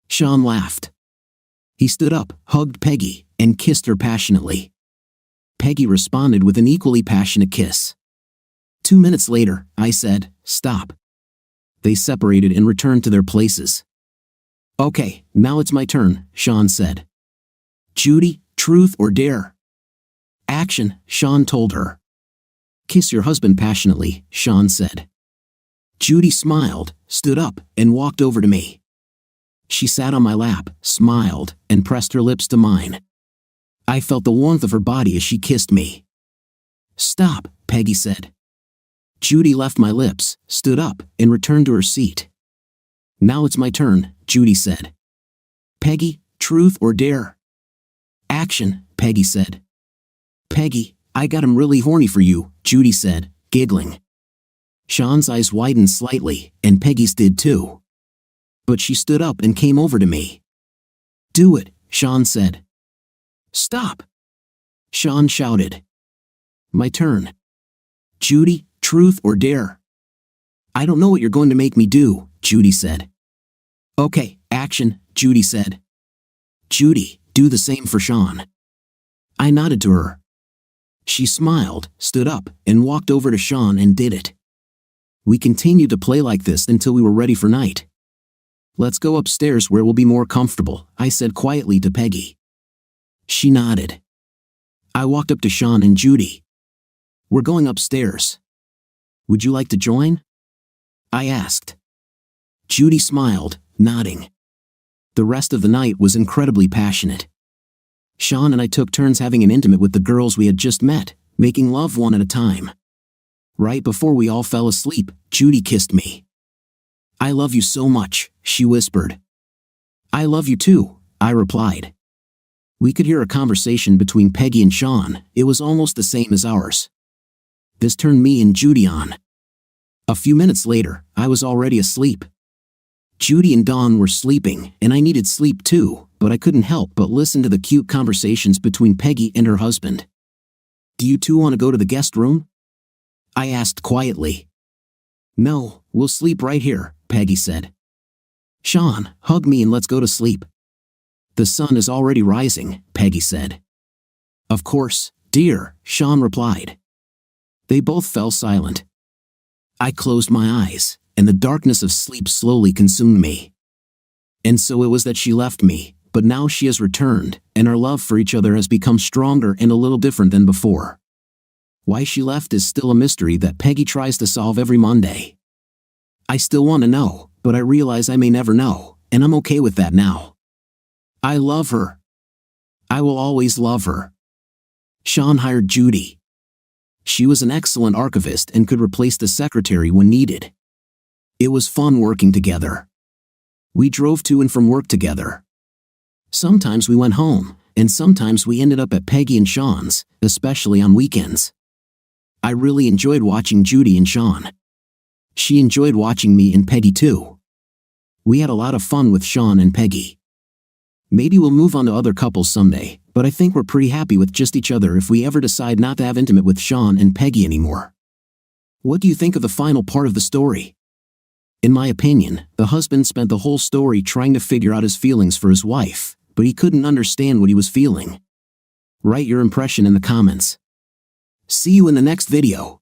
Sean laughed. He stood up, hugged Peggy, and kissed her passionately. Peggy responded with an equally passionate kiss. 2 minutes later, I said, "Stop." They separated and returned to their places. "Okay, now it's my turn," Sean said. "Judy, truth or dare?" "Action," Sean told her. "Kiss your husband passionately," Sean said. Judy smiled, stood up, and walked over to me. She sat on my lap, smiled, and pressed her lips to mine. I felt the warmth of her body as she kissed me. "Stop," Peggy said. Judy left my lips, stood up, and returned to her seat. "Now it's my turn," Judy said. "Peggy, truth or dare?" "Action," Peggy said. "Peggy, I got him really horny for you," Judy said, giggling. Sean's eyes widened slightly, and Peggy's did too. But she stood up and came over to me. "Do it," Sean said. "Stop!" Sean shouted. My turn. "Judy, truth or dare?" "I don't know what you're going to make me do," Judy said. "Okay, action," Judy said. "Judy, do the same for Sean." I nodded to her. She smiled, stood up, and walked over to Sean and did it. We continued to play like this until we were ready for night. "Let's go upstairs where we'll be more comfortable," I said quietly to Peggy. She nodded. I walked up to Sean and Judy. "We're going upstairs. Would you like to join?" I asked. Judy smiled, nodding. The rest of the night was incredibly passionate. Sean and I took turns having an intimate with the girls we had just met, making love one at a time. Right before we all fell asleep, Judy kissed me. "I love you so much," she whispered. "I love you too," I replied. We could hear a conversation between Peggy and Sean. It was almost the same as ours. This turned me and Judy on. A few minutes later, I was already asleep. Judy and Dawn were sleeping, and I needed sleep too, but I couldn't help but listen to the cute conversations between Peggy and her husband. "Do you two want to go to the guest room?" I asked quietly. "No, we'll sleep right here," Peggy said. "Sean, hug me and let's go to sleep." "The sun is already rising," Peggy said. "Of course, dear," Sean replied. They both fell silent. I closed my eyes, and the darkness of sleep slowly consumed me. And so it was that she left me, but now she has returned, and our love for each other has become stronger and a little different than before. Why she left is still a mystery that Peggy tries to solve every Monday. I still want to know, but I realize I may never know, and I'm okay with that now. I love her. I will always love her. Sean hired Judy. She was an excellent archivist and could replace the secretary when needed. It was fun working together. We drove to and from work together. Sometimes we went home, and sometimes we ended up at Peggy and Sean's, especially on weekends. I really enjoyed watching Judy and Sean. She enjoyed watching me and Peggy too. We had a lot of fun with Sean and Peggy. Maybe we'll move on to other couples someday, but I think we're pretty happy with just each other if we ever decide not to have intimate with Sean and Peggy anymore. What do you think of the final part of the story? In my opinion, the husband spent the whole story trying to figure out his feelings for his wife, but he couldn't understand what he was feeling. Write your impression in the comments. See you in the next video.